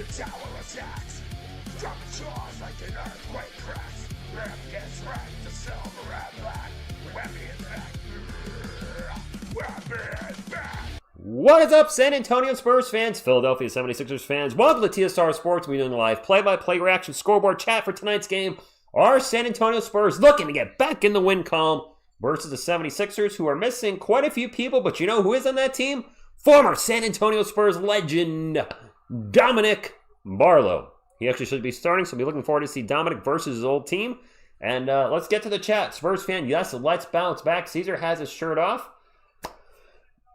The tower attacks. Drop the jaws like an earthquake cracks. Ram gets wrecked, the silver and black. Webby is back. Webby is back. What is up, San Antonio Spurs fans, Philadelphia 76ers fans? Welcome to TSR Sports. We're doing a live play-by-play reaction scoreboard chat for tonight's game. Our San Antonio Spurs looking to get back in the win column versus the 76ers, who are missing quite a few people, but you know who is on that team? Former San Antonio Spurs legend, Dominic Barlow. He actually should be starting, so we'll be looking forward to see Dominic versus his old team. And let's get to the chat. Spurs fan, yes, let's bounce back. Caesar has his shirt off.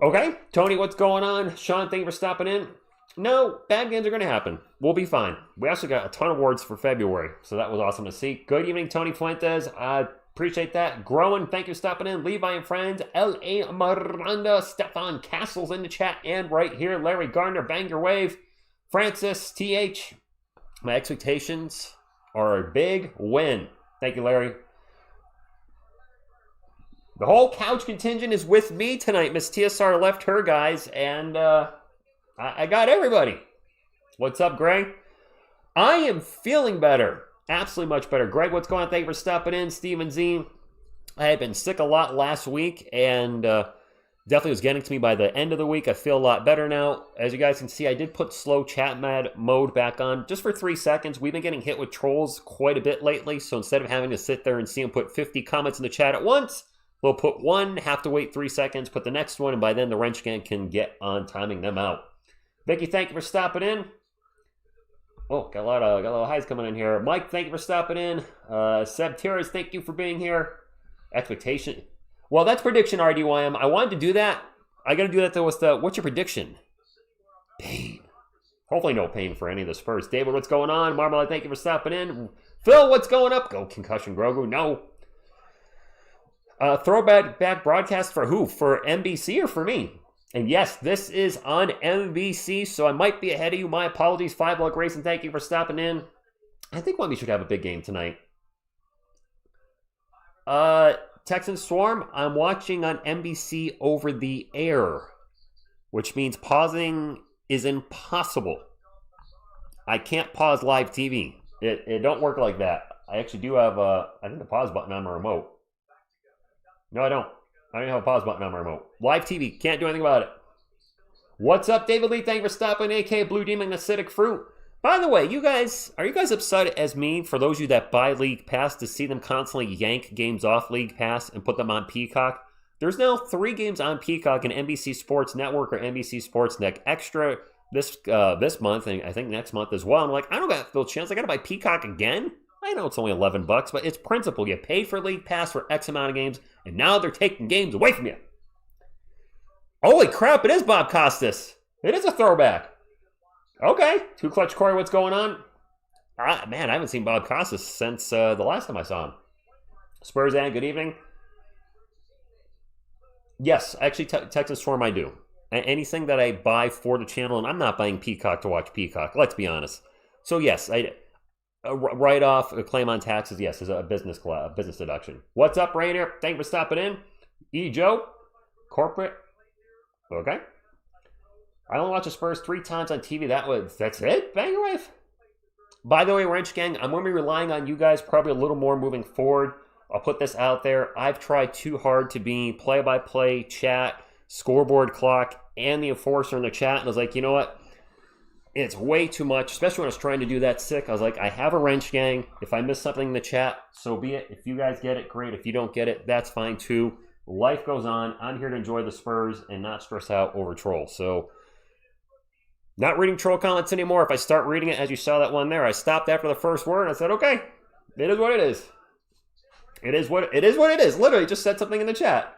Okay, Tony, what's going on? Sean, thank you for stopping in. No, bad games are going to happen. We'll be fine. We also got a ton of awards for February, so that was awesome to see. Good evening, Tony Fuentes. I appreciate that. Growing, thank you for stopping in. Levi and friends. L.A. Miranda, Stefan Castles in the chat, and right here, Larry Gardner, bang your wave. Francis, TH. My expectations are a big win. Thank you, Larry. The whole couch contingent is with me tonight. Miss TSR left her guys, and I got everybody. What's up, Greg? I am feeling better. Absolutely much better. Greg, what's going on? Thank you for stopping in. Steven Z. I had been sick a lot last week, and definitely was getting to me by the end of the week. I feel a lot better now. As you guys can see, I did put slow chat mode back on just for 3 seconds. We've been getting hit with trolls quite a bit lately, so instead of having to sit there and see them put 50 comments in the chat at once, we'll put one, have to wait 3 seconds, put the next one, and by then the wrench gang can get on timing them out. Vicky, thank you for stopping in. Oh, got a lot of highs coming in here. Mike, thank you for stopping in. Seb Tiras, thank you for being here. Expectation. Well, that's prediction, RDYM. I wanted to do that. I got to do that, though, with what's your prediction? Pain. Hopefully no pain for any of the Spurs. David, what's going on? Marmalade, thank you for stopping in. Phil, what's going up? Go Concussion Grogu. No. Throwback broadcast for who? For NBC or for me? And yes, this is on NBC, so I might be ahead of you. My apologies. 5 Lug Racing, thank you for stopping in. I think Wemby should have a big game tonight. Texan Swarm, I'm watching on NBC over the air, which means pausing is impossible. I can't pause live TV. It don't work like that. I actually do have, I think, the pause button on my remote. No, I don't. I don't have a pause button on my remote. Live TV. Can't do anything about it. What's up, David Lee? Thank you for stopping. AK Blue Demon Acidic Fruit. By the way, are you guys upset as me, for those of you that buy League Pass, to see them constantly yank games off League Pass and put them on Peacock? There's now 3 games on Peacock and NBC Sports Network or NBC Sports Net Extra this month, and I think next month as well. I'm like, I don't got no chance. I got to buy Peacock again? I know it's only $11, but it's principle. You pay for League Pass for X amount of games, and now they're taking games away from you. Holy crap, it is Bob Costas. It is a throwback. Okay. Too Clutch Corey, what's going on? Man, I haven't seen Bob Costas since the last time I saw him. Spurs and good evening. Yes, actually, Texas Swarm I do. Anything that I buy for the channel, and I'm not buying Peacock to watch Peacock, let's be honest. So yes, write-off, a claim on taxes, yes, is a business deduction. What's up, Rainer? Thank you for stopping in. E. Joe, corporate. Okay. I only watch the Spurs 3 times on TV. That's it? Bang your wife. By the way, Wrench Gang, I'm going to be relying on you guys probably a little more moving forward. I'll put this out there. I've tried too hard to be play-by-play, chat, scoreboard clock, and the enforcer in the chat. And I was like, you know what? It's way too much, especially when I was trying to do that sick. I was like, I have a Wrench Gang. If I miss something in the chat, so be it. If you guys get it, great. If you don't get it, that's fine too. Life goes on. I'm here to enjoy the Spurs and not stress out over trolls. So, not reading troll comments anymore. If I start reading it, as you saw that one there, I stopped after the first word and I said, okay, it is what it is. It is what it is. Literally just said something in the chat.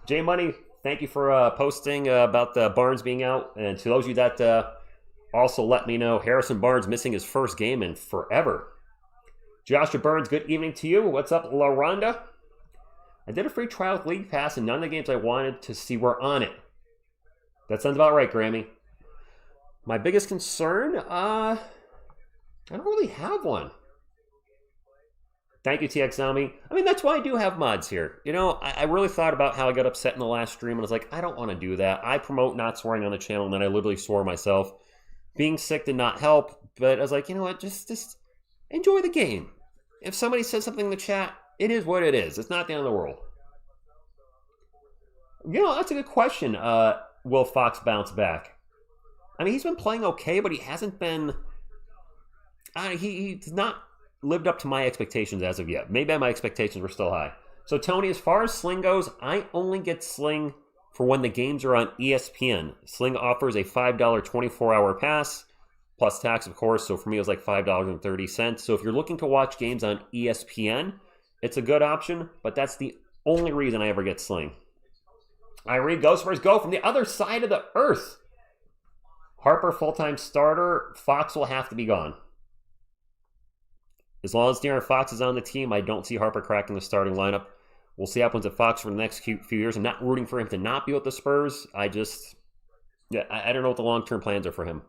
J Money, thank you for posting about the Barnes being out. And to those of you that also let me know, Harrison Barnes missing his first game in forever. Joshua Burns, good evening to you. What's up, La Ronda? I did a free trial with League Pass, and none of the games I wanted to see were on it. That sounds about right, Grammy. My biggest concern? I don't really have one. Thank you, TXami. I mean, that's why I do have mods here. You know, I really thought about how I got upset in the last stream, and I was like, I don't want to do that. I promote not swearing on the channel, and then I literally swore myself. Being sick did not help. But I was like, you know what? Just enjoy the game. If somebody says something in the chat, it is what it is. It's not the end of the world. You know, that's a good question. Will Fox bounce back? I mean, he's been playing okay, but he hasn't been... he's not lived up to my expectations as of yet. Maybe my expectations were still high. So, Tony, as far as Sling goes, I only get Sling for when the games are on ESPN. Sling offers a $5 24-hour pass, plus tax, of course. So, for me, it was like $5.30. So, if you're looking to watch games on ESPN, it's a good option, but that's the only reason I ever get Sling. I read Go Spurs Go from the other side of the earth. Harper full-time starter. Fox will have to be gone. As long as De'Aaron Fox is on the team, I don't see Harper cracking the starting lineup. We'll see what happens at Fox for the next few years. I'm not rooting for him to not be with the Spurs. I don't know what the long-term plans are for him.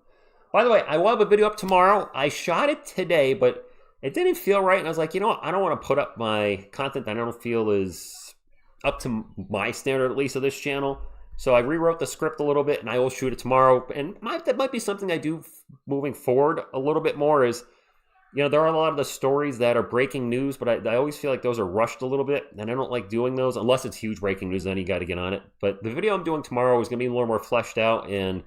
By the way, I will have a video up tomorrow. I shot it today, but it didn't feel right. And I was like, you know what? I don't want to put up my content that I don't feel is up to my standard, at least, of this channel. So I rewrote the script a little bit, and I will shoot it tomorrow. And that might be something I do moving forward a little bit more is, you know, there are a lot of the stories that are breaking news, but I always feel like those are rushed a little bit, and I don't like doing those unless it's huge breaking news, then you got to get on it. But the video I'm doing tomorrow is going to be a little more fleshed out, and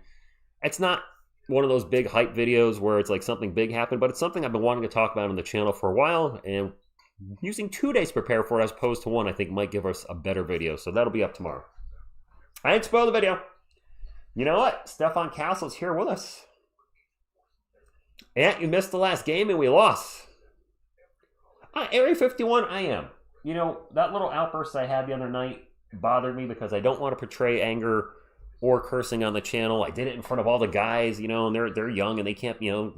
it's not one of those big hype videos where it's like something big happened, but it's something I've been wanting to talk about on the channel for a while, and using 2 days to prepare for it as opposed to one, I think might give us a better video. So that'll be up tomorrow. I didn't spoil the video. You know what? Stefan Castle's here with us. And you missed the last game and we lost. Area 51, I am. You know, that little outburst I had the other night bothered me because I don't want to portray anger or cursing on the channel. I did it in front of all the guys, you know, and they're young and they can't, you know,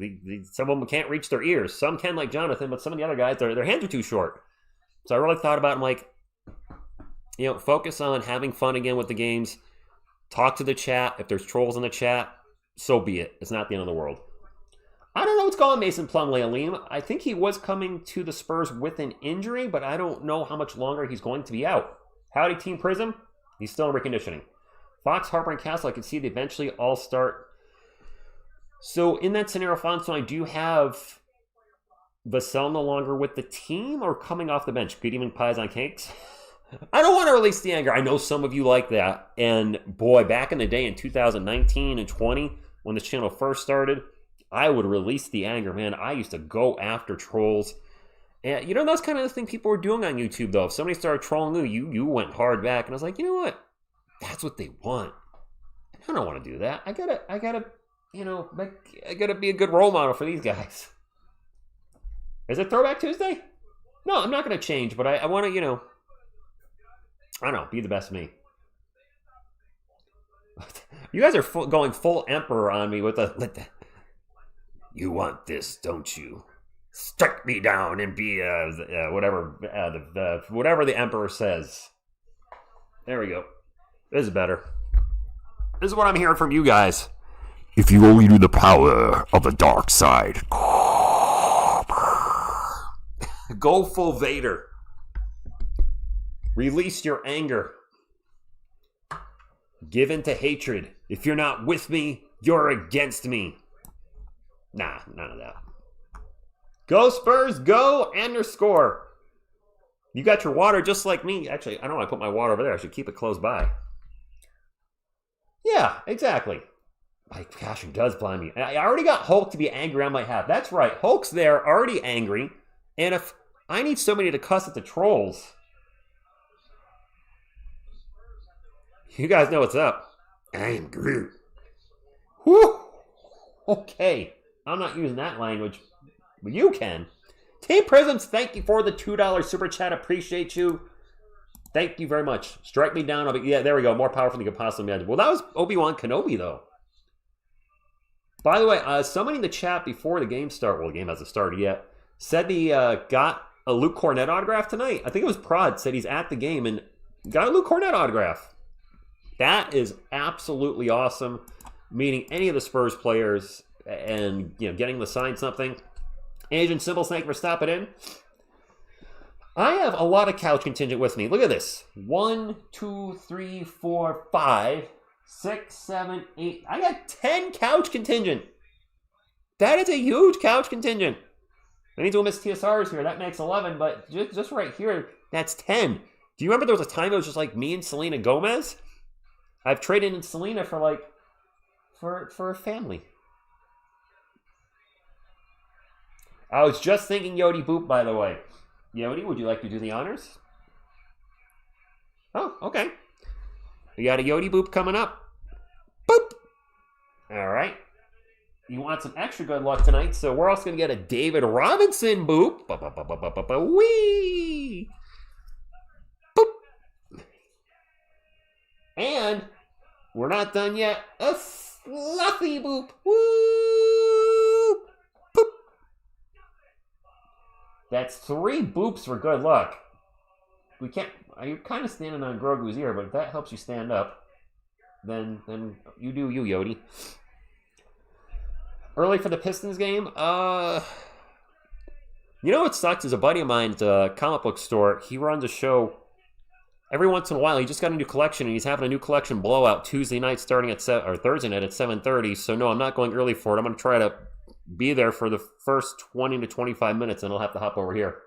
some of them can't reach their ears. Some can, like Jonathan, but some of the other guys, their hands are too short. So I really thought about it. I'm like, you know, focus on having fun again with the games. Talk to the chat. If there's trolls in the chat, so be it. It's not the end of the world. I don't know what's going on Mason Plumlee, Aleem. I think he was coming to the Spurs with an injury, but I don't know how much longer he's going to be out. Howdy, Team Prism. He's still in reconditioning. Fox, Harper, and Castle, I can see they eventually all start. So in that scenario, Fonso, I do have Vassell no longer with the team or coming off the bench. Good evening, pies on cakes. I don't want to release the anger. I know some of you like that. And boy, back in the day in 2019 and 20, when this channel first started, I would release the anger, man. I used to go after trolls. And, you know, that's kind of the thing people were doing on YouTube, though. If somebody started trolling you went hard back. And I was like, you know what? That's what they want. I don't want to do that. I gotta, you know, I gotta be a good role model for these guys. Is it Throwback Tuesday? No, I'm not going to change, but I want to, you know, I don't know, be the best me. You guys are going full emperor on me with the you want this, don't you? Strike me down and be whatever whatever the emperor says. There we go. This is better. This is what I'm hearing from you guys. If you only knew the power of the dark side. Go full Vader. Release your anger. Give in to hatred. If you're not with me, you're against me. Nah, none of that. Go Spurs, go _. You got your water just like me. Actually, I don't want to put my water over there. I should keep it close by. Yeah, exactly. My gosh, it does blind me. I already got Hulk to be angry on my half. That's right. Hulk's there, already angry. And if I need somebody to cuss at the trolls, you guys know what's up. I am Groot. Whew. Okay. I'm not using that language, but you can. Team Prisms, thank you for the $2 super chat. Appreciate you. Thank you very much. Strike me down. Yeah, there we go. More powerful than you could possibly imagine. Well, that was Obi-Wan Kenobi, though. By the way, somebody in the chat before the game started, well, the game hasn't started yet, said he got a Luke Cornett autograph tonight. I think it was Prod said he's at the game and got a Luke Cornett autograph. That is absolutely awesome. Meeting any of the Spurs players and, you know, getting to sign something. Agent Symbol, thank you for stopping in. I have a lot of couch contingent with me. Look at this. 1, 2, 3, 4, 5, 6, 7, 8. I got 10 couch contingent. That is a huge couch contingent. I need to miss TSRs here. That makes 11, but just right here, that's 10. Do you remember there was a time it was just like me and Selena Gomez? I've traded in Selena for for a family. I was just thinking Yodi Boop, by the way. Yodi, would you like to do the honors? Oh, okay. We got a Yodi Boop coming up. Boop! All right. You want some extra good luck tonight, so we're also going to get a David Robinson Boop. Wee! Boop! And we're not done yet. A Fluffy Boop. Woo! Boop! That's 3 boops for good luck. We can't. You're kind of standing on Grogu's ear, but if that helps you stand up, then you do you, Yodi. Early for the Pistons game? You know what sucks is a buddy of mine at a comic book store. He runs a show every once in a while. He just got a new collection, and he's having a new collection blowout Tuesday night starting at Thursday night at 7:30. So no, I'm not going early for it. I'm going to try to be there for the first 20 to 25 minutes, and I'll have to hop over here.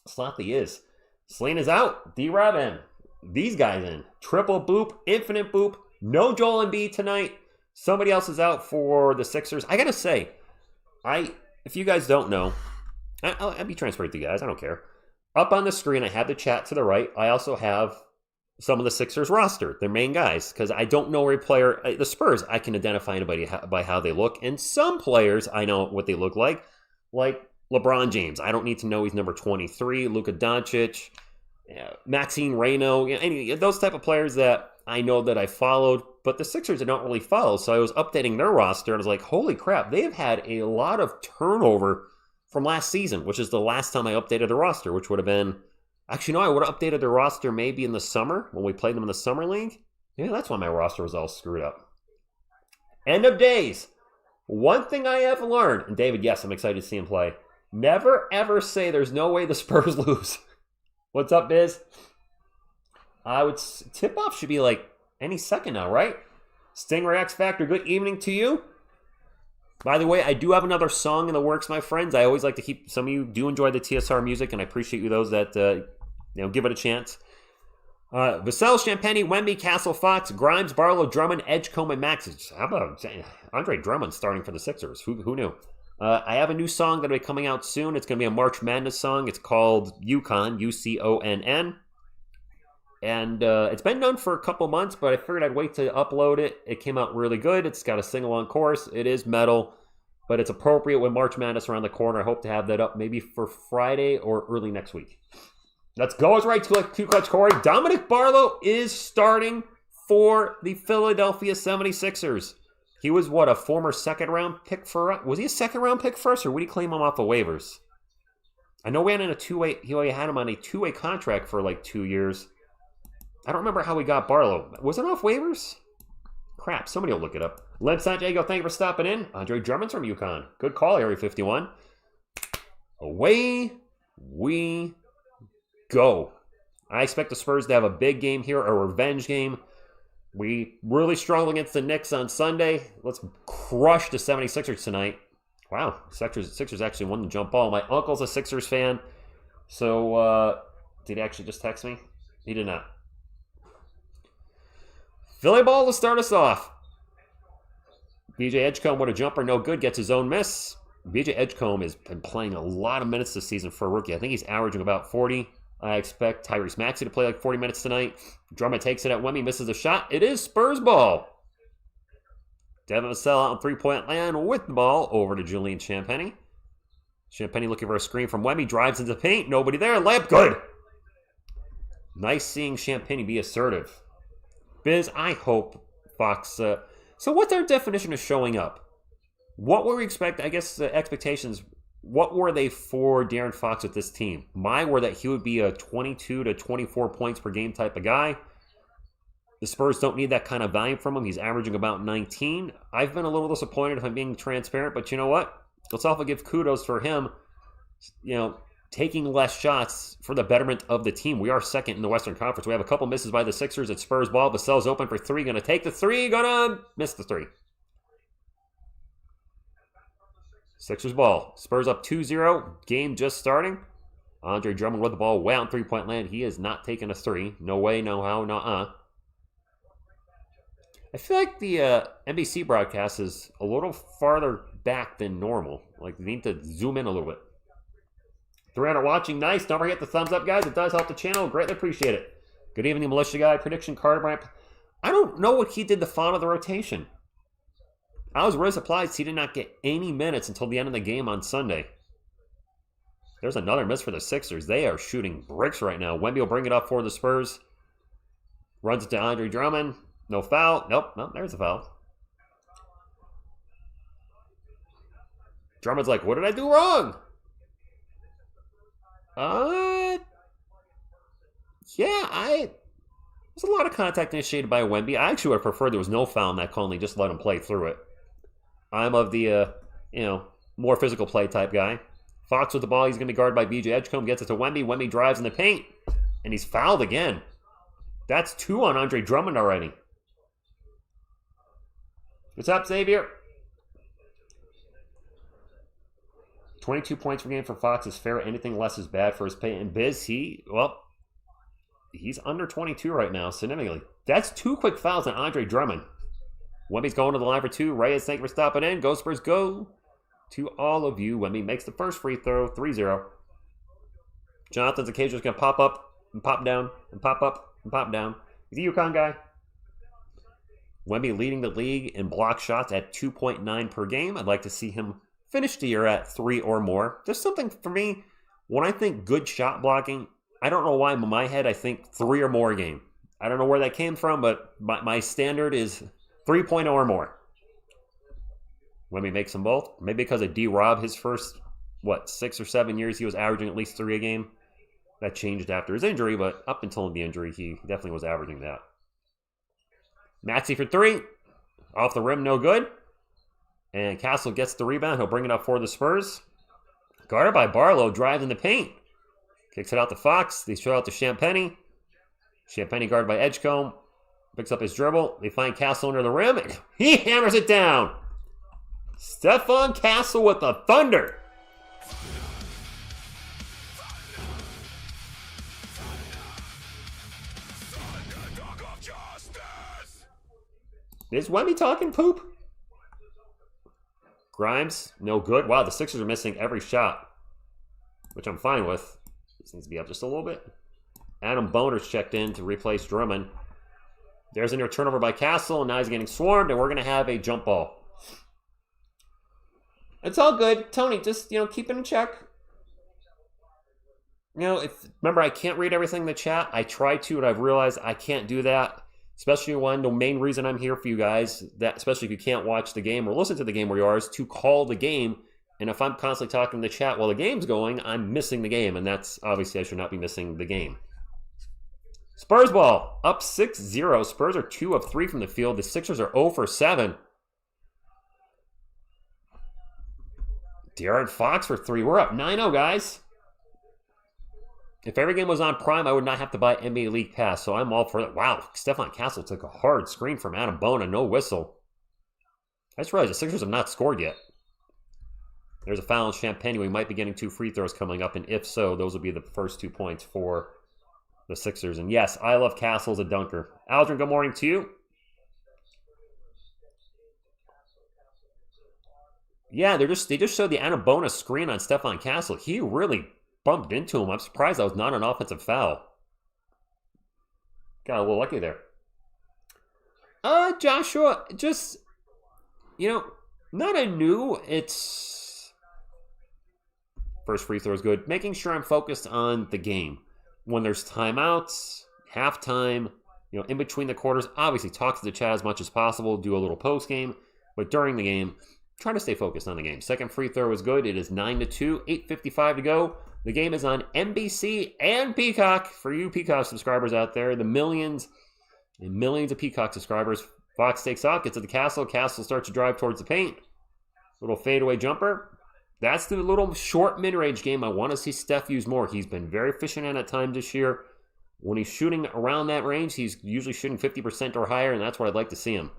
Slothy is. Selena's out. D-Rob in. These guys in. Triple boop. Infinite boop. No Joel Embiid tonight. Somebody else is out for the Sixers. I gotta say, if you guys don't know, I'll be transparent with you guys. I don't care. Up on the screen, I have the chat to the right. I also have some of the Sixers roster, their main guys, because I don't know every player. The Spurs, I can identify anybody by how they look, and some players I know what they look like LeBron James. I don't need to know he's number 23. Luka Doncic, Maxine Reyno, any those type of players that I know that I followed, but the Sixers I don't really follow. So I was updating their roster, and I was like, holy crap, they've had a lot of turnover from last season, which is the last time I updated the roster, which would have been, actually, no, I would have updated the roster maybe in the summer when we played them in the Summer League. Yeah, that's why my roster was all screwed up. End of days. One thing I have learned, and David, yes, I'm excited to see him play. Never, ever say there's no way the Spurs lose. What's up, Biz? I would tip-off should be like any second now, right? Stingray X Factor, good evening to you. By the way, I do have another song in the works, my friends. I always like to keep, some of you do enjoy the TSR music, and I appreciate you those that give it a chance. Vassell, Champagny, Wemby, Castle, Fox, Grimes, Barlow, Drummond, Edgecombe, and Max. How about Andre Drummond starting for the Sixers? Who knew? I have a new song that'll be coming out soon. It's going to be a March Madness song. It's called UConn, UCONN. And it's been done for a couple months, but I figured I'd wait to upload it. It came out really good. It's got a sing-along chorus. It is metal, but it's appropriate with March Madness around the corner. I hope to have that up maybe for Friday or early next week. Let's go. It's right to Clutch Corey. Dominic Barlow is starting for the Philadelphia 76ers. He was, a former second-round pick for... Was he a second-round pick first, or would he claim him off of waivers? I know we had him on a two-way contract for 2 years. I don't remember how we got Barlow. Was it off waivers? Crap, somebody will look it up. Len Santiago, thank you for stopping in. Andre Drummond's from UConn. Good call, Area 51. Away we go. I expect the Spurs to have a big game here, a revenge game. We really struggled against the Knicks on Sunday. Let's crush the 76ers tonight. Wow, Sixers actually won the jump ball. My uncle's a Sixers fan. So, did he actually just text me? He did not. Philly ball to start us off. BJ Edgecombe with a jumper, no good, gets his own miss. BJ Edgecombe has been playing a lot of minutes this season for a rookie. I think he's averaging about 40. I expect Tyrese Maxey to play 40 minutes tonight. Drummond takes it at Wemby, misses a shot. It is Spurs ball. Devin Vassell out on three-point land with the ball over to Julian Champagny. Champagny looking for a screen from Wemby, drives into the paint. Nobody there. Layup good. Nice seeing Champagny be assertive. Biz, I hope Fox... so what's our definition of showing up? What were we expect? I guess the expectations... What were they for De'Aaron Fox with this team? Mine were that he would be a 22 to 24 points per game type of guy. The Spurs don't need that kind of volume from him. He's averaging about 19. I've been a little disappointed if I'm being transparent, but you know what? Let's also give kudos for him, taking less shots for the betterment of the team. We are second in the Western Conference. We have a couple misses by the Sixers at Spurs ball. Vassell's open for three. Going to take the three. Going to miss the three. Sixers ball. Spurs up 2-0. Game just starting. Andre Drummond with the ball way on three-point land. He is not taking a three. No way, no how, no I feel like the NBC broadcast is a little farther back than normal. Like, they need to zoom in a little bit. 300 watching. Nice. Don't forget the thumbs up, guys. It does help the channel. Greatly appreciate it. Good evening, Militia Guy. Prediction card ramp. I don't know what he did to follow the rotation. I was really surprised he did not get any minutes until the end of the game on Sunday. There's another miss for the Sixers. They are shooting bricks right now. Wemby will bring it up for the Spurs. Runs it to Andre Drummond. No foul. Nope. There's a foul. Drummond's like, what did I do wrong? There's a lot of contact initiated by Wemby. I actually would have preferred there was no foul in that call and they just let him play through it. I'm of the, more physical play type guy. Fox with the ball. He's going to be guarded by BJ Edgecombe. Gets it to Wemby. Wemby drives in the paint. And he's fouled again. That's 2 on Andre Drummond already. What's up, Xavier? 22 points per game for Fox is fair. Anything less is bad for his pay. And Biz, he's under 22 right now, significantly. That's 2 quick fouls on Andre Drummond. Wemby's going to the line for 2. Reyes, thank you for stopping in. Go Spurs, go. To all of you. Wemby makes the first free throw, 3-0. Jonathan's occasionally going to pop up and pop down and pop up and pop down. He's a UConn guy. Wemby leading the league in block shots at 2.9 per game. I'd like to see him finish the year at 3 or more. There's something for me, when I think good shot blocking, I don't know why in my head I think 3 or more game. I don't know where that came from, but my standard is 3.0 or more. Wemby makes them both. Maybe because of D-Rob, his first, 6 or 7 years, he was averaging at least 3 a game. That changed after his injury, but up until the injury, he definitely was averaging that. Maxey for 3. Off the rim, no good. And Castle gets the rebound. He'll bring it up for the Spurs. Guarded by Barlow, drives in the paint. Kicks it out to Fox. They throw out to Champagny. Champagny guarded by Edgecombe. Picks up his dribble. They find Castle under the rim. And he hammers it down. Stephon Castle with the thunder. Is Wemby talking poop? Grimes, no good. Wow, the Sixers are missing every shot, which I'm fine with. This needs to be up just a little bit. Adam Boner's checked in to replace Drummond. There's a near turnover by Castle, and now he's getting swarmed, and we're going to have a jump ball. It's all good. Tony, just, keep it in check. Remember, I can't read everything in the chat. I try to, and I've realized I can't do that. Especially when the main reason I'm here for you guys, that especially if you can't watch the game or listen to the game where you are, is to call the game. And if I'm constantly talking in the chat while the game's going, I'm missing the game. And that's obviously I should not be missing the game. Spurs ball, up 6-0. Spurs are 2 of 3 from the field. The Sixers are 0 for 7. De'Aaron Fox for 3. We're up 9-0, guys. If every game was on Prime, I would not have to buy NBA League Pass, so I'm all for it. Wow, Stephon Castle took a hard screen from Adam Bona, no whistle. I just realized the Sixers have not scored yet. There's a foul on Champagny. We might be getting 2 free throws coming up, and if so, those will be the first 2 points for the Sixers. And yes, I love Castle as a dunker. Aldrin, good morning to you. Yeah, they just showed the Adam Bona screen on Stephon Castle. He really bumped into him. I'm surprised that was not an offensive foul. Got a little lucky there. Joshua, just, not anew. It's first free throw is good. Making sure I'm focused on the game. When there's timeouts, halftime, in between the quarters, obviously talk to the chat as much as possible, do a little post game, but during the game, try to stay focused on the game. Second free throw is good. It is 9-2, 8:55 to go. The game is on NBC and Peacock. For you Peacock subscribers out there, the millions and millions of Peacock subscribers. Fox takes off, gets to the Castle. Castle starts to drive towards the paint. Little fadeaway jumper. That's the little short mid-range game I want to see Steph use more. He's been very efficient at times this year. When he's shooting around that range, he's usually shooting 50% or higher, and that's what I'd like to see him.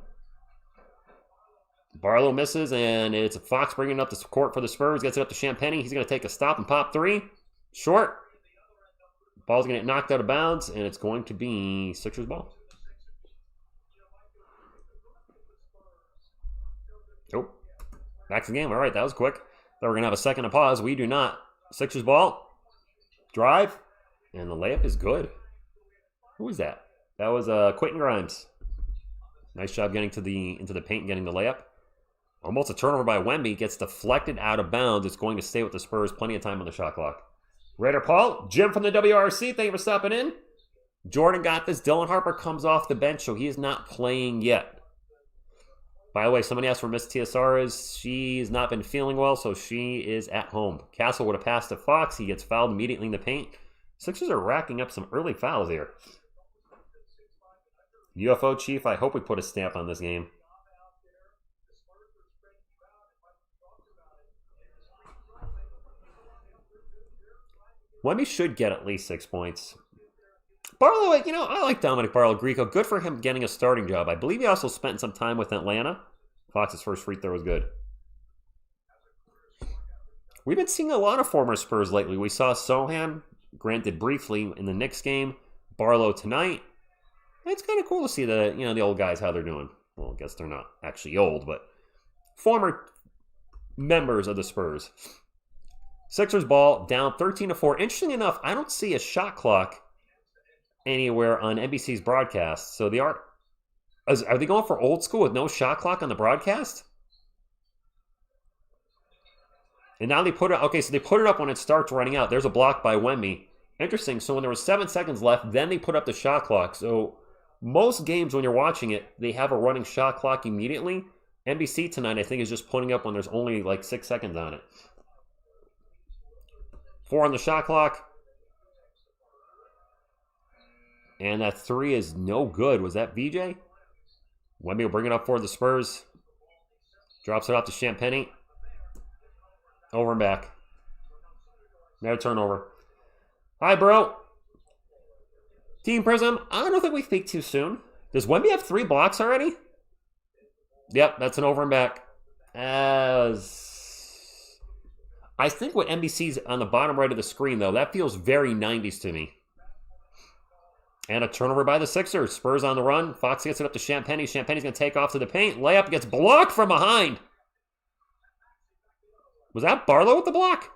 Barlow misses, and it's Fox bringing it up the court for the Spurs. Gets it up to Champagnie. He's going to take a stop and pop three. Short. Ball's going to get knocked out of bounds, and it's going to be Sixers ball. Oh, back to the game. All right, that was quick. Thought we were going to have a second to pause. We do not. Sixers ball. Drive. And the layup is good. Who is that? That was Quentin Grimes. Nice job getting into the paint and getting the layup. Almost a turnover by Wemby. Gets deflected out of bounds. It's going to stay with the Spurs. Plenty of time on the shot clock. Raider Paul. Jim from the WRC. Thank you for stopping in. Jordan got this. Dylan Harper comes off the bench, so he is not playing yet. By the way, somebody asked where Miss TSR is. She's not been feeling well, so she is at home. Castle would have passed to Fox. He gets fouled immediately in the paint. Sixers are racking up some early fouls here. UFO Chief, I hope we put a stamp on this game. Wemby should get at least 6 points. Barlow, I like Dominic Barlow-Greco. Good for him getting a starting job. I believe he also spent some time with Atlanta. Fox's first free throw was good. We've been seeing a lot of former Spurs lately. We saw Sohan, granted briefly, in the Knicks game. Barlow tonight. It's kind of cool to see the old guys, how they're doing. Well, I guess they're not actually old, but former members of the Spurs. Sixers ball down 13-4. Interesting enough, I don't see a shot clock anywhere on NBC's broadcast. So are they going for old school with no shot clock on the broadcast? And now they put it, okay, so they put it up when it starts running out. There's a block by Wemby. Interesting. So when there was 7 seconds left, then they put up the shot clock. So most games when you're watching it, they have a running shot clock immediately. NBC tonight, I think, is just putting up when there's only like 6 seconds on it. 4 on the shot clock. And that 3 is no good. Was that VJ? Wemby will bring it up for the Spurs. Drops it off to Champagnie. Over and back. Another turnover. Hi, bro. Team Prism, I don't think we speak too soon. Does Wemby have 3 blocks already? Yep, that's an over and back. I think what NBC's on the bottom right of the screen, though, that feels very 90s to me. And a turnover by the Sixers. Spurs on the run. Fox gets it up to Champagnie. Champagnie's going to take off to the paint. Layup gets blocked from behind. Was that Barlow with the block?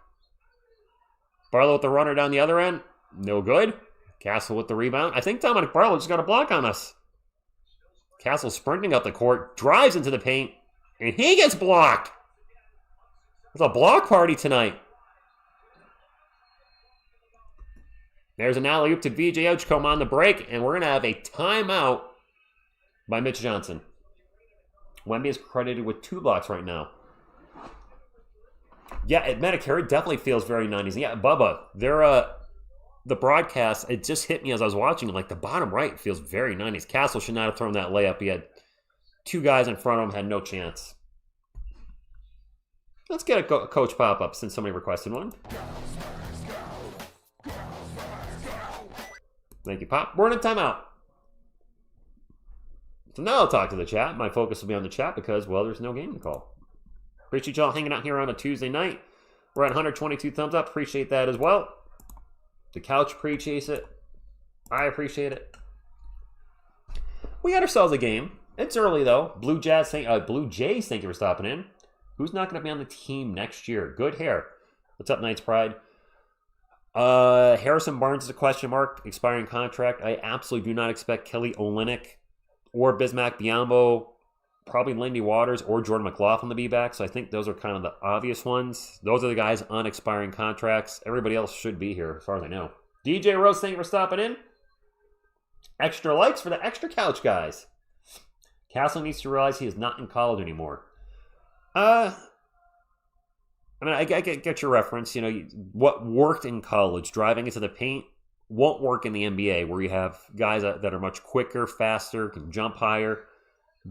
Barlow with the runner down the other end. No good. Castle with the rebound. I think Dominic Barlow just got a block on us. Castle sprinting up the court. Drives into the paint. And he gets blocked. It's a block party tonight. There's an alley-oop to VJ Edgecombe on the break, and we're going to have a timeout by Mitch Johnson. Wemby is credited with 2 blocks right now. Yeah, at Medicare, it definitely feels very 90s. Yeah, Bubba, the broadcast, it just hit me as I was watching. Like, the bottom right feels very 90s. Castle should not have thrown that layup. He had 2 guys in front of him, had no chance. Let's get a coach pop-up since somebody requested one. Thank you, Pop. We're in a timeout. So now I'll talk to the chat. My focus will be on the chat because, well, there's no game to call. Appreciate y'all hanging out here on a Tuesday night. We're at 122 thumbs up. Appreciate that as well. The couch appreciates it. I appreciate it. We got ourselves a game. It's early, though. Blue Jays, thank you for stopping in. Who's not going to be on the team next year? Good hair. What's up, Knights Pride? Harrison Barnes is a question mark. Expiring contract. I absolutely do not expect Kelly Olynyk or Bismack Biyombo, probably Lindy Waters or Jordan McLaughlin to be back. So I think those are kind of the obvious ones. Those are the guys on expiring contracts. Everybody else should be here as far as I know. DJ Rose, thank you for stopping in. Extra likes for the extra couch guys. Castle needs to realize he is not in college anymore. I get your reference. You know, what worked in college, driving into the paint, won't work in the NBA, where you have guys that are much quicker, faster, can jump higher,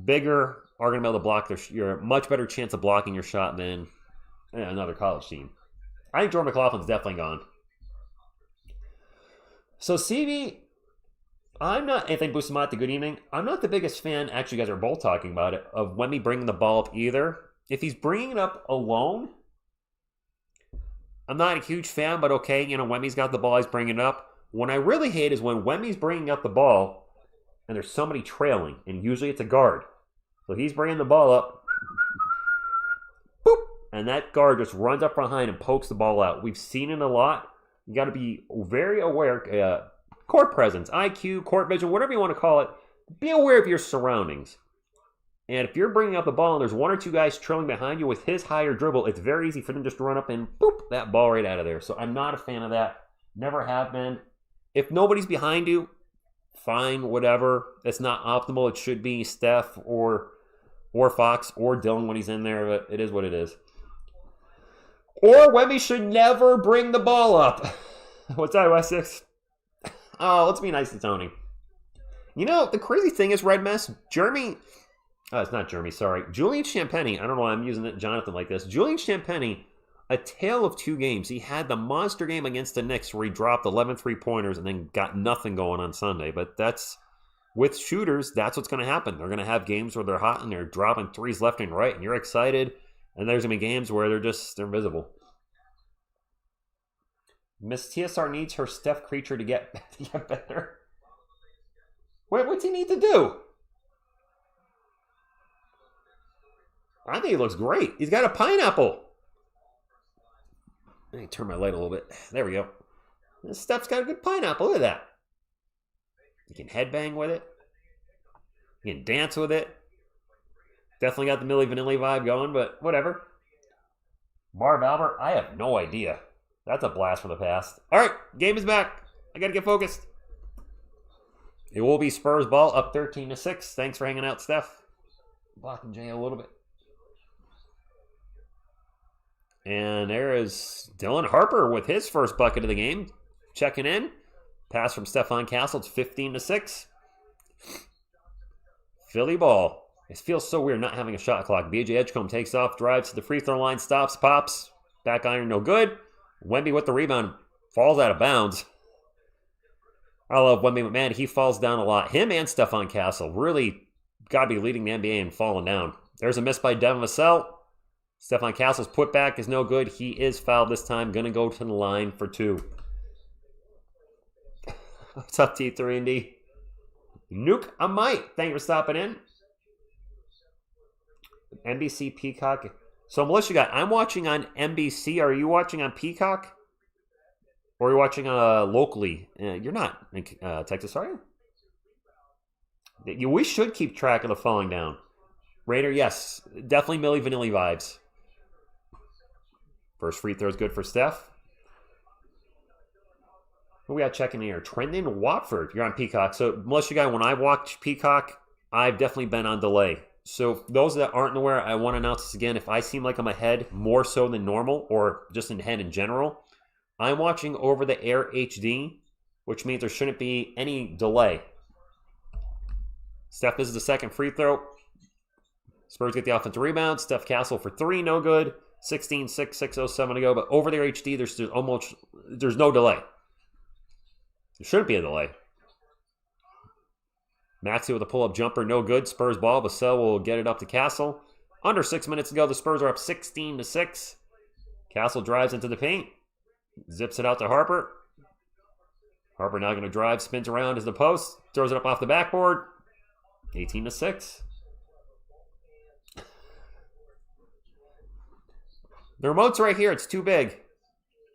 bigger, are going to be able to block you're a much better chance of blocking your shot than another college team. I think Jordan McLaughlin's definitely gone. So, CV, I'm not, Anthony Bustamante, good evening. I'm not the biggest fan, actually you guys are both talking about it, of Wemby bringing the ball up either. If he's bringing it up alone, I'm not a huge fan, but okay, Wemby's got the ball, he's bringing it up. What I really hate is when Wemby's bringing up the ball and there's somebody trailing, and usually it's a guard. So he's bringing the ball up, boop, and that guard just runs up behind and pokes the ball out. We've seen it a lot. You got to be very aware. Court presence, IQ, court vision, whatever you want to call it. Be aware of your surroundings. And if you're bringing up the ball and there's one or two guys trailing behind you with his higher dribble, it's very easy for them just to run up and boop, that ball right out of there. So I'm not a fan of that. Never have been. If nobody's behind you, fine, whatever. It's not optimal. It should be Steph or Fox or Dylan when he's in there, but it is what it is. Or Wemby should never bring the ball up. What's that, Wessex? Oh, let's be nice to Tony. The crazy thing is, Red Mess, Julian Champagny, I don't know why I'm using Jonathan like this. Julian Champagny, a tale of two games. He had the monster game against the Knicks where he dropped 11 3-pointers and then got nothing going on Sunday. But with shooters, that's what's going to happen. They're going to have games where they're hot and they're dropping threes left and right, and you're excited. And there's going to be games where they're invisible. Miss TSR needs her Steph creature to get better. What's he need to do? I think he looks great. He's got a pineapple. Let me turn my light a little bit. There we go. Steph's got a good pineapple. Look at that. You can headbang with it. You can dance with it. Definitely got the Milli Vanilli vibe going, but whatever. Marv Albert, I have no idea. That's a blast from the past. All right, game is back. I got to get focused. It will be Spurs ball up 13-6. Thanks for hanging out, Steph. Blocking Jay a little bit. And there is Dylan Harper with his first bucket of the game. Checking in. Pass from Stephon Castle. It's 15-6. Philly ball. It feels so weird not having a shot clock. BJ Edgecombe takes off, drives to the free throw line, stops, pops. Back iron, no good. Wemby with the rebound. Falls out of bounds. I love Wemby, but man, he falls down a lot. Him and Stephon Castle really got to be leading the NBA and falling down. There's a miss by Devin Vassell. Stephon Castle's putback is no good. He is fouled this time. Going to go to the line for two. What's up, T3 and D? Nuke, I might. Thank you for stopping in. NBC Peacock. So, Militia Guy, I'm watching on NBC. Are you watching on Peacock? Or are you watching locally? You're not in Texas, are you? We should keep track of the falling down. Raider, yes. Definitely Milli Vanilli vibes. First free throw is good for Steph. Who we got checking here? Trendon Watford. You're on Peacock. So, Militia Guy, when I watch Peacock, I've definitely been on delay. So, those that aren't aware, I want to announce this again. If I seem like I'm ahead more so than normal, or just ahead in general, I'm watching over the air HD, which means there shouldn't be any delay. Steph, this is the second free throw. Spurs get the offensive rebound. Steph Castle for three, no good. 16-6, 6:07 to go. But over there HD, there's no delay. There shouldn't be a delay. Maxey with a pull-up jumper, no good. Spurs ball. Vassell will get it up to Castle. Under 6 minutes to go. The Spurs are up 16-6. Castle drives into the paint. Zips it out to Harper. Harper now going to drive, spins around as the post, throws it up off the backboard. 18-6. The remote's right here. It's too big.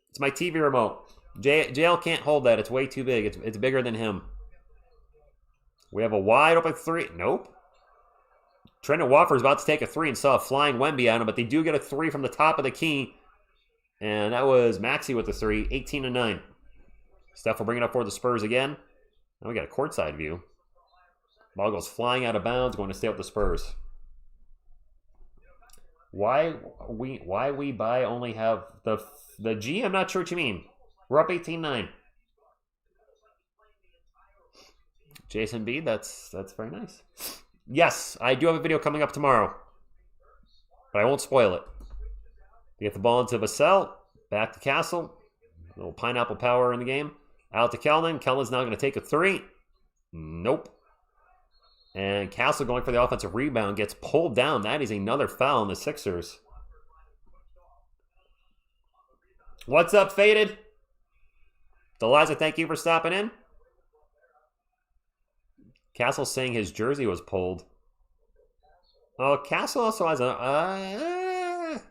It's my TV remote. JL can't hold that. It's way too big. It's bigger than him. We have a wide open three. Nope. Trendon Watford's about to take a three and saw a flying Wemby at him, but they do get a three from the top of the key. And that was Maxey with the three, 18-9. Steph will bring it up for the Spurs again. Now we got a courtside view. Ball goes flying out of bounds, going to stay with the Spurs. Why we buy only have the G? I'm not sure what you mean. We're up 18-9. Jason B, that's very nice. Yes, I do have a video coming up tomorrow, but I won't spoil it. We get the ball into Vassell, back to Castle. A little pineapple power in the game. Out to Kelman. Kelman's now going to take a three. Nope. And Castle going for the offensive rebound gets pulled down. That is another foul on the Sixers. What's up, Faded? Deliza, thank you for stopping in. Castle saying his jersey was pulled. Oh, Castle also has a...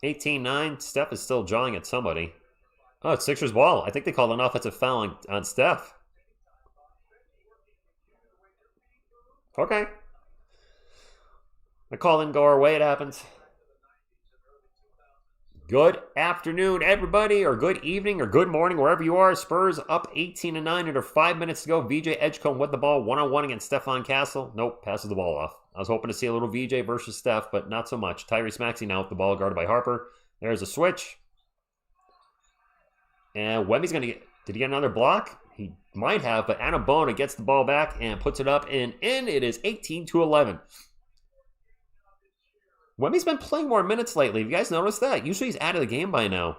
18-9. Steph is still jawing at somebody. Oh, it's Sixers ball. I think they called an offensive foul on Steph. Okay. The call didn't go our way. It happens. Good afternoon, everybody, or good evening, or good morning, wherever you are. Spurs up 18-9 under 5 minutes to go. VJ Edgecombe with the ball one-on-one against Stephon Castle. Nope, passes the ball off. I was hoping to see a little VJ versus Steph, but not so much. Tyrese Maxey now with the ball guarded by Harper. There's a switch. And Wemby's going to get... Did he get another block? He might have, but Anabona gets the ball back and puts it up and in. It is 18-11. Wemby's been playing more minutes lately. Have you guys noticed that? Usually he's out of the game by now.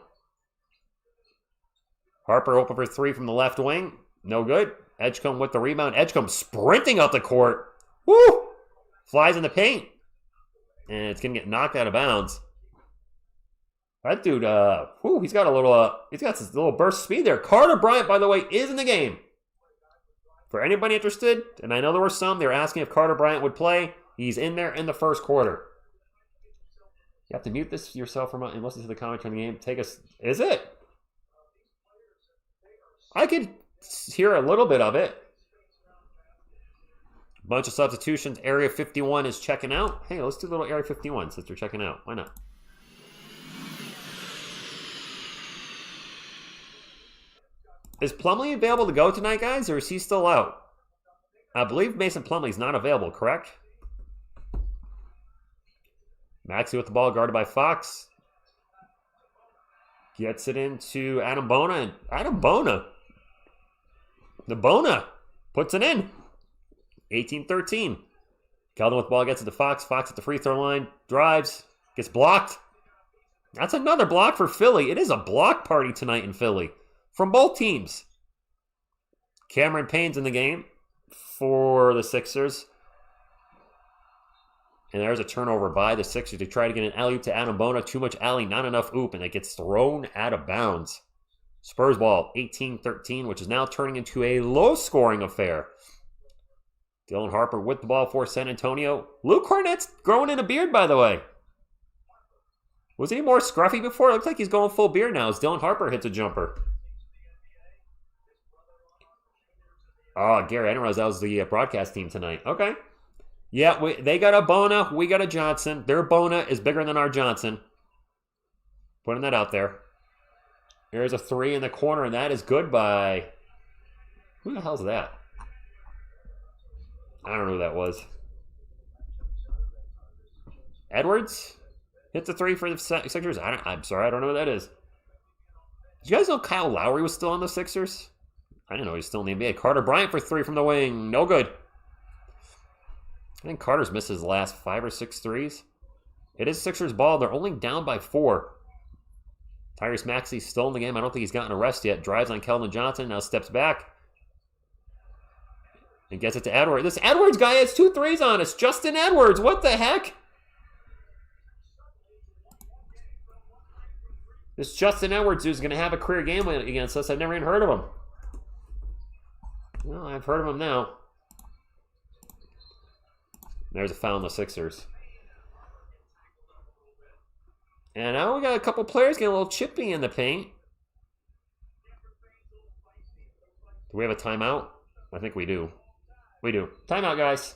Harper open for three from the left wing. No good. Edgecombe with the rebound. Edgecombe sprinting up the court. Woo! Flies in the paint. And it's going to get knocked out of bounds. That dude, he's got a little, he's got this little burst speed there. Carter Bryant, by the way, is in the game. For anybody interested, and I know there were some, they were asking if Carter Bryant would play. He's in there in the first quarter. You have to mute this yourself and listen to the commentary on the game. Take us, is it? I could hear a little bit of it. Bunch of substitutions. Area 51 is checking out. Hey, let's do a little Area 51 since they're checking out. Why not? Is Plumlee available to go tonight, guys, or is he still out? I believe Mason Plumlee's not available, correct? Maxey with the ball, guarded by Fox. Gets it into Adam Bona, and Adam Bona. The Bona puts it in. 18-13. Keldon with the ball gets it to Fox. Fox at the free throw line. Drives. Gets blocked. That's another block for Philly. It is a block party tonight in Philly. From both teams. Cameron Payne's in the game for the Sixers. And there's a turnover by the Sixers to try to get an alley-oop to Adam Bona. Too much alley, not enough oop, and it gets thrown out of bounds. Spurs ball, 18-13, which is now turning into a low-scoring affair. Dylan Harper with the ball for San Antonio. Luke Cornett's growing in a beard, by the way. Was he more scruffy before? It looks like he's going full beard now as Dylan Harper hits a jumper. Oh, Gary, I didn't realize that was the broadcast team tonight. Okay. Yeah, they got a Bona. We got a Johnson. Their Bona is bigger than our Johnson. Putting that out there. There's a three in the corner, and that is good by... Who the hell's that? I don't know who that was. Edwards? Hits a three for the Sixers? I'm sorry, I don't know who that is. Did you guys know Kyle Lowry was still on the Sixers? I didn't know he was still in the NBA. Carter Bryant for three from the wing. No good. I think Carter's missed his last 5 or 6 threes. It is Sixers ball. They're only down by 4. Tyrese Maxey's still in the game. I don't think he's gotten a rest yet. Drives on Keldon Johnson. Now steps back. And gets it to Edwards. This Edwards guy has 2 threes on us. Justin Edwards. What the heck? This Justin Edwards who's going to have a career game against us. I've never even heard of him. Well, I've heard of him now. There's a foul on the Sixers. And now we got a couple players getting a little chippy in the paint. Do we have a timeout? I think we do. We do. Timeout, guys.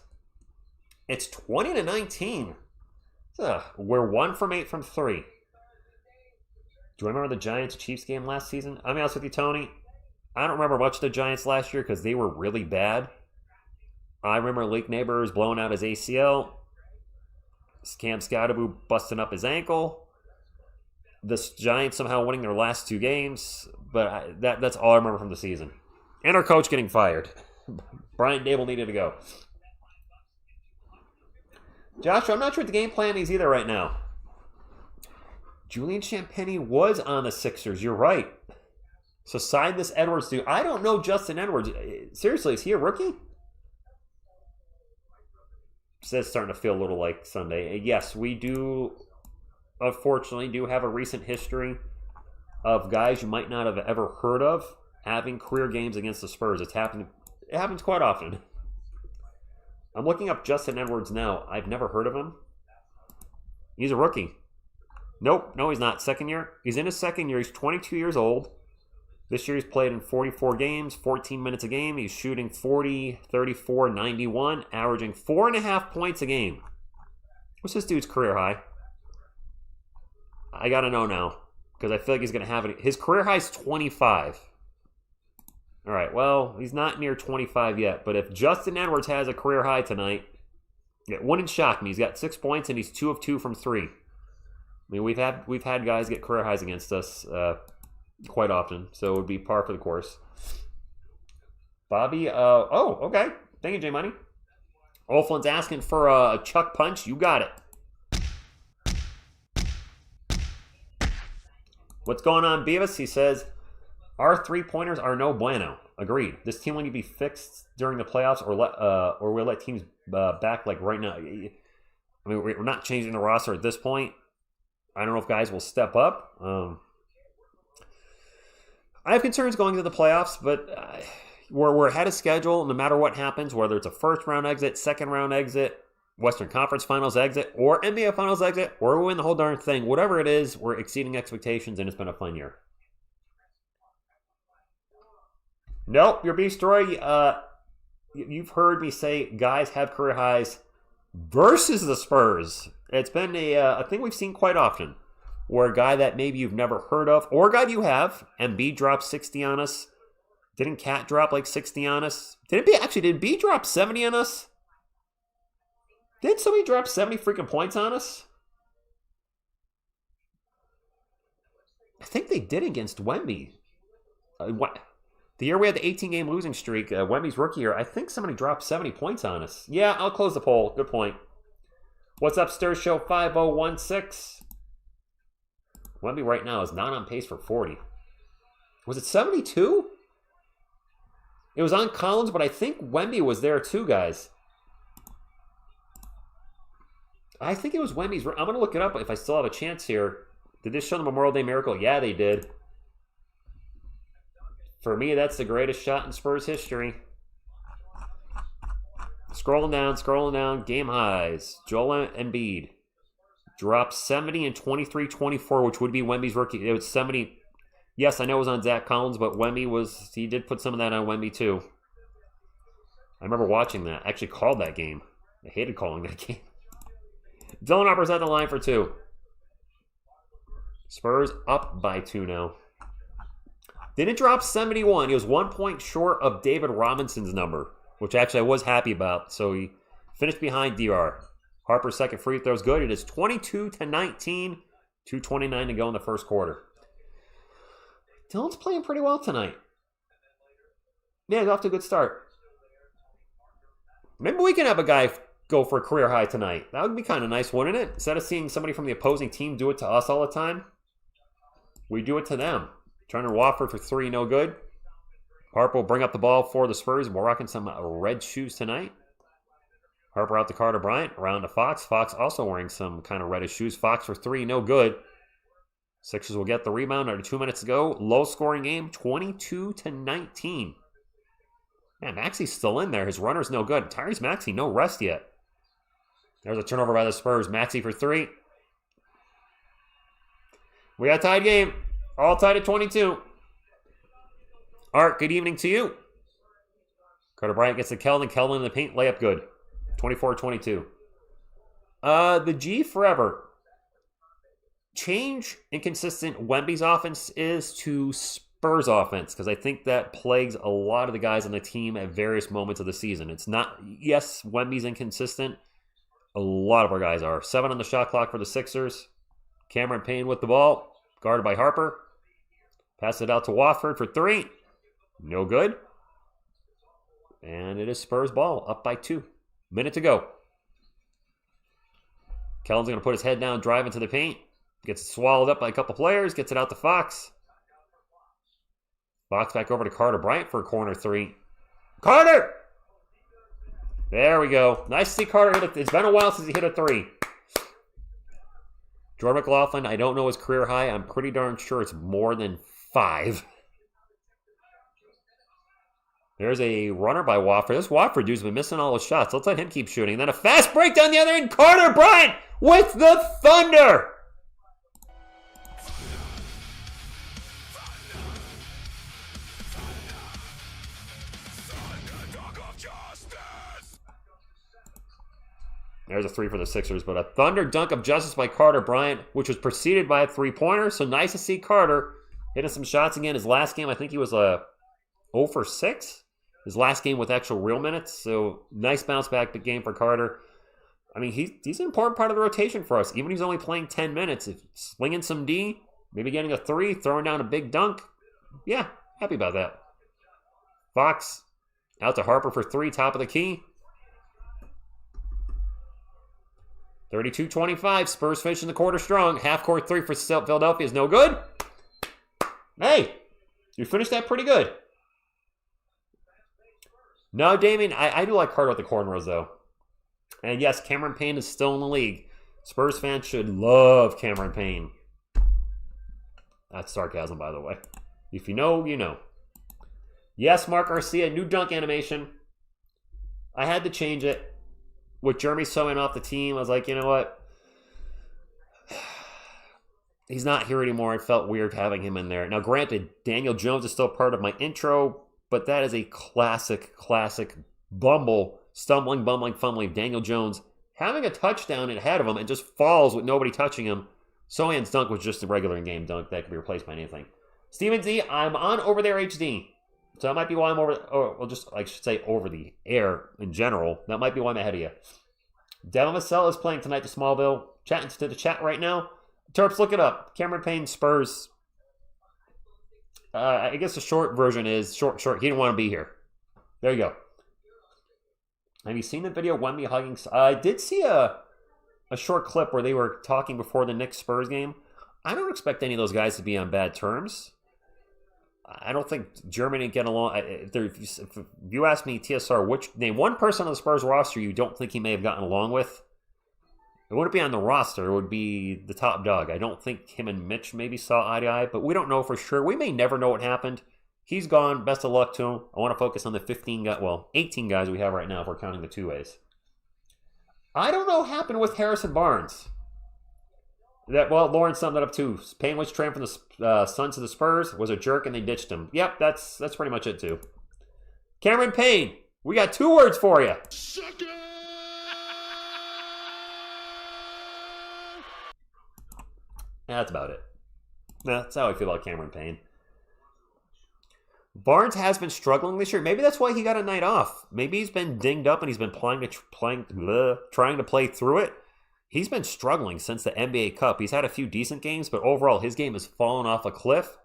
It's 20-19. We're 1 from 8 from 3. Do you remember the Giants-Chiefs game last season? I'll be honest with you, Tony. I don't remember much of the Giants last year because they were really bad. I remember Lake Neighbors blowing out his ACL. Cam Scottaboo busting up his ankle. The Giants somehow winning their last 2 games. But that's all I remember from the season. And our coach getting fired. Brian Dable needed to go. Joshua, I'm not sure what the game plan is either right now. Julian Champagnie was on the Sixers. You're right. So sign this Edwards dude. I don't know Justin Edwards. Seriously, is he a rookie? It's starting to feel a little like Sunday. Yes, we do, unfortunately, do have a recent history of guys you might not have ever heard of having career games against the Spurs. It happens quite often. I'm looking up Justin Edwards now. I've never heard of him. He's a rookie. Nope, no, he's not. Second year. He's in his second year. He's 22 years old. This year he's played in 44 games, 14 minutes a game. He's shooting 40, 34, 91, averaging 4.5 points a game. What's this dude's career high? I got to know now because I feel like he's going to have it. His career high is 25. All right, well, he's not near 25 yet, but if Justin Edwards has a career high tonight, it wouldn't shock me. He's got 6 points and he's 2 of 2 from 3. I mean, we've had guys get career highs against us quite often, so it would be par for the course. Bobby, okay. Thank you, J Money. Olflin's asking for a Chuck punch. You got it. What's going on, Beavis? He says, our three-pointers are no bueno. Agreed. This team will need to be fixed during the playoffs, or we'll let teams back like right now. I mean, we're not changing the roster at this point. I don't know if guys will step up. I have concerns going into the playoffs, but we're ahead of schedule no matter what happens, whether it's a first-round exit, second-round exit, Western Conference Finals exit, or NBA Finals exit, or we win the whole darn thing. Whatever it is, we're exceeding expectations, and it's been a fun year. Nope, your Beast Story, you've heard me say guys have career highs versus the Spurs. It's been a thing we've seen quite often, where a guy that maybe you've never heard of, or a guy you have, Embiid dropped 60 on us. Didn't Cat drop like 60 on us? Did B drop 70 on us? Did somebody drop 70 freaking points on us? I think they did against Wemby. The year we had the 18-game losing streak, Wemby's rookie year, I think somebody dropped 70 points on us. Yeah, I'll close the poll. Good point. What's up, Stir Show 5016? Wemby right now is not on pace for 40. Was it 72? It was on Collins, but I think Wemby was there too, guys. I think it was Wemby's. I'm going to look it up if I still have a chance here. Did this show the Memorial Day Miracle? Yeah, they did. For me, that's the greatest shot in Spurs history. Scrolling down. Game highs. Joel Embiid dropped 70 and 23-24, which would be Wemby's rookie. It was 70. Yes, I know it was on Zach Collins, but he did put some of that on Wemby too. I remember watching that. I actually called that game. I hated calling that game. Dylan Harper's at the line for 2. Spurs up by 2 now. Didn't drop 71. He was 1 point short of David Robinson's number, which actually I was happy about. So he finished behind DR. Harper's second free throw is good. It is 22-19. 2:29 to go in the first quarter. Dylan's playing pretty well tonight. Yeah, he's off to a good start. Maybe we can have a guy go for a career high tonight. That would be kind of nice, wouldn't it? Instead of seeing somebody from the opposing team do it to us all the time, we do it to them. Turner Wofford for 3, no good. Harper will bring up the ball for the Spurs. We're rocking some red shoes tonight. Harper out to Carter Bryant, around to Fox. Fox also wearing some kind of reddish shoes. Fox for 3, no good. Sixers will get the rebound under 2 minutes to go. Low scoring game, 22-19. Yeah, Maxey's still in there. His runner's no good. Tyrese Maxey, no rest yet. There's a turnover by the Spurs. Maxey for 3. We got a tied game. All tied at 22. Art, good evening to you. Carter Bryant gets to Keldon. Keldon in the paint. Layup good. 24-22. The G forever. Change inconsistent Wemby's offense is to Spurs offense, because I think that plagues a lot of the guys on the team at various moments of the season. It's not, yes, Wemby's inconsistent. A lot of our guys are. 7 on the shot clock for the Sixers. Cameron Payne with the ball. Guarded by Harper. Pass it out to Wofford for 3. No good. And it is Spurs ball, up by 2. Minute to go. Kellen's going to put his head down, drive into the paint. Gets swallowed up by a couple players. Gets it out to Fox. Fox back over to Carter Bryant for a corner three. Carter! There we go. Nice to see Carter hit it. It's been a while since he hit a three. Jordan McLaughlin, I don't know his career high. I'm pretty darn sure it's more than 5. There's a runner by Wofford. This Wofford dude's been missing all his shots. Let's let him keep shooting. And then a fast break down the other end. Carter Bryant with the Thunder. There's a 3 for the Sixers, but a Thunder dunk of justice by Carter Bryant, which was preceded by a 3-pointer. So nice to see Carter hitting some shots again. His last game, I think he was 0 for 6. His last game with actual real minutes. So nice bounce back game for Carter. I mean, he's an important part of the rotation for us. Even if he's only playing 10 minutes, if slinging some D, maybe getting a 3, throwing down a big dunk. Yeah, happy about that. Fox out to Harper for 3, top of the key. 32-25, Spurs finishing the quarter strong. Half-court 3 for Philadelphia is no good. Hey, you finished that pretty good. No, Damien, I do like Carter with the cornrows, though. And yes, Cameron Payne is still in the league. Spurs fans should love Cameron Payne. That's sarcasm, by the way. If you know, you know. Yes, Mark Garcia, new dunk animation. I had to change it. With Jeremy Sohan off the team, I was like, you know what? He's not here anymore. It felt weird having him in there. Now, granted, Daniel Jones is still part of my intro, but that is a classic stumbling, bumbling, fumbling Daniel Jones having a touchdown ahead of him and just falls with nobody touching him. Sohan's dunk was just a regular in-game dunk that could be replaced by anything. Steven Z, I'm on Over There HD. So that might be why I'm I should say over the air in general. That might be why I'm ahead of you. Devin Vassell is playing tonight to Smallville. Chatting to the chat right now. Terps, look it up. Cameron Payne, Spurs. I guess the short version is short. He didn't want to be here. There you go. Have you seen the video Wemby hugging? I did see a short clip where they were talking before the Knicks Spurs game. I don't expect any of those guys to be on bad terms. I don't think Germany get along. If you ask me, TSR, name one person on the Spurs roster you don't think he may have gotten along with, it wouldn't be on the roster. It would be the top dog. I don't think him and Mitch maybe saw eye to eye, but we don't know for sure. We may never know what happened. He's gone. Best of luck to him. I want to focus on the 18 guys we have right now if we're counting the two-ways. I don't know what happened with Harrison Barnes. Lauren summed it up too. Payne was traded from the Suns to the Spurs, was a jerk, and they ditched him. Yep, that's pretty much it too. Cameron Payne, we got 2 words for you. That's about it. That's how I feel about Cameron Payne. Barnes has been struggling this year. Maybe that's why he got a night off. Maybe he's been dinged up and he's been trying to play through it. He's been struggling since the NBA Cup. He's had a few decent games, but overall his game has fallen off a cliff.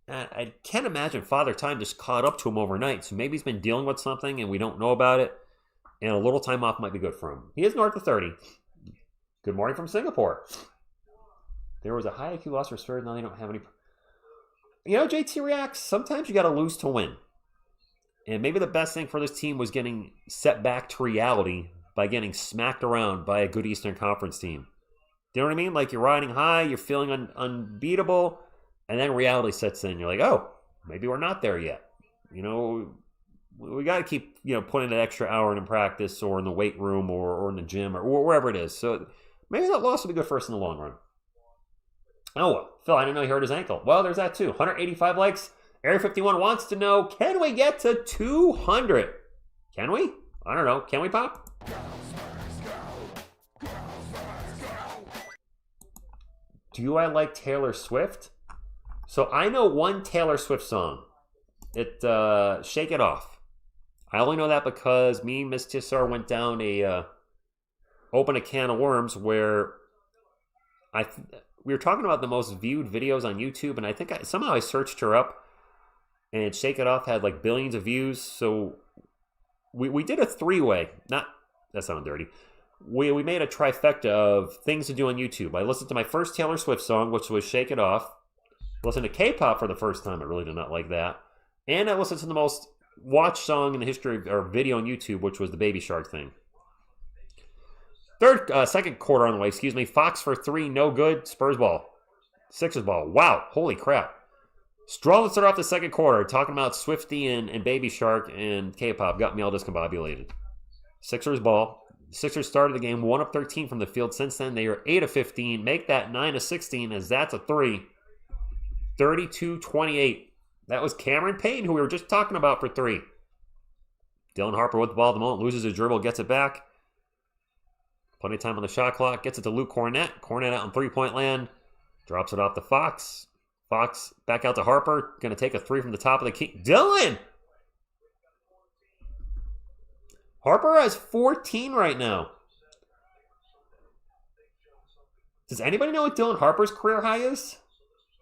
I can't imagine Father Time just caught up to him overnight. So maybe he's been dealing with something and we don't know about it. And a little time off might be good for him. He is north of 30. Good morning from Singapore. There was a high IQ loss for Spurs. Now they don't have any. You know, JT reacts. Sometimes you got to lose to win. And maybe the best thing for this team was getting set back to reality by getting smacked around by a good Eastern Conference team. You know what I mean? Like you're riding high, you're feeling unbeatable, and then reality sets in. You're like, oh, maybe we're not there yet. You know, we got to keep, putting an extra hour in practice or in the weight room or in the gym or wherever it is. So maybe that loss will be good for us in the long run. Oh, well, Phil, I didn't know he hurt his ankle. Well, there's that too. 185 likes. Area 51 wants to know, can we get to 200? Can we? I don't know. Can we, Pop? Do I like Taylor Swift? So I know one Taylor Swift song. Shake It Off. I only know that because me and Miss TSR went down open a can of worms where we were talking about the most viewed videos on YouTube, and I think somehow I searched her up, and Shake It Off had like billions of views. So we did a 3-way. That sounded dirty. we made a trifecta of things to do on YouTube. I listened to my first Taylor Swift song, which was Shake It Off. Listened to K-pop for the first time. I really did not like that. And I listened to the most watched song in the history of, or video on YouTube, which was the Baby Shark thing. Second quarter on the way, excuse me. Fox for 3, no good. Spurs ball. Sixers ball. Wow, holy crap. Straw to start off the second quarter, talking about Swifty and Baby Shark and K-pop. Got me all discombobulated. Sixers ball. Sixers started the game 1 of 13 from the field. Since then, they are 8 of 15. Make that 9 of 16 as that's a 3. 32-28. That was Cameron Payne, who we were just talking about, for 3. Dylan Harper with the ball at the moment. Loses his dribble, gets it back. Plenty of time on the shot clock. Gets it to Luke Cornett. Cornett out in three-point land. Drops it off to Fox. Fox back out to Harper. Going to take a 3 from the top of the key. Dylan! Harper has 14 right now. Does anybody know what Dylan Harper's career high is?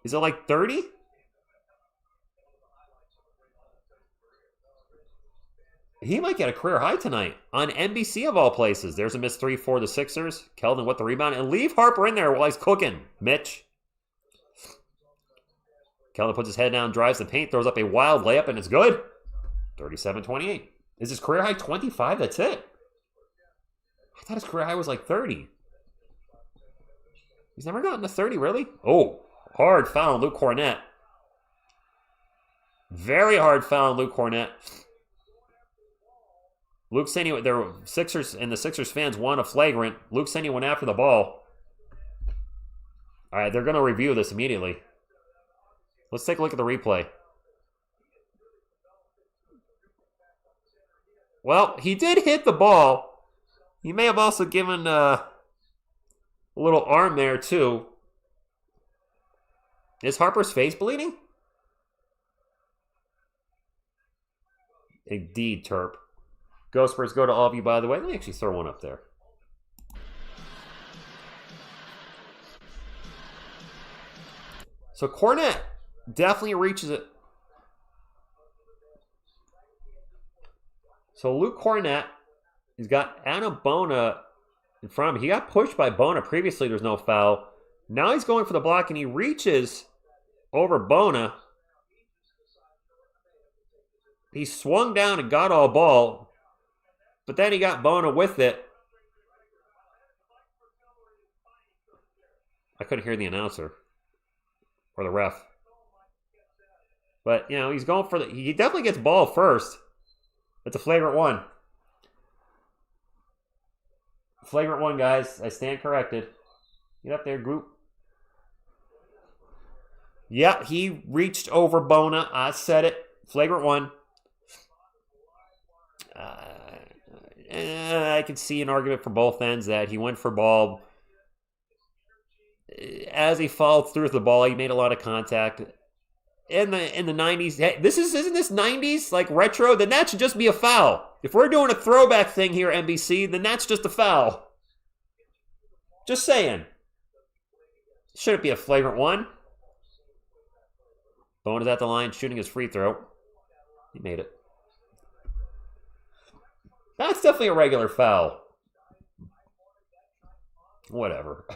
Is it like 30? He might get a career high tonight on NBC of all places. There's a missed 3 for the Sixers. Keldon with the rebound. And leave Harper in there while he's cooking, Mitch. Keldon puts his head down, drives the paint, throws up a wild layup, and it's good. 37-28. Is his career high 25? That's it. I thought his career high was like 30. He's never gotten to 30, really? Oh, hard foul on Luke Cornett. Very hard foul on Luke Cornett. Luke Seni, the Sixers and the Sixers fans want a flagrant. Luke Seni went after the ball. All right, they're going to review this immediately. Let's take a look at the replay. Well, he did hit the ball. He may have also given a little arm there, too. Is Harper's face bleeding? Indeed, Terp. Go Spurs, go to all of you, by the way. Let me actually throw one up there. So Cornett definitely reaches it. So Luke Cornett, he's got Adam Bona in front of him. He got pushed by Bona. Previously, there's no foul. Now he's going for the block, and he reaches over Bona. He swung down and got all ball, but then he got Bona with it. I couldn't hear the announcer or the ref. But, you know, he's going for the... He definitely gets ball first. It's a flagrant 1. Flagrant 1, guys. I stand corrected. Get up there, group. Yeah, he reached over Bona. I said it. Flagrant 1. I could see an argument for both ends that he went for ball. As he followed through with the ball, he made a lot of contact. In the 90s, hey, isn't this 90s like retro? Then that should just be a foul. If we're doing a throwback thing here, NBC, then that's just a foul. Just saying. Shouldn't be a flagrant 1. Bona's at the line, shooting his free throw. He made it. That's definitely a regular foul. Whatever.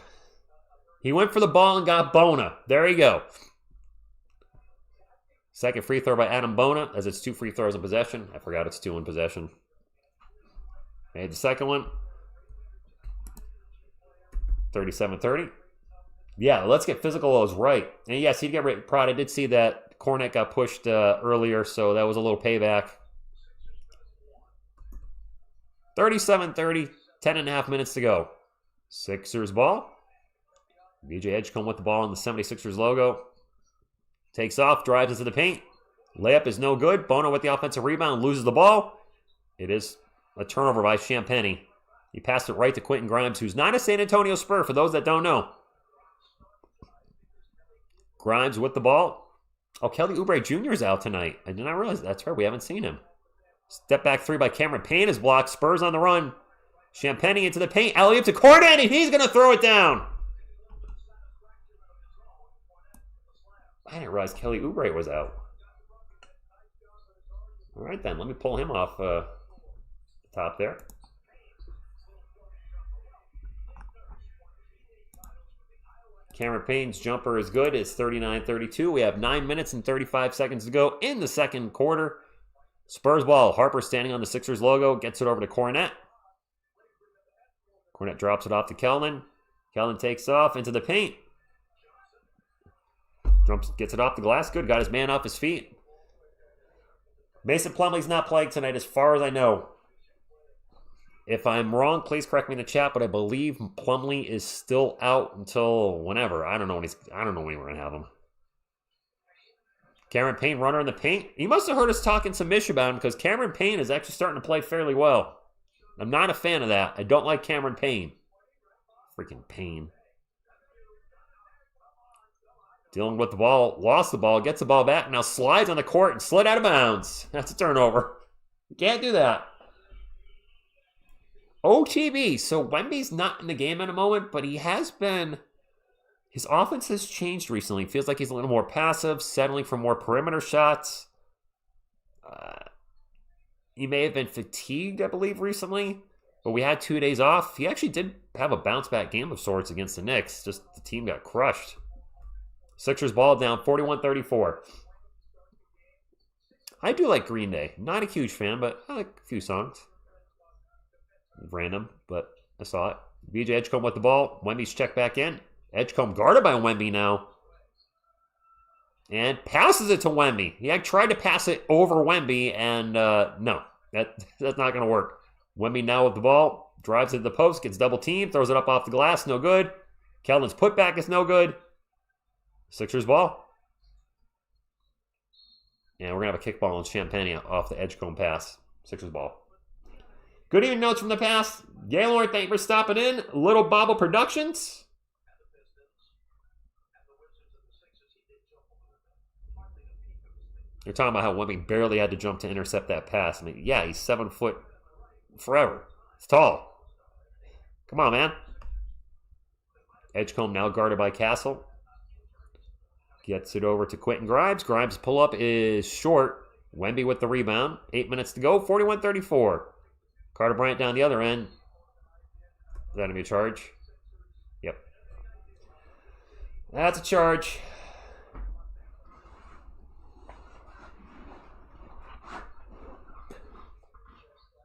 He went for the ball and got Bona. There you go. Second free throw by Adam Bona, as it's 2 free throws in possession. I forgot it's 2 in possession. Made the second one. 37-30. Yeah, let's get physical as right. And yes, he'd get right. Prod, I did see that Cornett got pushed earlier, so that was a little payback. 37-30, 10.5 minutes to go. Sixers ball. BJ Edgecombe with the ball on the 76ers logo. Takes off, drives into the paint. Layup is no good. Bona with the offensive rebound, loses the ball. It is a turnover by Champagnie. He passed it right to Quentin Grimes, who's not a San Antonio Spur, for those that don't know. Grimes with the ball. Oh, Kelly Oubre Jr. is out tonight. I did not realize that's right. We haven't seen him. Step back 3 by Cameron Payne is blocked. Spurs on the run. Champagnie into the paint. Alley-oop to Cornett, and he's going to throw it down. I didn't realize Kelly Oubre was out. All right, then. Let me pull him off the top there. Cameron Payne's jumper is good. It's 39-32. We have 9 minutes and 35 seconds to go in the second quarter. Spurs ball. Harper standing on the Sixers logo. Gets it over to Cornette. Cornette drops it off to Kellman. Kellman takes off into the paint. Gets it off the glass. Good. Got his man off his feet. Mason Plumlee's not playing tonight as far as I know. If I'm wrong, please correct me in the chat, but I believe Plumlee is still out until whenever. I don't know when we're going to have him. Cameron Payne, runner in the paint. You must have heard us talking some Mish about him because Cameron Payne is actually starting to play fairly well. I'm not a fan of that. I don't like Cameron Payne. Freaking Payne. Dealing with the ball. Lost the ball. Gets the ball back. Now slides on the court and slid out of bounds. That's a turnover. You can't do that. OTB. So Wemby's not in the game at the moment, but he has been... His offense has changed recently. Feels like he's a little more passive, settling for more perimeter shots. He may have been fatigued, I believe, recently. But we had 2 days off. He actually did have a bounce-back game of sorts against the Knicks. Just the team got crushed. Sixers ball down 41-34. I do like Green Day. Not a huge fan, but I like a few songs. Random, but I saw it. BJ Edgecombe with the ball. Wemby's checked back in. Edgecombe guarded by Wemby now. And passes it to Wemby. He tried to pass it over Wemby, and no. That's not going to work. Wemby now with the ball. Drives it to the post. Gets double teamed. Throws it up off the glass. No good. Keldon's putback is no good. Sixers ball. And we're going to have a kickball on Champagne off the Edgecombe pass. Sixers ball. Good evening notes from the past. Gaylord, thank you for stopping in. Little Bobble Productions. You're talking about how Wemby barely had to jump to intercept that pass. I mean, yeah, he's 7 foot forever. He's tall. Come on, man. Edgecombe now guarded by Castle. Gets it over to Quentin Grimes. Grimes' pull-up is short. Wemby with the rebound. 8 minutes to go. 41-34. Carter Bryant down the other end. Is that going to be a charge? Yep. That's a charge.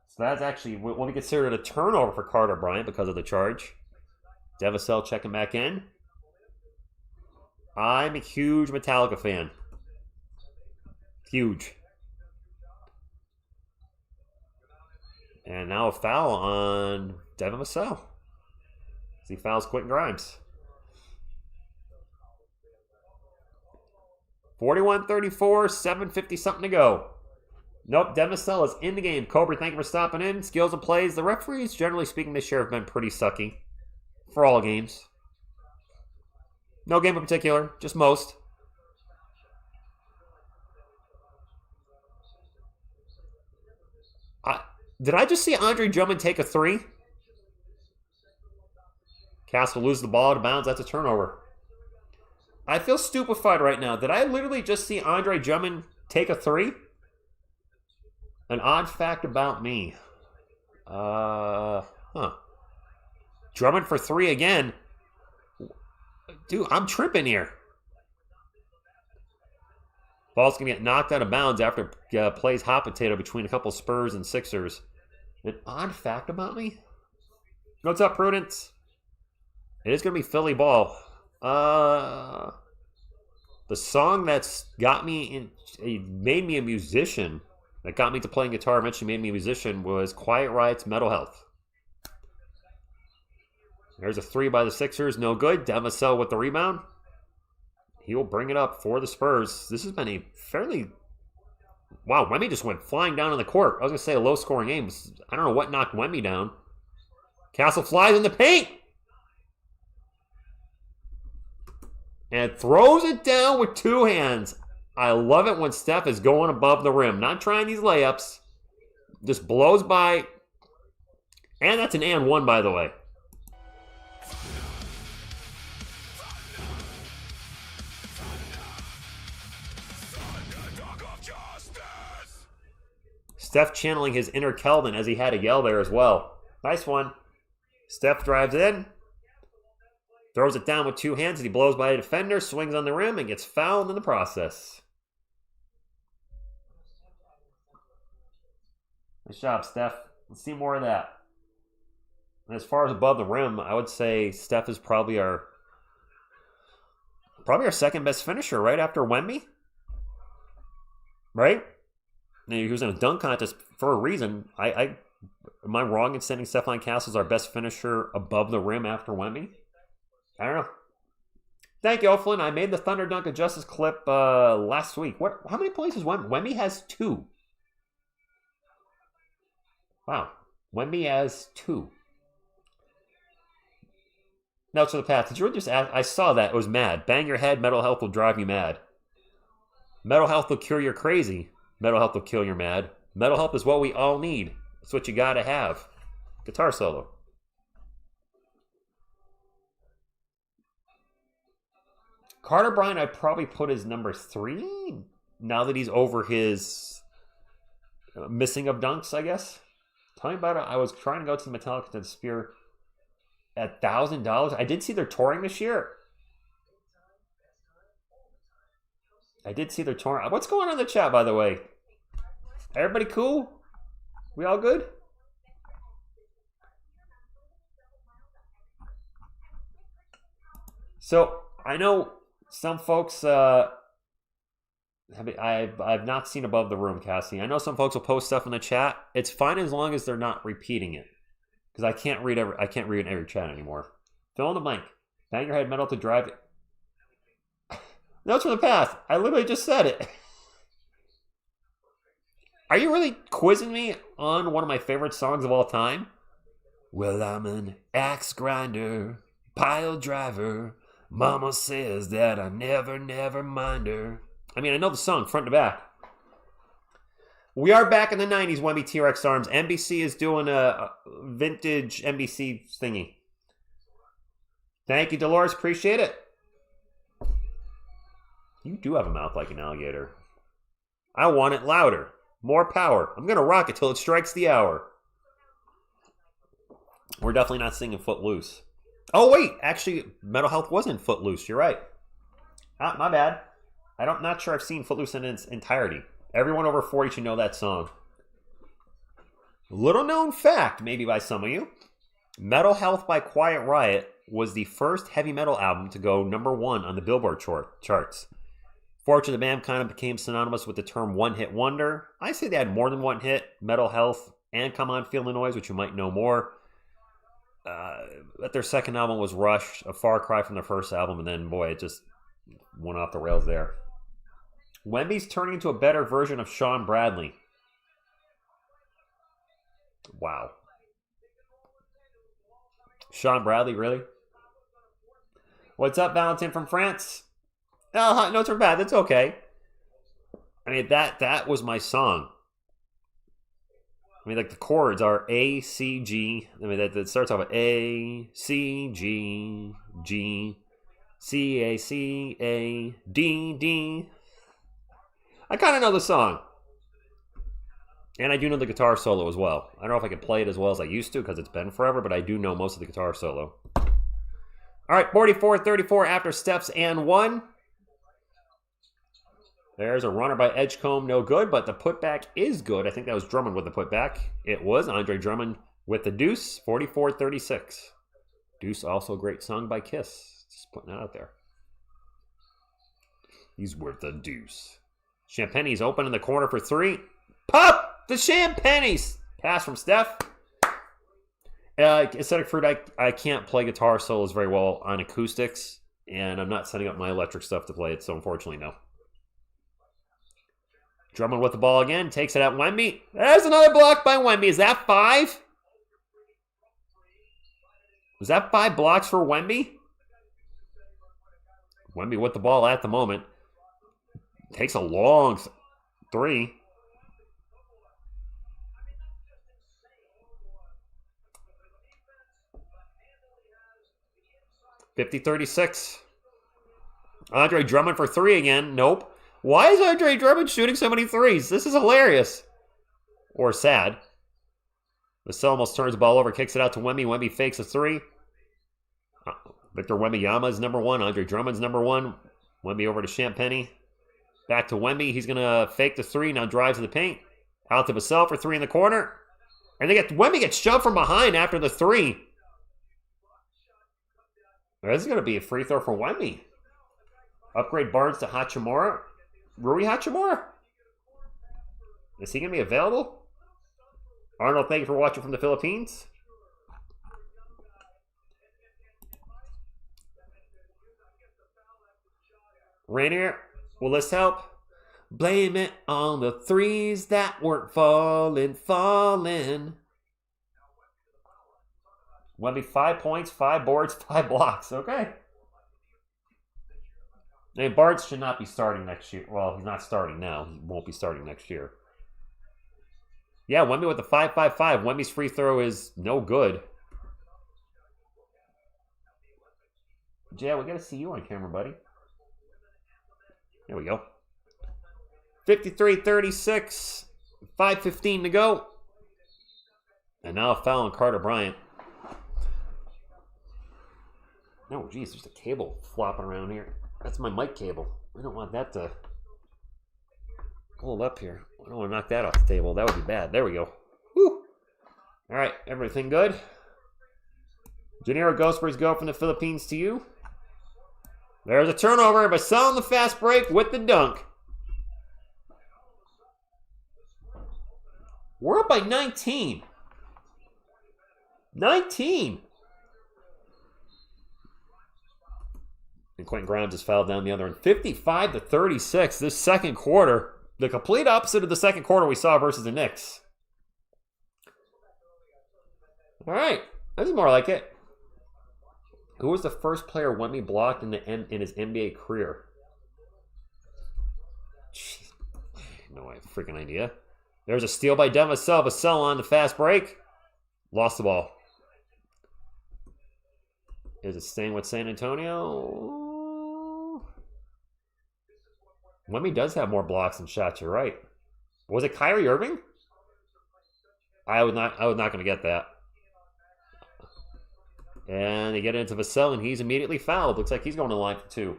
So that's actually what we considered a turnover for Carter Bryant because of the charge. Devasel checking back in. I'm a huge Metallica fan. Huge. And now a foul on Devin Vassell. He fouls Quentin Grimes. 41-34, 7:50 something to go. Nope, Devin Vassell is in the game. Cobra, thank you for stopping in. Skills and plays. The referees, generally speaking, this year have been pretty sucky. For all games. No game in particular, just most. Did I just see Andre Drummond take a three? Castle loses the ball out of bounds. That's a turnover. I feel stupefied right now. Did I literally just see Andre Drummond take a three? An odd fact about me. Drummond for three again. Dude, I'm tripping here. Ball's going to get knocked out of bounds after plays hot potato between a couple Spurs and Sixers. An odd fact about me? What's up, Prudence? It is going to be Philly ball. The song that's got me in, it made me a musician, that got me to playing guitar, eventually made me a musician, was Quiet Riot's Mental Health. There's a three by the Sixers, no good. Devasel with the rebound. He will bring it up for the Spurs. This has been a fairly... Wow, Wemby just went flying down on the court. I was going to say a low-scoring game. I don't know what knocked Wemby down. Castle flies in the paint. And throws it down with two hands. I love it when Steph is going above the rim. Not trying these layups. Just blows by. And that's an and one, by the way. Steph channeling his inner Keldon as he had a yell there as well. Nice one. Steph drives in. Throws it down with two hands as he blows by a defender, swings on the rim, and gets fouled in the process. Nice job, Steph. Let's see more of that. And as far as above the rim, I would say Steph is probably our second best finisher, right after Wemby. Right? Now, he was in a dunk contest for a reason. Am I wrong in sending Stephon Castles our best finisher above the rim after Wemby? I don't know. Thank you, Oflin. I made the Thunder Dunk of Justice clip last week. How many points is Wemby? Wemby has 2. Wow. Wemby has 2. Notes for the path. Did you really just ask? I saw that. It was mad. Bang your head. Mental health will drive you mad. Mental health will cure your crazy. Mental health will kill your mad. Mental health is what we all need. It's what you gotta have. Guitar solo. Carter Bryant, I'd probably put as number 3 now that he's over his missing of dunks, I guess. Tell me about it. I was trying to go to the Metallica to the Spear at $1,000. I did see they're touring this year. I did see they're touring. What's going on in the chat, by the way? Everybody cool? We all good? So, I know some folks, I've not seen above the room, Cassie. I know some folks will post stuff in the chat. It's fine as long as they're not repeating it. Because I can't read in every chat anymore. Fill in the blank. Bang your head metal to drive it. Notes from the past. I literally just said it. Are you really quizzing me on one of my favorite songs of all time? Well, I'm an axe grinder, pile driver. Mama says that I never mind her. I mean, I know the song front to back. We are back in the 90s, Wemby T-Rex Arms. NBC is doing a vintage NBC thingy. Thank you, Dolores. Appreciate it. You do have a mouth like an alligator. I want it louder. More power. I'm going to rock it till it strikes the hour. We're definitely not singing Footloose. Oh, wait. Actually, Mental Health wasn't Footloose. You're right. My bad. I'm not sure I've seen Footloose in its entirety. Everyone over 40 should know that song. Little known fact, maybe by some of you. Metal Health by Quiet Riot was the first heavy metal album to go number 1 on the Billboard charts. Fortunately, the band kind of became synonymous with the term one-hit wonder. I say they had more than one hit, Metal Health and Come On Feel the Noise, which you might know more. But their second album was Rush, a far cry from their first album, and then, boy, it just went off the rails there. Wemby's turning into a better version of Sean Bradley. Wow. Sean Bradley, really? What's up, Valentin from France? Oh, no, it's bad. That's okay. I mean, that was my song. I mean, like the chords are A, C, G. I mean, that starts off with A, C, G, G, C, A, C, A, D, D. I kind of know the song. And I do know the guitar solo as well. I don't know if I can play it as well as I used to because it's been forever, but I do know most of the guitar solo. All right, 44-34 after steps and 1. There's a runner by Edgecombe, no good, but the putback is good. I think that was Drummond with the putback. It was Andre Drummond with the deuce, 44-36. Deuce, also a great song by Kiss. Just putting that out there. He's worth the deuce. Champagne's open in the corner for 3. Pop the Champagne's. Pass from Steph. Aesthetic Fruit, I can't play guitar solos very well on acoustics, and I'm not setting up my electric stuff to play it, so unfortunately, no. Drummond with the ball again, takes it at Wemby. There's another block by Wemby. Is that 5? Was that 5 blocks for Wemby? Wemby with the ball at the moment. Takes a long 3. $50-36. Andre Drummond for 3 again. Nope. Why is Andre Drummond shooting so many threes? This is hilarious. Or sad. Vassell almost turns the ball over, kicks it out to Wemby. Wemby fakes a 3. Victor Wembanyama is number 1. Andre Drummond's number 1. Wemby over to Champagnie. Back to Wemby. He's going to fake the 3. Now drives to the paint. Out to Vassell for 3 in the corner. And Wemby gets shoved from behind after the 3. This is going to be a free throw for Wemby. Upgrade Barnes to Hachimura. Rui Hachimura? Is he going to be available? Arnold, thank you for watching from the Philippines. Rainier, will this help? Blame it on the 3s that weren't falling. Wemby 5 points, 5 boards, 5 blocks. Okay. And Barnes should not be starting next year. Well, he's not starting now. He won't be starting next year. Yeah, Wemby with the 5-5-5. Wemby's free throw is no good. Yeah, we got to see you on camera, buddy. There we go. 53-36. 5:15 to go. And now a foul on Carter Bryant. No, geez, there's a cable flopping around here. That's my mic cable. We don't want that to hold up here. I don't want to knock that off the table. That would be bad. There we go. Whew. All right, everything good? Janiro Ghostbirds go from the Philippines to you. There's a turnover. Vassell on the fast break with the dunk. We're up by 19. 19. And Quentin Grimes just fouled down the other end. 55-36. This second quarter, the complete opposite of the second quarter we saw versus the Knicks. All right, this is more like it. Who was the first player Wemby blocked in his NBA career? Jeez, no freaking idea. There's a steal by Devin Vassell. Vassell on the fast break. Lost the ball. Is it staying with San Antonio? Wemby does have more blocks and shots. You're right. Was it Kyrie Irving? I was not going to get that. And they get into Vassell, and he's immediately fouled. Looks like he's going to the line for 2.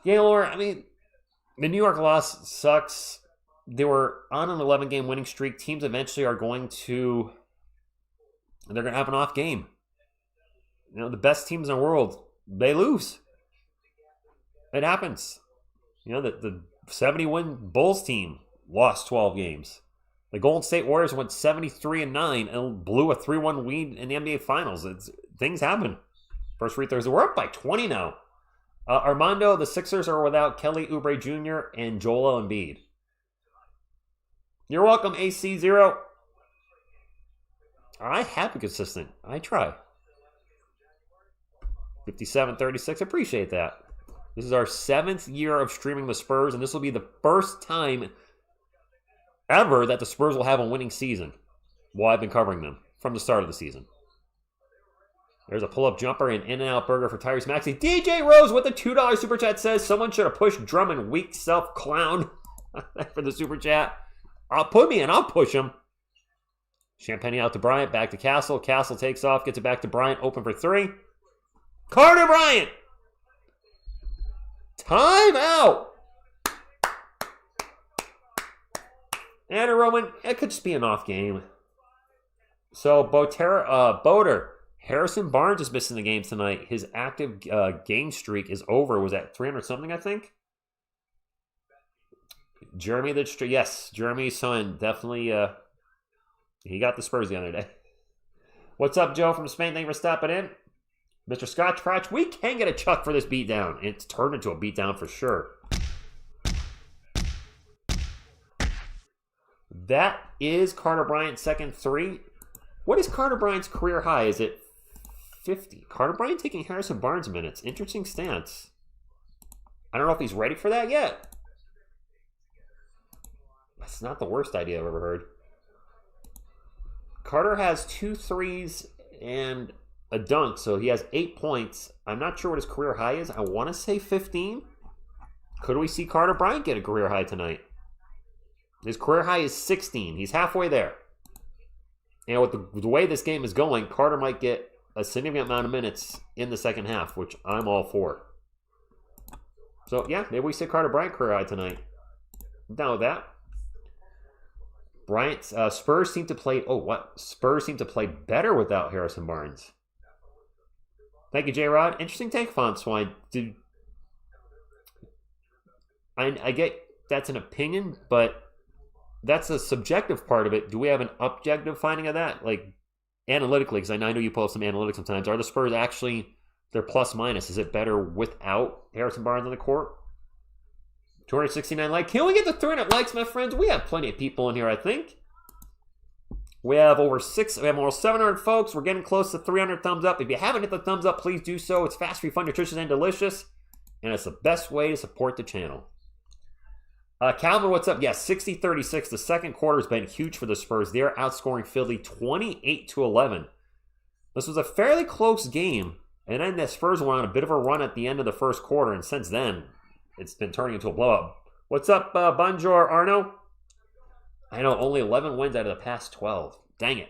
Gaylor, I mean, the New York loss sucks. They were on an 11-game winning streak. Teams eventually are going to... They're going to have an off game. You know, the best teams in the world, they lose. It happens. You know, the 70-win Bulls team lost 12 games. The Golden State Warriors went 73-9 and blew a 3-1 lead in the NBA Finals. Things happen. First free throws. We're up by 20 now. Armando, the Sixers are without Kelly Oubre Jr. and Joel Embiid. You're welcome, AC0. I have been consistent. I try. 57-36. Appreciate that. This is our 7th year of streaming the Spurs, and this will be the first time ever that the Spurs will have a winning season while I've been covering them from the start of the season. There's a pull-up jumper and In-N-Out burger for Tyrese Maxey. DJ Rose with a $2 super chat says, someone should have pushed Drummond, weak self-clown, for the super chat. I'll put me in. I'll push him. Champagnie out to Bryant. Back to Castle. Castle takes off. Gets it back to Bryant. Open for 3. Carter Bryant. Timeout. And a Roman. It could just be an off game. So, Boater. Harrison Barnes is missing the game tonight. His active game streak is over. Was that 300-something, I think? Jeremy, yes, Jeremy's son, definitely, he got the Spurs the other day. What's up, Joe from Spain? Thank you for stopping in. Mr. Scotch Crotch, we can get a chuck for this beatdown. It's turned into a beatdown for sure. That is Carter Bryant's second 3. What is Carter Bryant's career high? Is it 50? Carter Bryant taking Harrison Barnes minutes. Interesting stance. I don't know if he's ready for that yet. That's not the worst idea I've ever heard. Carter has 2 threes and a dunk, so he has 8 points. I'm not sure what his career high is. I want to say 15. Could we see Carter Bryant get a career high tonight? His career high is 16. He's halfway there. And with the way this game is going, Carter might get a significant amount of minutes in the second half, which I'm all for. So, yeah, maybe we see Carter Bryant career high tonight. I'm down with that. Bryant, Spurs seem to play, Spurs seem to play better without Harrison Barnes. Thank you, J-Rod. Interesting take, Font Swine. I get that's an opinion, but that's a subjective part of it. Do we have an objective finding of that? Like, analytically, because I know you post some analytics sometimes. Are the Spurs actually, their plus minus, is it better without Harrison Barnes on the court? 269 likes. Can we get the 300 likes, my friends? We have plenty of people in here, I think. We have almost 700 folks. We're getting close to 300 thumbs up. If you haven't hit the thumbs up, please do so. It's fast, free, fun, nutritious, and delicious. And it's the best way to support the channel. Calvin, what's up? Yes, 60-36. The second quarter has been huge for the Spurs. They're outscoring Philly 28-11. This was a fairly close game. And then the Spurs went on a bit of a run at the end of the first quarter. And since then, it's been turning into a blowout. What's up, Bonjour Arno? I know, only 11 wins out of the past 12. Dang it.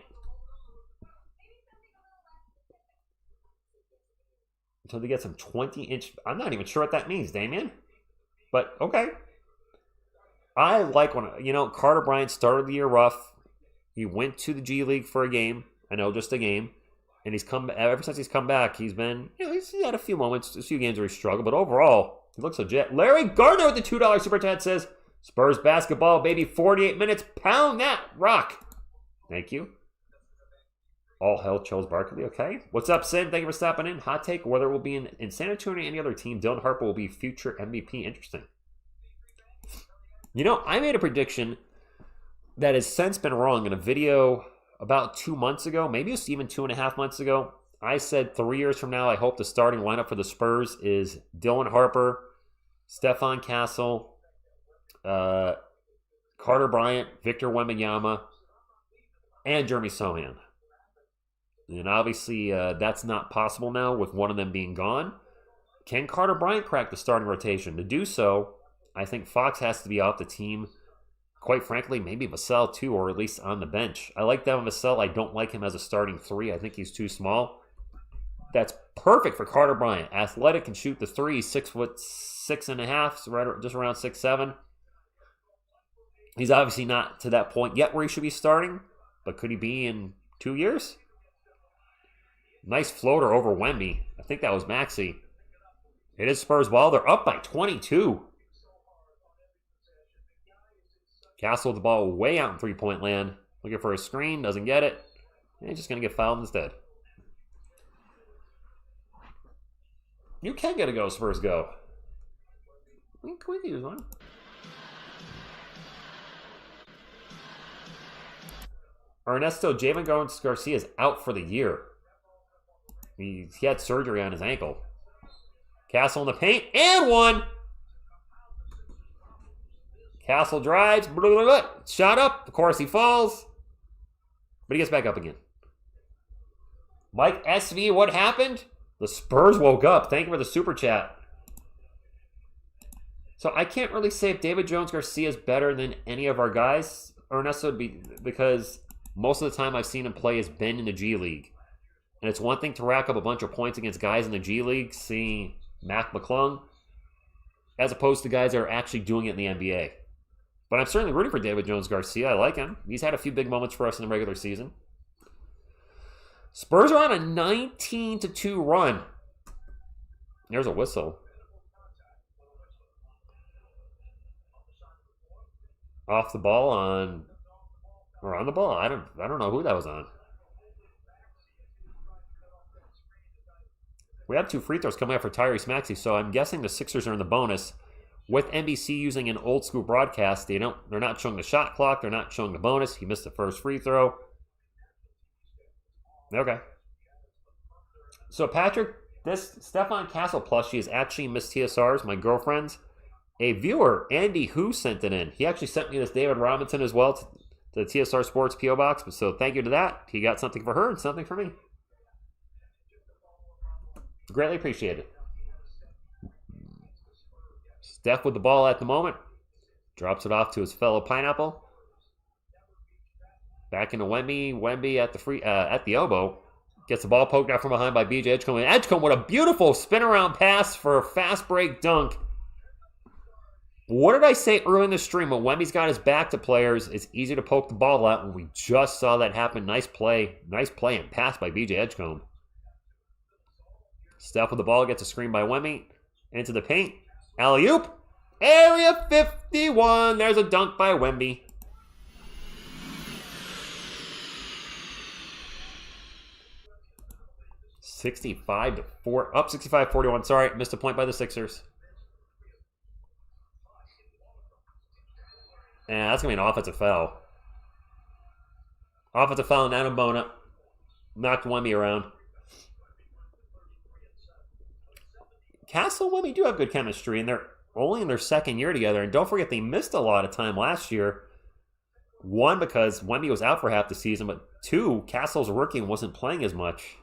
Until they get some 20-inch... I'm not even sure what that means, Damien. But, okay. I like when... Carter Bryant started the year rough. He went to the G League for a game. I know, just a game. And he's come... Ever since he's come back, he's been... he's had a few moments, a few games where he struggled. But overall, he looks legit. Larry Gardner with the $2 Super Chat says... Spurs basketball, baby, 48 minutes. Pound that rock. Thank you. All hell Charles Barkley. Okay. What's up, Sid? Thank you for stopping in. Hot take, whether it will be in San Antonio or any other team, Dylan Harper will be future MVP. Interesting. I made a prediction that has since been wrong in a video about 2 months ago. Maybe it's even 2.5 months ago. I said 3 years from now, I hope the starting lineup for the Spurs is Dylan Harper, Stephon Castle, Carter Bryant, Victor Wembanyama, and Jeremy Sohan. And obviously, that's not possible now with one of them being gone. Can Carter Bryant crack the starting rotation? To do so, I think Fox has to be off the team. Quite frankly, maybe Vassell too, or at least on the bench. I like Devin Vassell. I don't like him as a starting three. I think he's too small. That's perfect for Carter Bryant. Athletic, can shoot the three. 6'6.5", right, just around 6'7". He's obviously not to that point yet where he should be starting, but could he be in 2 years? Nice floater over Wemby. I think that was Maxey. It is Spurs ball. They're up by 22. Castle with the ball way out in three-point land. Looking for a screen, doesn't get it. And he's just going to get fouled instead. You can get a go, Spurs go. We can use one. Ernesto Javen Garcia is out for the year. He had surgery on his ankle. Castle in the paint, and one. Castle drives, shot up. Of course, he falls, but he gets back up again. Mike SV, what happened? The Spurs woke up. Thank you for the super chat. So I can't really say if David Jones Garcia is better than any of our guys. Ernesto, because most of the time I've seen him play has been in the G League. And it's one thing to rack up a bunch of points against guys in the G League, seeing Mac McClung, as opposed to guys that are actually doing it in the NBA. But I'm certainly rooting for David Jones Garcia. I like him. He's had a few big moments for us in the regular season. Spurs are on a 19-2 run. There's a whistle. Off the ball on... Or on the ball. I don't know who that was on. We have 2 free throws coming up for Tyrese Maxey, so I'm guessing the Sixers are in the bonus. With NBC using an old school broadcast, they're not showing the shot clock, they're not showing the bonus. He missed the first free throw. Okay. So Patrick, this Stephon Castle plushie is actually Miss TSR's, my girlfriend's. A viewer, Andy Who, sent it in. He actually sent me this David Robinson as well to the TSR Sports P.O. Box. So thank you to that. He got something for her and something for me. Greatly appreciated. Steph with the ball at the moment. Drops it off to his fellow Pineapple. Back into Wemby. Wemby at the elbow. Gets the ball poked out from behind by BJ Edgecombe. And Edgecombe with a beautiful spin around pass for a fast break dunk. What did I say early in the stream? When Wemby's got his back to players, it's easy to poke the ball out, and we just saw that happen. Nice play and pass by BJ Edgecombe. Steph with the ball, gets a screen by Wemby. Into the paint. Alley-oop. Area 51. There's a dunk by Wemby. Up 65-41. Sorry, missed a point by the Sixers. And that's going to be an offensive foul. Offensive foul on Adam Bona. Knocked Wemby around. Castle and Wemby do have good chemistry, and they're only in their second year together. And don't forget, they missed a lot of time last year. One, because Wemby was out for half the season, but two, Castle's rookie and wasn't playing as much.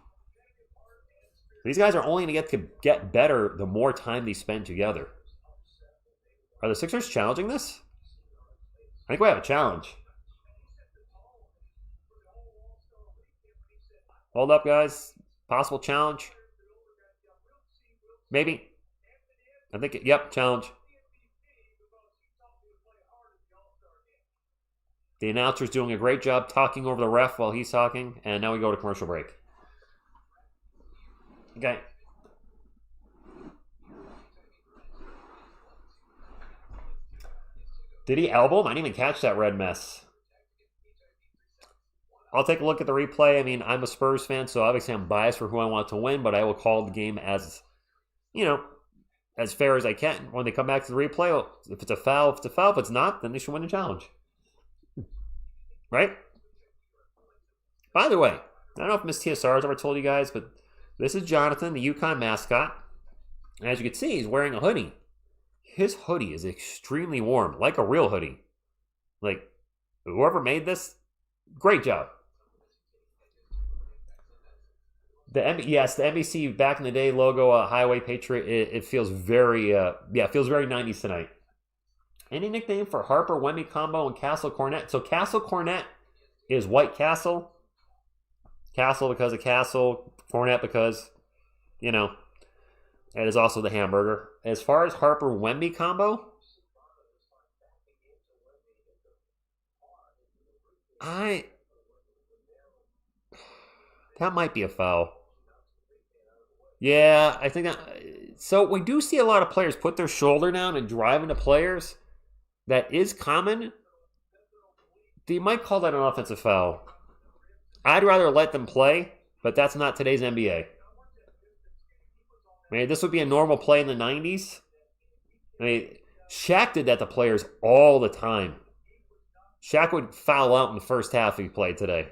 These guys are only going to get better the more time they spend together. Are the Sixers challenging this? I think we have a challenge. Hold up, guys. Possible challenge. Maybe. I think, yep, challenge. The announcer's doing a great job talking over the ref while he's talking, and now we go to commercial break. Okay. Did he elbow him? I didn't even catch that red mess. I'll take a look at the replay. I mean, I'm a Spurs fan, so obviously I'm biased for who I want to win, but I will call the game as, as fair as I can. When they come back to the replay, if it's a foul, if it's a foul. If it's not, then they should win the challenge. Right? By the way, I don't know if Miss TSR has ever told you guys, but this is Jonathan, the UConn mascot. And as you can see, he's wearing a hoodie. His hoodie is extremely warm, like a real hoodie. Like, whoever made this, great job. The NBC back in the day logo, Highway Patriot, it feels very, it feels very 90s tonight. Any nickname for Harper, Wemby combo, and Castle Cornet? So Castle Cornet is White Castle. Castle because of Castle. Cornet because, it is also the hamburger. As far as Harper Wemby combo, that might be a foul. Yeah, I think that. So we do see a lot of players put their shoulder down and drive into players. That is common. They might call that an offensive foul. I'd rather let them play, but that's not today's NBA. I mean, this would be a normal play in the 90s. I mean, Shaq did that to players all the time. Shaq would foul out in the first half if he played today.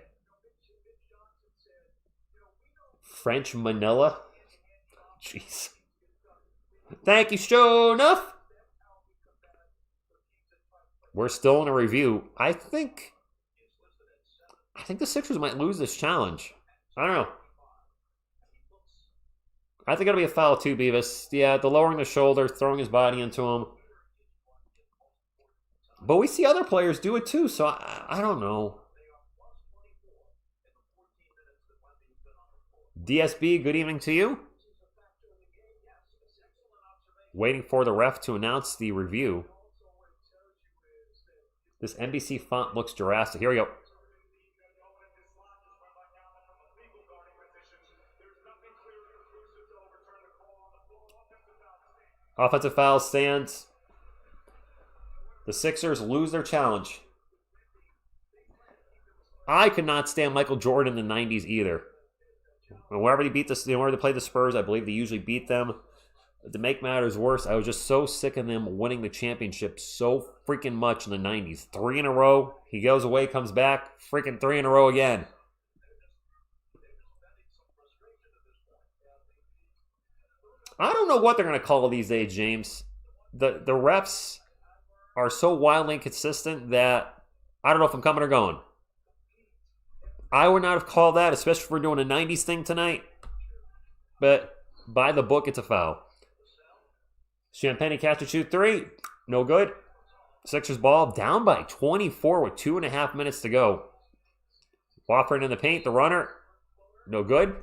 French Manila. Jeez. Thank you, show enough. We're still in a review. I think the Sixers might lose this challenge. I don't know. I think it'll be a foul too, Beavis. Yeah, the lowering the shoulder, throwing his body into him. But we see other players do it too, so I don't know. DSB, good evening to you. Waiting for the ref to announce the review. This NBC font looks Jurassic. Here we go. Offensive foul stands. The Sixers lose their challenge. I could not stand Michael Jordan in the 90s either. Whenever they play the Spurs, I believe they usually beat them. To make matters worse, I was just so sick of them winning the championship so freaking much in the 90s. 3 in a row. He goes away, comes back. Freaking 3 in a row again. I don't know what they're going to call these days, James. The refs are so wildly inconsistent that I don't know if I'm coming or going. I would not have called that, especially if we're doing a 90s thing tonight. But by the book, it's a foul. Champagne catch and shoot 3. No good. Sixers ball down by 24 with 2.5 minutes to go. Wofford in the paint, the runner. No good.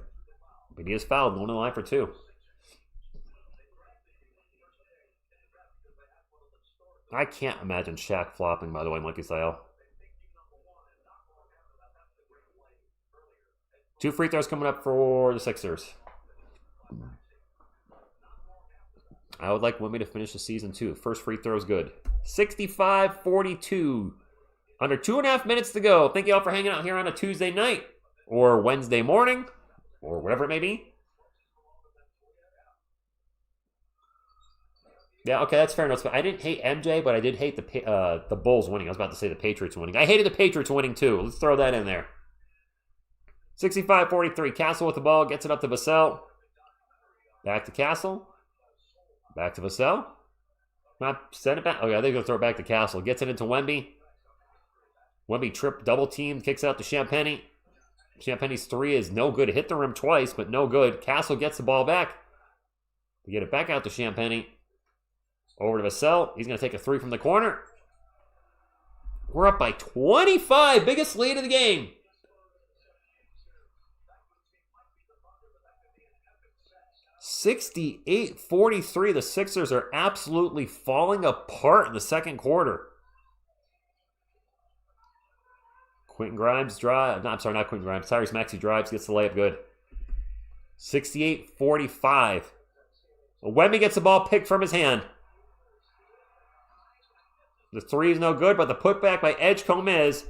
But he is fouled. One on the line for two. I can't imagine Shaq flopping, by the way, Monkey style. 2 free throws coming up for the Sixers. I would like Wemby to finish the season too. First free throw is good. 65-42. Under 2.5 minutes to go. Thank you all for hanging out here on a Tuesday night or Wednesday morning or whatever it may be. Yeah, okay, that's fair enough. I didn't hate MJ, but I did hate the Bulls winning. I was about to say the Patriots winning. I hated the Patriots winning too. Let's throw that in there. 65-43. Castle with the ball. Gets it up to Vassell. Back to Castle. Back to Vassell. Not send it back. Oh, yeah, they're going to throw it back to Castle. Gets it into Wemby. Wemby trip double team. Kicks out to Champagnie. Champagnie's three is no good. Hit the rim twice, but no good. Castle gets the ball back. To get it back out to Champagnie. Over to Vassell. He's going to take a three from the corner. We're up by 25. Biggest lead of the game. $68-43. The Sixers are absolutely falling apart in the second quarter. Quentin Grimes drives. No, I'm sorry, not Quentin Grimes. Tyrese Maxey drives, gets the layup good. 68-45. Wemby gets the ball picked from his hand. The three is no good, but the putback by Edgecombe is.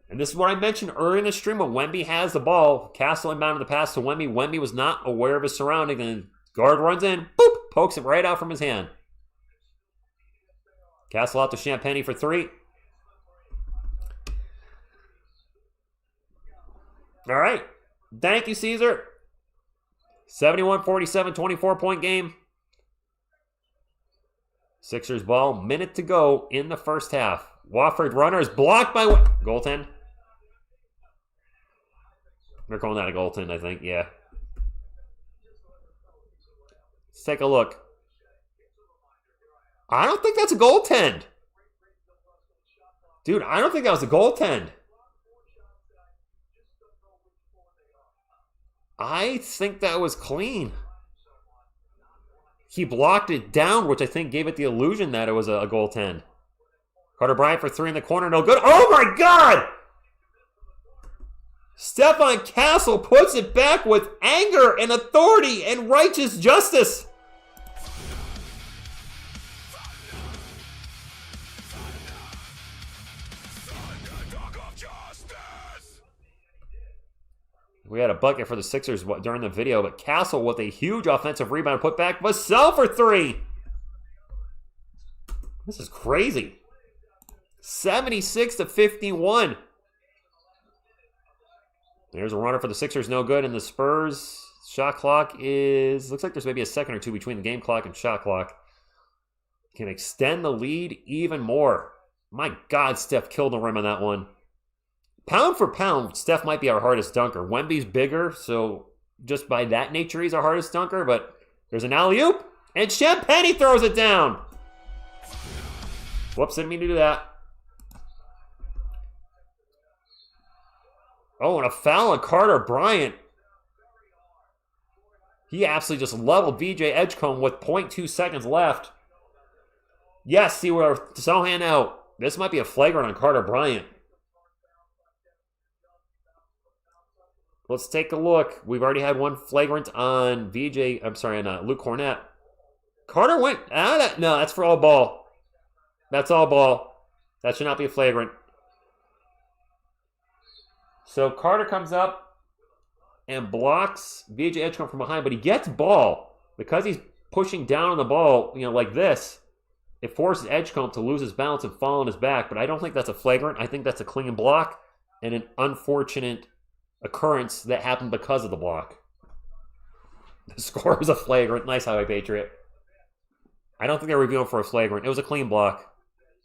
And this is what I mentioned earlier in the stream. When Wemby has the ball, Castle inbounded the pass to Wemby. Wemby was not aware of his surroundings, and guard runs in, boop, pokes it right out from his hand. Castle out to Champagnie for three. All right. Thank you, Caesar. 71-47, 24-point game. Sixers ball, minute to go in the first half. Wofford runner is blocked by goaltend. They're calling that a goaltend, I think. Yeah. Let's take a look. I don't think that's a goaltend. Dude, I don't think that was a goaltend. I think that was clean. He blocked it down, which I think gave it the illusion that it was a goaltend. Carter Bryant for three in the corner, no good. Oh my God! Stephon Castle puts it back with anger and authority and righteous justice. We had a bucket for the Sixers during the video, but Castle with a huge offensive rebound put back. Vassell for three. This is crazy. 76-51. There's a runner for the Sixers, no good. And the Spurs shot clock is, looks like there's maybe a second or two between the game clock and shot clock. Can extend the lead even more. My God, Steph killed the rim on that one. Pound for pound, Steph might be our hardest dunker. Wemby's bigger, so just by that nature, he's our hardest dunker. But there's an alley-oop, and Champagnie throws it down. Whoops, didn't mean to do that. Oh, and a foul on Carter Bryant. He absolutely just leveled VJ Edgecombe with 0.2 seconds left. Yes, see, we're Sohan out. This might be a flagrant on Carter Bryant. Let's take a look. We've already had one flagrant on on Luke Cornett. Carter went out of that. No, that's for all ball. That's all ball. That should not be a flagrant. So Carter comes up and blocks VJ Edgecombe from behind, but he gets ball. Because he's pushing down on the ball, like this, it forces Edgecombe to lose his balance and fall on his back. But I don't think that's a flagrant. I think that's a clean block and an unfortunate occurrence that happened because of the block. The score was a flagrant. Nice highway Patriot. I don't think they're reviewing for a flagrant. It was a clean block.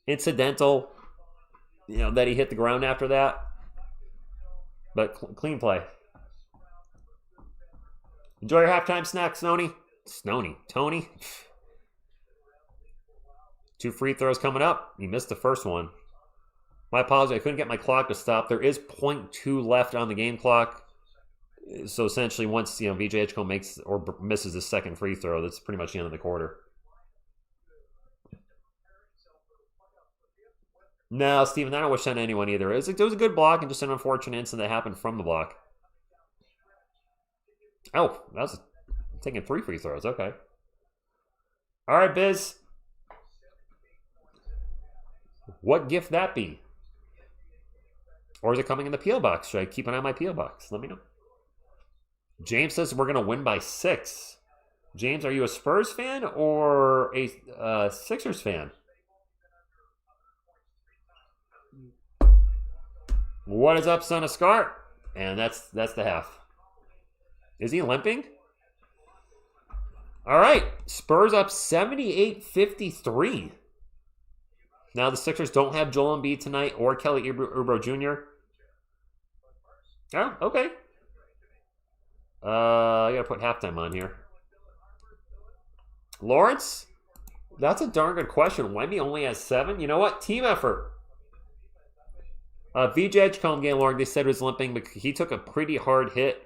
Incidental, that he hit the ground after that. But clean play. Enjoy your halftime snack, Tony. 2 free throws coming up. He missed the first one. My apologies, I couldn't get my clock to stop. There is 0.2 left on the game clock. So essentially, once VJ Edgecombe makes or misses the second free throw, that's pretty much the end of the quarter. No, Steven, I don't wish that on anyone either. It was a good block and just an unfortunate incident that happened from the block. Oh, that was taking 3 free throws. Okay. All right, Biz. What gift that be? Or is it coming in the P.O. box? Should I keep an eye on my P.O. box? Let me know. James says we're going to win by 6. James, are you a Spurs fan or a Sixers fan? What is up, son of Scar? And that's the half. Is he limping? All right. Spurs up 78-53. Now the Sixers don't have Joel Embiid tonight or Kelly Oubre Jr. Oh, okay. I got to put halftime on here. Lawrence? That's a darn good question. Wemby only has 7? You know what? Team effort. VJ Edgecombe game, Lauren, they said was limping, but he took a pretty hard hit.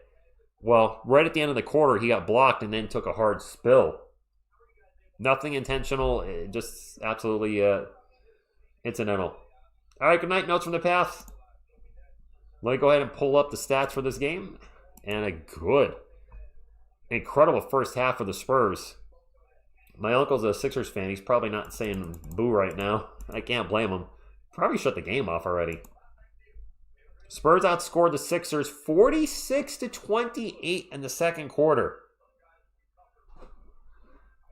Well, right at the end of the quarter, he got blocked and then took a hard spill. Nothing intentional, just absolutely incidental. All right, good night. Notes from the past. Let me go ahead and pull up the stats for this game. And a good, incredible first half for the Spurs. My uncle's a Sixers fan. He's probably not saying boo right now. I can't blame him. Probably shut the game off already. Spurs outscored the Sixers 46-28 in the second quarter.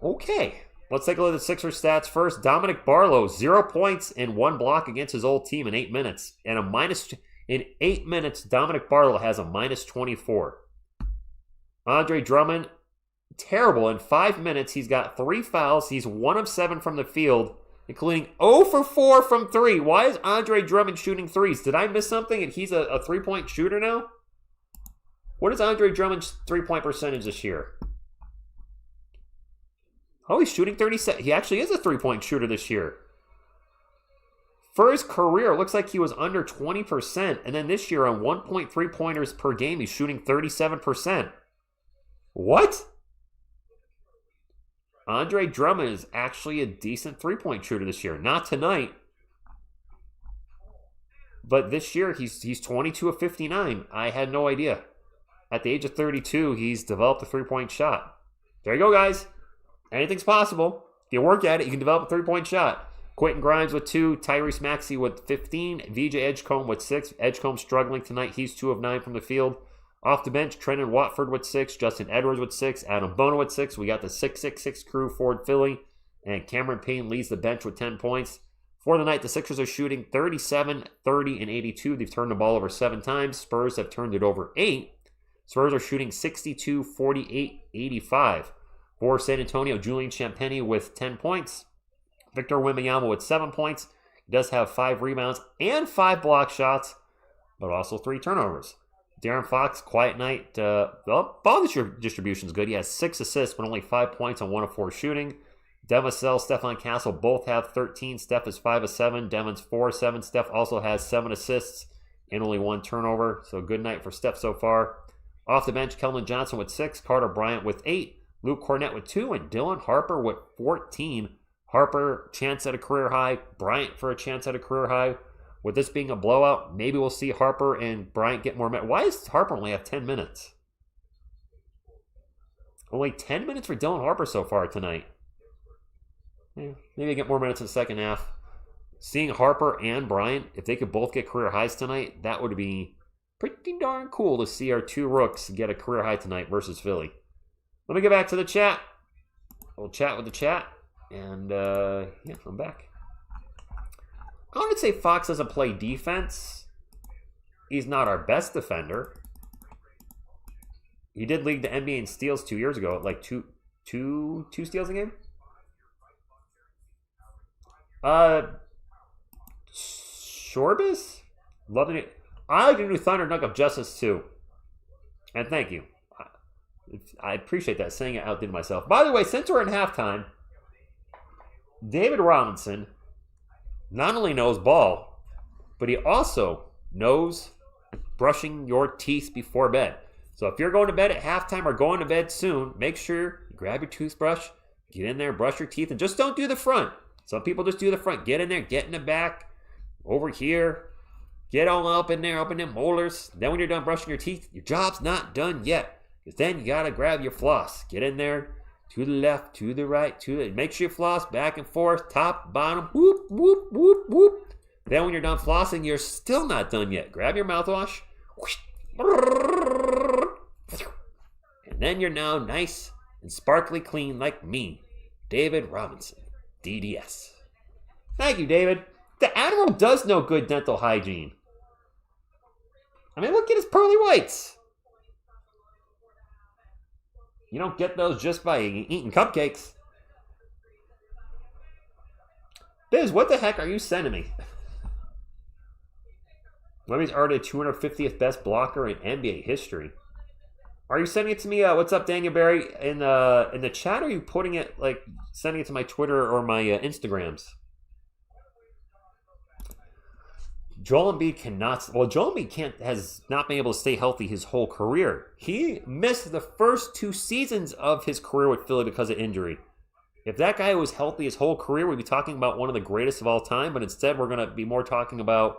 Okay, let's take a look at the Sixers stats first. Dominic Barlow, 0 points and 1 block against his old team in 8 minutes. And in 8 minutes, Dominic Barlow has a -24. Andre Drummond, terrible. In 5 minutes, he's got 3 fouls. He's 1 of 7 from the field, including 0 for 4 from 3. Why is Andre Drummond shooting threes? Did I miss something and he's a 3-point shooter now? What is Andre Drummond's 3-point percentage this year? Oh, he's shooting 37. He actually is a 3-point shooter this year. For his career, it looks like he was under 20%. And then this year on 1.3 pointers per game, he's shooting 37%. What? Andre Drummond is actually a decent 3-point shooter this year. Not tonight. But this year, he's 22 of 59. I had no idea. At the age of 32, he's developed a 3-point shot. There you go, guys. Anything's possible. If you work at it, you can develop a 3-point shot. Quentin Grimes with 2. Tyrese Maxey with 15. VJ Edgecombe with 6. Edgecombe struggling tonight. He's 2 of 9 from the field. Off the bench, Trenton Watford with 6, Justin Edwards with 6, Adam Bono with 6. We got the 666 crew for Philly, and Cameron Payne leads the bench with 10 points. For the night, the Sixers are shooting 37, 30, and 82. They've turned the ball over 7 times. Spurs have turned it over 8. Spurs are shooting 62, 48, 85. For San Antonio, Julian Champagnie with 10 points. Victor Wembanyama with 7 points. He does have 5 rebounds and 5 block shots, but also 3 turnovers. De'Aaron Fox, quiet night. Ball distribution is good. He has 6 assists, but only 5 points on 1 of 4 shooting. Devin Vassell, Stephon Castle both have 13. Steph is 5 of 7. Devin's 4 of 7. Steph also has 7 assists and only 1 turnover. So good night for Steph so far. Off the bench, Keldon Johnson with 6. Carter Bryant with 8. Luke Cornett with 2. And Dylan Harper with 14. Harper, chance at a career high. Bryant for a chance at a career high. With this being a blowout, maybe we'll see Harper and Bryant get more minutes. Why does Harper only have 10 minutes? Only 10 minutes for Dylan Harper so far tonight. Yeah, maybe get more minutes in the second half. Seeing Harper and Bryant, if they could both get career highs tonight, that would be pretty darn cool to see our 2 rooks get a career high tonight versus Philly. Let me get back to the chat. We'll chat with the chat. And, yeah, I'm back. I wouldn't say Fox doesn't play defense. He's not our best defender. He did lead the NBA in steals 2 years ago, like two steals a game. Shorbis? Loving it. I like the new Thunder Dunk of Justice too. And thank you. I appreciate that. Saying it outdid myself. By the way, since we're in halftime, David Robinson not only knows ball, but he also knows brushing your teeth before bed. So if you're going to bed at halftime or going to bed soon, make sure you grab your toothbrush, get in there, brush your teeth, and just don't do the front. Some people just do the front. Get in there, get in the back, over here. Get all up in there, open them molars. Then when you're done brushing your teeth, your job's not done yet. Because then you got to grab your floss. Get in there, to the left, to the right, make sure you floss back and forth, top, bottom, whoop, whoop, whoop, whoop. Then when you're done flossing, you're still not done yet. Grab your mouthwash. And then you're now nice and sparkly clean like me, David Robinson, DDS. Thank you, David. The Admiral does know good dental hygiene. I mean, look at his pearly whites. You don't get those just by eating cupcakes. Biz, what the heck are you sending me? Wemby's already the 250th best blocker in NBA history. Are you sending it to me? What's up, Daniel Barry? In the chat, or are you putting it, like, sending it to my Twitter or my Instagrams? Joel Embiid has not been able to stay healthy his whole career. He missed the first 2 seasons of his career with Philly because of injury. If that guy was healthy his whole career, we'd be talking about one of the greatest of all time, but instead we're going to be more talking about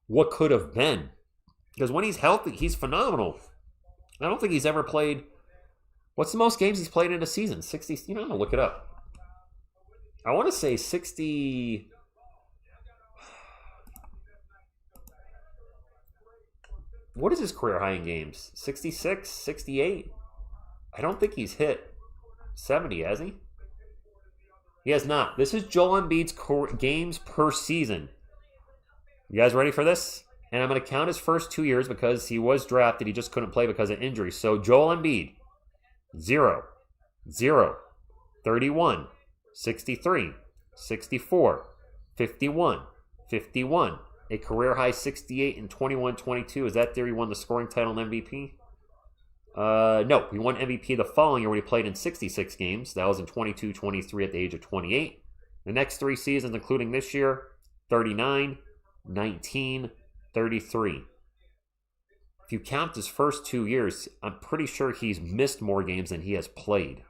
what could have been. Because when he's healthy, he's phenomenal. I don't think he's ever played... What's the most games he's played in a season? 60... I'm going to look it up. I want to say 60... What is his career high in games? 66? 68? I don't think he's hit 70, has he? He has not. This is Joel Embiid's games per season. You guys ready for this? And I'm going to count his first 2 years because he was drafted. He just couldn't play because of injury. So Joel Embiid, 0, 0, 31, 63, 64, 51, 51. A career high 68 and 21-22. Is that there he won the scoring title and MVP? No, he won MVP the following year when he played in 66 games. That was in 22-23 at the age of 28. The next 3 seasons, including this year, 39, 19, 33. If you count his first 2 years, I'm pretty sure he's missed more games than he has played.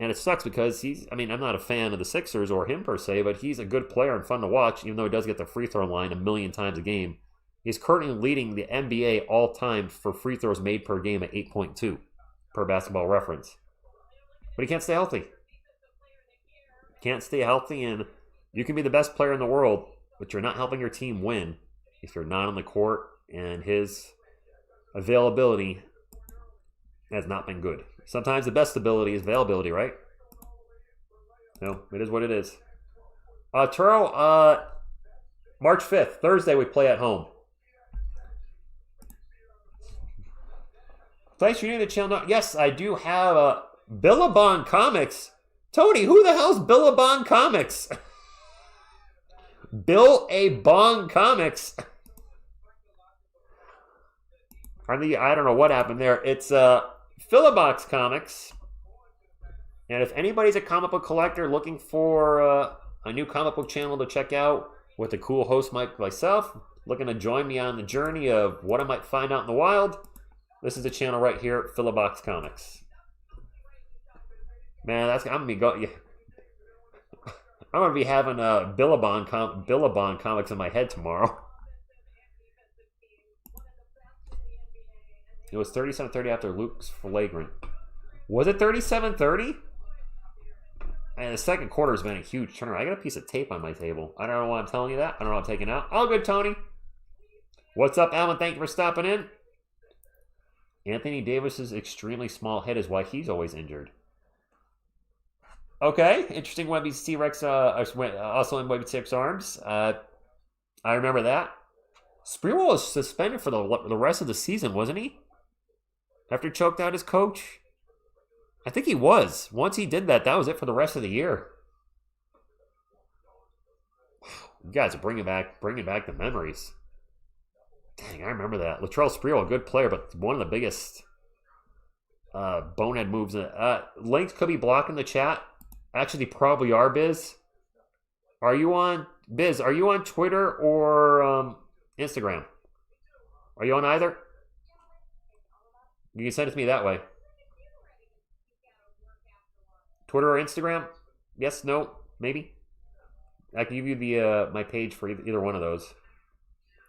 And it sucks because I'm not a fan of the Sixers or him per se, but he's a good player and fun to watch, even though he does get the free throw line a million times a game. He's currently leading the NBA all time for free throws made per game at 8.2 per Basketball Reference. But he can't stay healthy. Can't stay healthy, and you can be the best player in the world, but you're not helping your team win if you're not on the court, and his availability has not been good. Sometimes the best ability is availability, right? No, it is what it is. Turo, March 5th, Thursday, we play at home. Thanks for doing the channel. Yes, I do have Billabong Comics. Tony, who the hell's Billabong Comics? Bill A. Bong Comics. I don't know what happened there. It's Philobox Comics. And if anybody's a comic book collector looking for a new comic book channel to check out with a cool host like myself, looking to join me on the journey of what I might find out in the wild, this is the channel right here, Philobox Comics. Man, I'm gonna be having Billabong Comics in my head tomorrow. It was 37-30 after Luke's flagrant. Was it 37-30? And the second quarter has been a huge turnaround. I got a piece of tape on my table. I don't know why I'm telling you that. I don't know what I'm taking out. All good, Tony. What's up, Alan? Thank you for stopping in. Anthony Davis's extremely small head is why he's always injured. Okay, interesting. Wemby's T-Rex also in Wemby's 6 arms. I remember that. Sprewell was suspended for the rest of the season, wasn't he? After he choked out his coach? I think he was. Once he did that, that was it for the rest of the year. Wow, you guys are bringing back the memories. Dang, I remember that. Latrell Sprewell, a good player, but one of the biggest bonehead moves. Links could be blocking the chat. Actually, they probably are, Biz. Are you on Twitter or Instagram? Are you on either? You can send it to me that way. Twitter or Instagram? Yes, no, maybe. I can give you the my page for either one of those.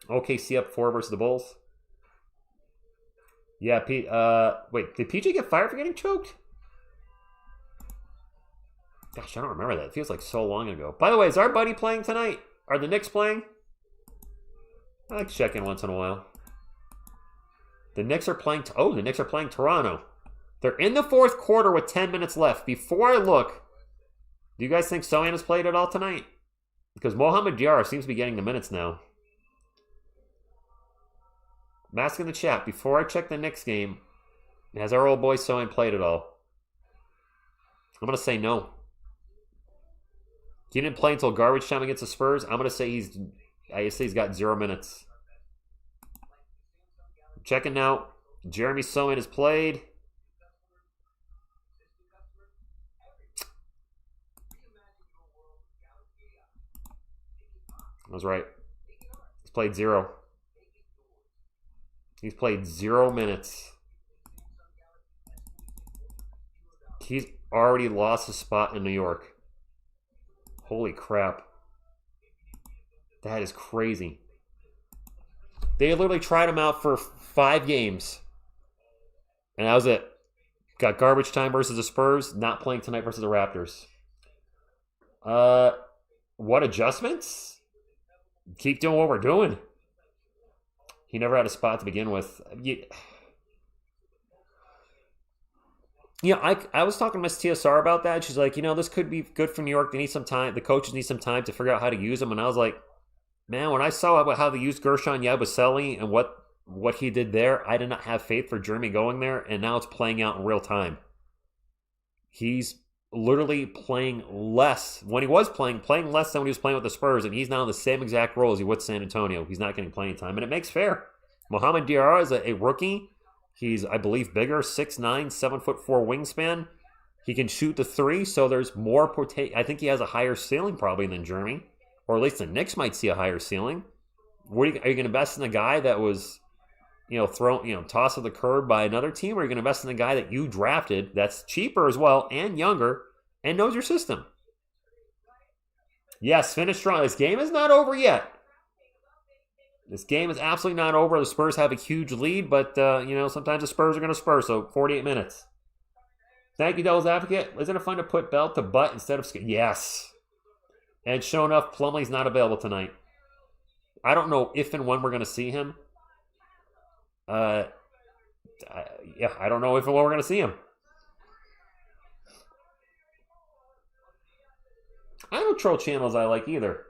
OKC up 4 versus the Bulls. Yeah, wait, did PJ get fired for getting choked? Gosh, I don't remember that. It feels like so long ago. By the way, is our buddy playing tonight? Are the Knicks playing? I like to check in once in a while. The Knicks are playing... the Knicks are playing Toronto. They're in the 4th quarter with 10 minutes left. Before I look, do you guys think Sohan has played at all tonight? Because Mohamed Diarra seems to be getting the minutes now. I'm asking the chat, before I check the Knicks game, has our old boy Sohan played at all? I'm going to say no. He didn't play until garbage time against the Spurs. I'm going to say he's got 0 minutes. Checking now. Jeremy Sohan has played. I was right. He's played 0. He's played 0 minutes. He's already lost his spot in New York. Holy crap. That is crazy. They literally tried him out for 5 games. And that was it. Got garbage time versus the Spurs. Not playing tonight versus the Raptors. What adjustments? Keep doing what we're doing. He never had a spot to begin with. I was talking to Miss TSR about that. She's like, this could be good for New York. They need some time. The coaches need some time to figure out how to use him. And I was like, man, when I saw how they used Gershon Yabusele and what he did there, I did not have faith for Jeremy going there. And now it's playing out in real time. He's literally playing less. When he was playing less than when he was playing with the Spurs. And he's now in the same exact role as he was San Antonio. He's not getting playing time. And it makes fair. Mohamed Diarra is a rookie. He's, I believe, bigger, 6'9", 7'4" wingspan. He can shoot the 3, so there's more potential. I think he has a higher ceiling probably than Jeremy. Or at least the Knicks might see a higher ceiling. Are you going to invest in a guy that was, tossed to the curb by another team? Or are you going to invest in a guy that you drafted that's cheaper as well and younger and knows your system? Yes, finish strong. This game is not over yet. This game is absolutely not over. The Spurs have a huge lead, but, sometimes the Spurs are going to Spurs, so 48 minutes. Thank you, Devil's Advocate. Isn't it fun to put belt to butt instead of... Yes. And sure enough, Plumlee's not available tonight. I don't know if and when we're going to see him. I don't know if and when we're going to see him. I don't troll channels I like either.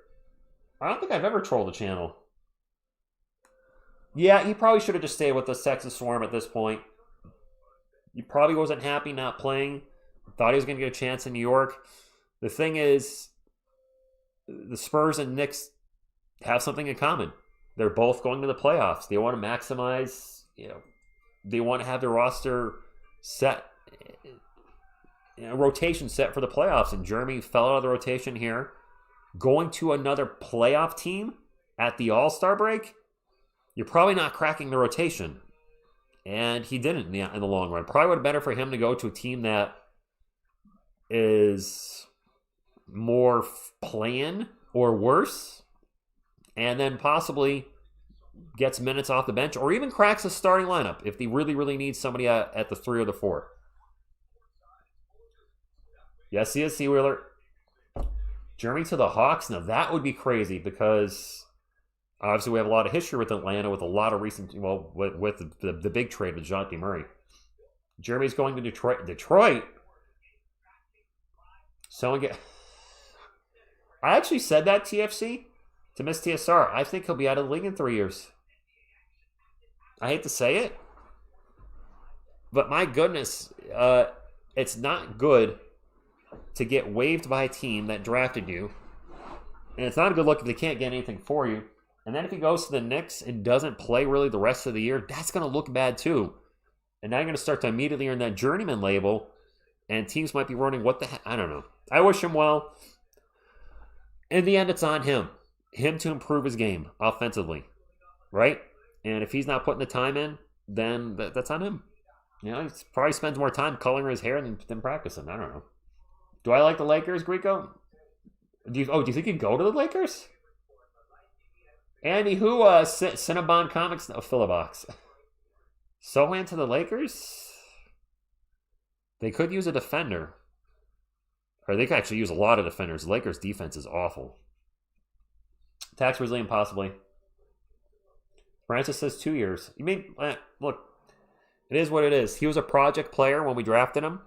I don't think I've ever trolled a channel. Yeah, he probably should have just stayed with the Texas Swarm at this point. He probably wasn't happy not playing. Thought he was going to get a chance in New York. The thing is, the Spurs and Knicks have something in common. They're both going to the playoffs. They want to maximize, they want to have their roster set, rotation set for the playoffs. And Jeremy fell out of the rotation here. Going to another playoff team at the All-Star break, you're probably not cracking the rotation. And he didn't in the long run. Probably would have been better for him to go to a team that is more play-in or worse, and then possibly gets minutes off the bench or even cracks a starting lineup if they really, really need somebody at the 3 or the 4. Yes, he is, Seawheeler. Jeremy to the Hawks. Now, that would be crazy because... obviously, we have a lot of history with Atlanta, with a lot of recent, with the big trade with Dejounte Murray. Jeremy's going to Detroit. Detroit? I actually said that, TFC, to Miss TSR. I think he'll be out of the league in 3 years. I hate to say it, but my goodness, it's not good to get waived by a team that drafted you, and it's not a good look if they can't get anything for you. And then if he goes to the Knicks and doesn't play really the rest of the year, that's going to look bad too. And now you're going to start to immediately earn that journeyman label. And teams might be running what the heck. I don't know. I wish him well. In the end, it's on him. Him to improve his game offensively. Right? And if he's not putting the time in, then that's on him. You know, he probably spends more time coloring his hair than practicing. I don't know. Do I like the Lakers, Greco? Do you think he'd go to the Lakers? Andy, who, Cinnabon Comics? No, Philobox. Sohan to the Lakers? They could use a defender. Or they could actually use a lot of defenders. The Lakers' defense is awful. Tax Brazilian, possibly. Francis says 2 years. You mean, look, it is what it is. He was a project player when we drafted him,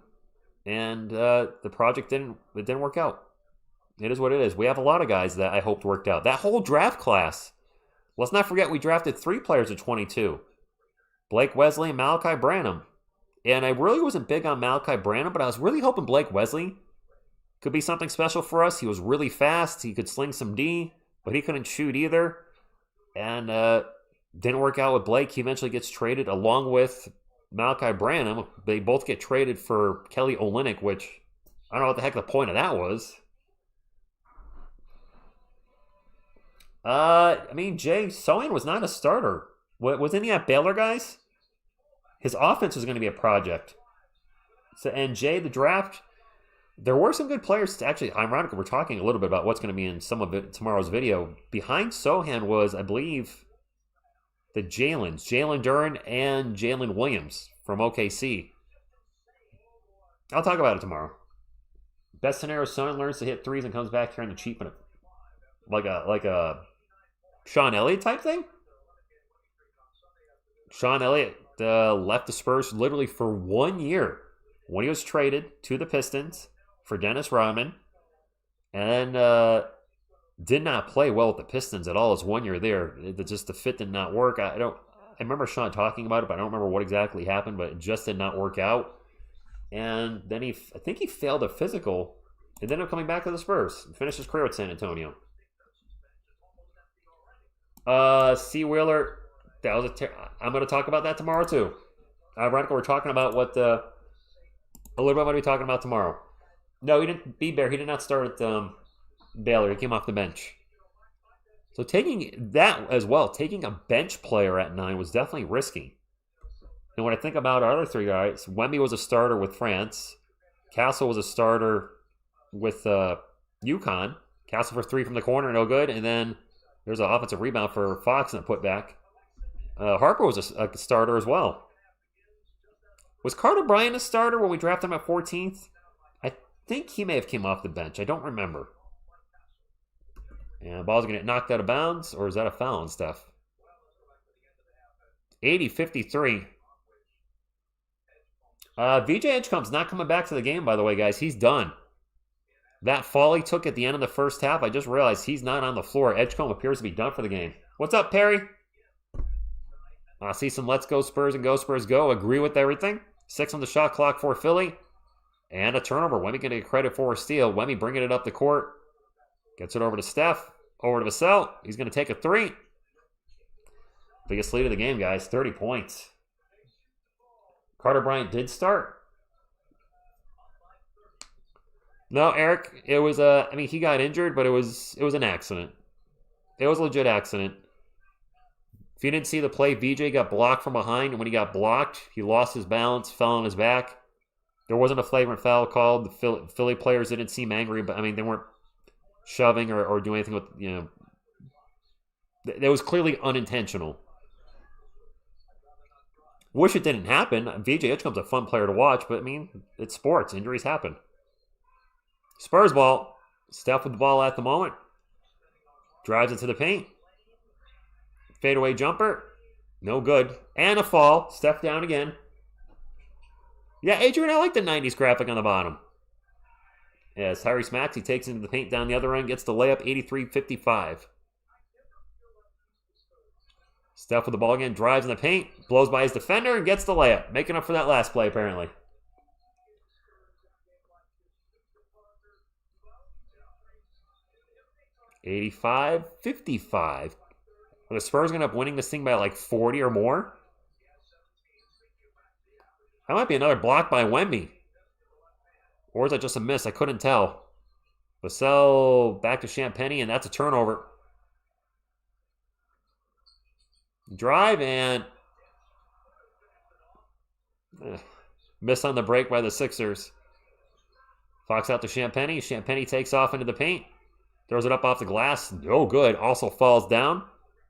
and the project didn't work out. It is what it is. We have a lot of guys that I hoped worked out. That whole draft class. Let's not forget we drafted 3 players at 22. Blake Wesley and Malachi Branham. And I really wasn't big on Malachi Branham, but I was really hoping Blake Wesley could be something special for us. He was really fast. He could sling some D, but he couldn't shoot either. And didn't work out with Blake. He eventually gets traded along with Malachi Branham. They both get traded for Kelly Olynyk, which I don't know what the heck the point of that was. Jay Sohan was not a starter. Wasn't he at Baylor, guys? His offense was going to be a project. So, and Jay, the draft, there were some good players. Actually, ironically, we're talking a little bit about what's going to be in some of it tomorrow's video. Behind Sohan was, I believe, the Jalen Duren and Jalen Williams from OKC. I'll talk about it tomorrow. Best scenario: Sohan learns to hit threes and comes back here on the cheap, like a Sean Elliott type thing. Sean Elliott left the Spurs literally for 1 year when he was traded to the Pistons for Dennis Rodman, and did not play well with the Pistons at all his 1 year there. Just the fit did not work. I remember Sean talking about it, but I don't remember what exactly happened, but it just did not work out. And then I think he failed a physical and ended up coming back to the Spurs and finished his career at San Antonio. C. Wheeler, that was I'm going to talk about that tomorrow too. Ironically, we're talking about a little bit what we're talking about tomorrow. No, he didn't. B-Bear, he did not start at Baylor. He came off the bench. So taking that as well, taking a bench player at 9 was definitely risky. And when I think about our other 3 guys, Wemby was a starter with France. Castle was a starter with UConn. Castle for 3 from the corner, no good. And then there's an offensive rebound for Fox and a putback. Harper was a starter as well. Was Carter Bryant a starter when we drafted him at 14th? I think he may have came off the bench. I don't remember. And the ball's going to get knocked out of bounds, or is that a foul and stuff? 80-53. VJ Edgecomb's not coming back to the game, by the way, guys. He's done. That fall he took at the end of the first half, I just realized he's not on the floor. Edgecombe appears to be done for the game. What's up, Perry? I see some Let's Go Spurs and Go Spurs Go. Agree with everything. 6 on the shot clock for Philly. And a turnover. Wemby going to get credit for a steal. Wemby bringing it up the court. Gets it over to Steph. Over to Vassell. He's going to take a 3. Biggest lead of the game, guys. 30 points. Carter Bryant did start. No, Eric, it was he got injured, but it was an accident. It was a legit accident. If you didn't see the play, VJ got blocked from behind, and when he got blocked, he lost his balance, fell on his back. There wasn't a flagrant foul called. The Philly players didn't seem angry, but they weren't shoving or doing anything with, It was clearly unintentional. Wish it didn't happen. VJ Edgecomb's a fun player to watch, but it's sports. Injuries happen. Spurs ball. Steph with the ball at the moment. Drives into the paint. Fadeaway jumper. No good. And a fall. Steph down again. Yeah, Adrian, I like the 90s graphic on the bottom. As Tyrese Maxey takes into the paint down the other end, gets the layup 83-55. Steph with the ball again, drives in the paint, blows by his defender, and gets the layup. Making up for that last play, apparently. $85-55. Are the Spurs going to end up winning this thing by like 40 or more? That might be another block by Wemby. Or is that just a miss? I couldn't tell. Vassell back to Champagny, and that's a turnover. Drive, and Miss on the break by the Sixers. Fox out to Champagny. Champagny takes off into the paint. Throws it up off the glass. No good. Also falls down.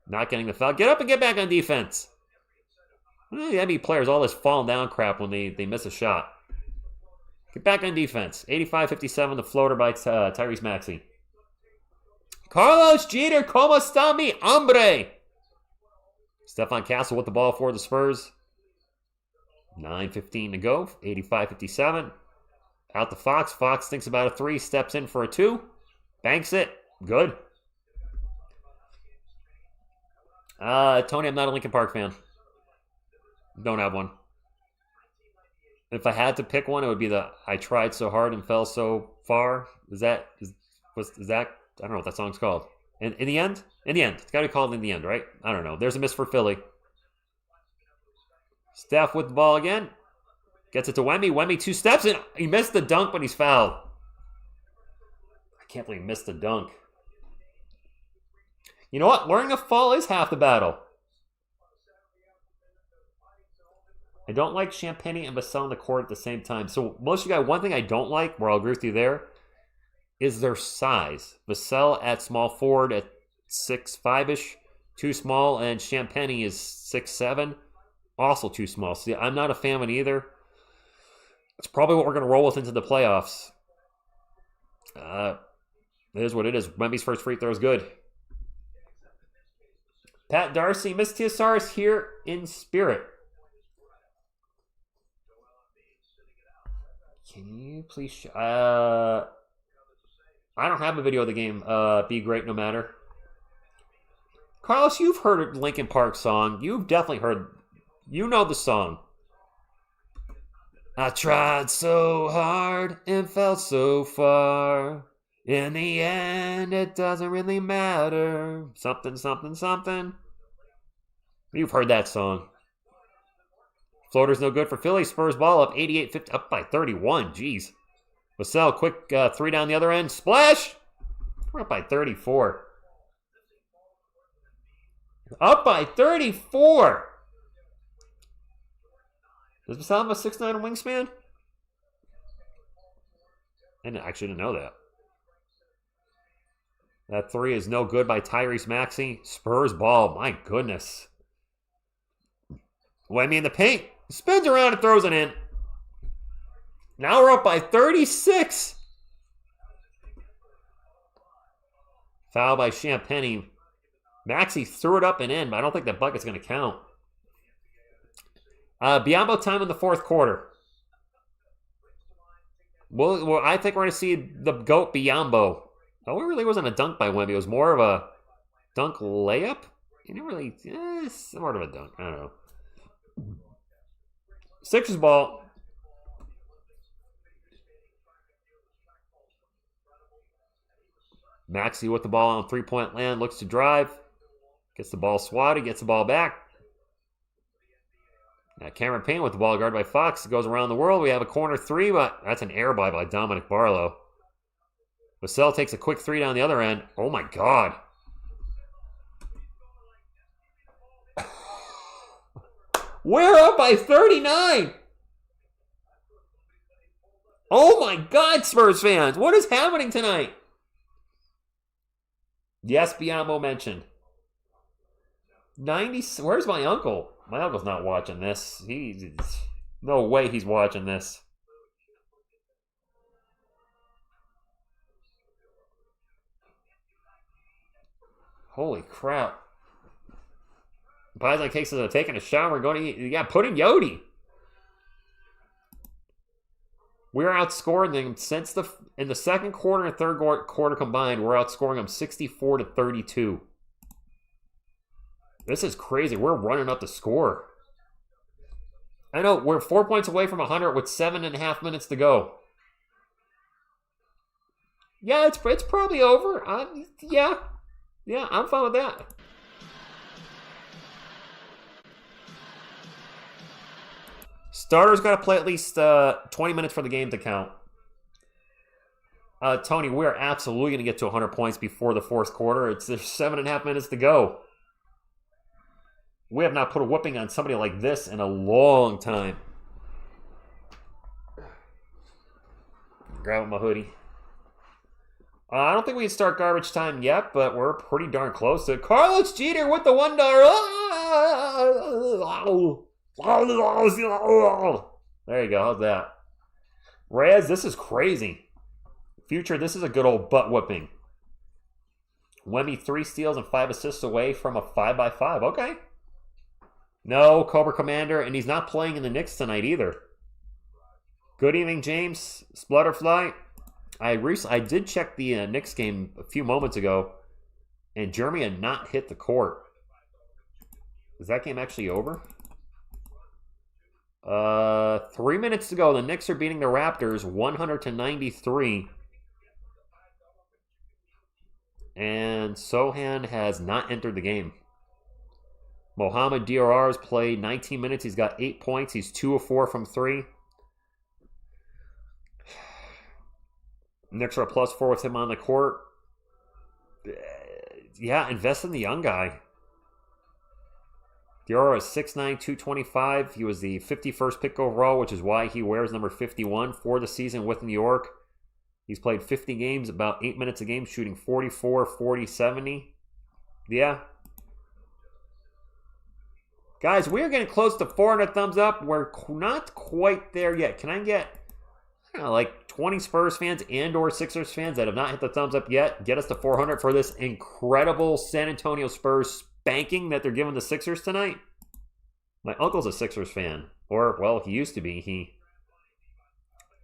Not getting the foul. Get up and get back on defense. The NBA players all this falling down crap when they miss a shot. Get back on defense. 85-57, the floater by Tyrese Maxey. Carlos Jeter, como está mi hombre? Stephon Castle with the ball for the Spurs. 9:15 to go. 85-57. Out to Fox. Fox thinks about a three. Steps in for a two. Banks it. Good. Tony, I'm not a Linkin Park fan. Don't have one. If I had to pick one, it would be the I Tried So Hard and Fell So Far. Is that I don't know what that song's called. In the end? In the end. It's got to be called In the End, right? I don't know. There's a miss for Philly. Steph with the ball again. Gets it to Wemby. Wemby 2 steps in. He missed the dunk, but he's fouled. I can't believe he missed the dunk. You know what? Learning to fall is half the battle. I don't like Champagny and Vassell on the court at the same time. So most of you guys, one thing I don't like, where I'll agree with you there, is their size. Vassell at small forward at 6'5"-ish, too small, and Champagny is 6'7", also too small. See, I'm not a fan of it either. It's probably what we're going to roll with into the playoffs. It is what it is. Wemby's first free throw is good. Pat Darcy, Miss TSR is here in spirit. Can you please I don't have a video of the game. Be great no matter. Carlos, you've heard a Linkin Park song. You've definitely heard. You know the song. I tried so hard and fell so far. In the end, it doesn't really matter. Something, something, something. You've heard that song. Floater's no good for Philly. Spurs ball up 88-50, up by 31. Jeez. Vassell, quick three down the other end. Splash! We're up by 34. Up by 34! Does Vassell have a 6'9" wingspan? I actually didn't know that. That three is no good by Tyrese Maxey. Spurs ball, my goodness. Wemby in the paint. Spins around and throws it in. Now we're up by 36. Foul by Champagny. Maxey threw it up and in, but I don't think that bucket's going to count. Biyombo time in the fourth quarter. Well, I think we're going to see the GOAT Biyombo. Oh, it really wasn't a dunk by Wemby. It was more of a dunk layup. He didn't really, sort of a dunk. I don't know. Sixers ball. Maxey with the ball on three-point land. Looks to drive. Gets the ball swatted. Gets the ball back. Now Cameron Payne with the ball guarded by Fox. It goes around the world. We have a corner three, but that's an air by Dominic Barlow. Vassell takes a quick three down the other end. Oh my God. We're up by 39. Oh my God, Spurs fans. What is happening tonight? Yes, Biyombo mentioned. 90. Where's my uncle? My uncle's not watching this. No way he's watching this. Holy crap. Buys like cases of taking a shower and going to eat. Yeah, put in Yodi. We're outscoring them in the second quarter and third quarter combined. We're outscoring them 64-32. This is crazy. We're running up the score. I know we're 4 points away from 100 with 7.5 minutes to go. Yeah, it's probably over. Yeah, I'm fine with that. Starters got to play at least 20 minutes for the game to count. Tony, we're absolutely going to get to 100 points before the fourth quarter. There's 7.5 minutes to go. We have not put a whooping on somebody like this in a long time. Grabbing my hoodie. I don't think we can start garbage time yet, but we're pretty darn close to it. Carlos Jeter with the $1. There you go. How's that? Rez, this is crazy. Future, this is a good old butt whipping. Wemby 3 steals and 5 assists away from a 5x5. Okay. No, Cobra Commander, and he's not playing in the Knicks tonight either. Good evening, James. Splutterfly. I did check the Knicks game a few moments ago, and Jeremy had not hit the court. Is that game actually over? 3 minutes to go. The Knicks are beating the Raptors 100-93. And Sohan has not entered the game. Mohamed Diarra has played 19 minutes. He's got 8 points. He's 2 of 4 from 3. Knicks are a +4 with him on the court. Yeah, invest in the young guy. Diarra is 6'9", 225. He was the 51st pick overall, which is why he wears number 51 for the season with New York. He's played 50 games, about 8 minutes a game, shooting 44, 40, 70. Yeah. Guys, we are getting close to 400 thumbs up. We're not quite there yet. Can I get like 20 Spurs fans and or Sixers fans that have not hit the thumbs up yet? Get us to 400 for this incredible San Antonio Spurs spanking that they're giving the Sixers tonight. My uncle's a Sixers fan. Or, well, he used to be. He...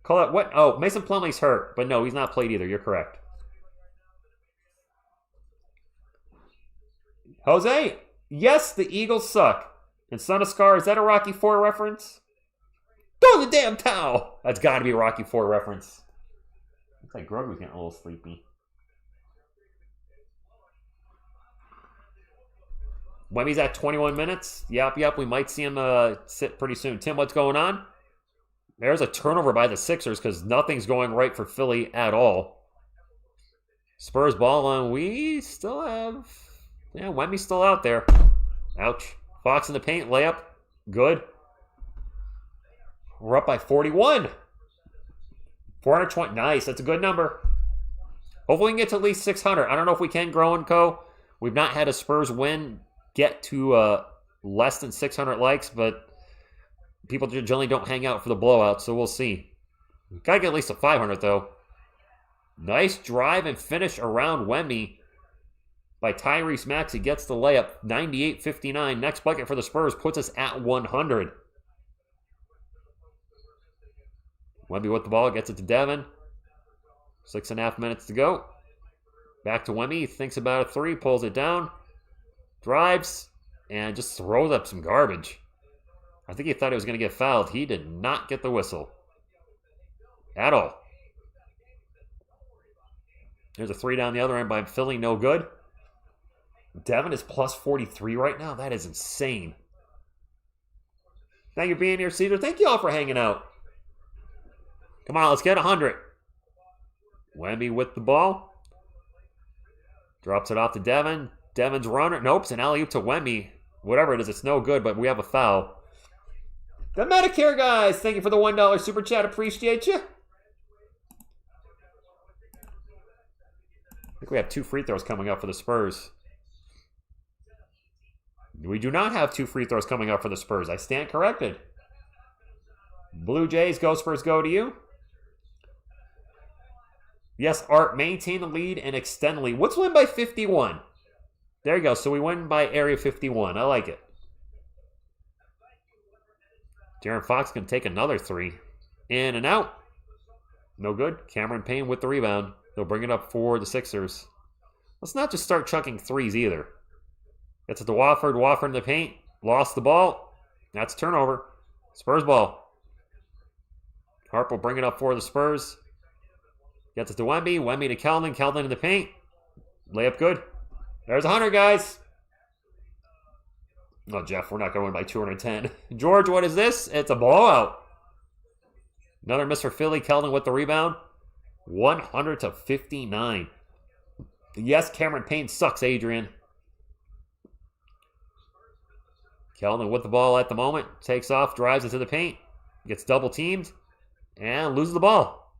Call it what? Oh, Mason Plumlee's hurt. But no, he's not played either. You're correct. Jose, yes, the Eagles suck. And Son of Scar, is that a Rocky IV reference? Throw the damn towel! That's got to be a Rocky IV reference. Looks like Grug was getting a little sleepy. Wemmy's at 21 minutes. Yep. We might see him sit pretty soon. Tim, what's going on? There's a turnover by the Sixers because nothing's going right for Philly at all. Spurs ball on. We still have... Yeah, Wemmy's still out there. Ouch. Fox in the paint. Layup. Good. We're up by 41. 420. Nice. That's a good number. Hopefully we can get to at least 600. I don't know if we can, Grow and Co. We've not had a Spurs win get to less than 600 likes, but people generally don't hang out for the blowout, so we'll see. Gotta get at least a 500, though. Nice drive and finish around Wemby by Tyrese Maxey. Gets the layup. 98-59. Next bucket for the Spurs puts us at 100. Wemby with the ball. Gets it to Devin. 6.5 minutes to go. Back to Wemby. He thinks about a 3. Pulls it down. Drives. And just throws up some garbage. I think he thought he was going to get fouled. He did not get the whistle. At all. There's a 3 down the other end by Philly. No good. Devin is plus 43 right now. That is insane. Thank you for being here, Caesar. Thank you all for hanging out. Come on, let's get 100. Wemby with the ball. Drops it off to Devin. Devin's runner. Nope, it's an alley-oop to Wemby. Whatever it is, it's no good, but we have a foul. The Medicare guys, thank you for the $1 super chat. Appreciate you. I think we have 2 free throws coming up for the Spurs. We do not have 2 free throws coming up for the Spurs. I stand corrected. Blue Jays, go Spurs, go to you. Yes, Art, maintain the lead and extend the lead. Let's win by 51. There you go. So we win by area 51. I like it. De'Aaron Fox can take another 3. In and out. No good. Cameron Payne with the rebound. They'll bring it up for the Sixers. Let's not just start chucking 3s either. Gets it to Wofford. Wofford in the paint. Lost the ball. That's turnover. Spurs ball. Harp will bring it up for the Spurs. Gets it to Wemby. Wemby to Keldon. Keldon in the paint. Layup good. There's 100, guys. Oh, Jeff, we're not going to win by 210. George, what is this? It's a blowout. Another miss for Philly. Keldon with the rebound. 100-59. Yes, Cameron Payne sucks, Adrian. Keldon with the ball at the moment. Takes off, drives into the paint. Gets double teamed. And loses the ball.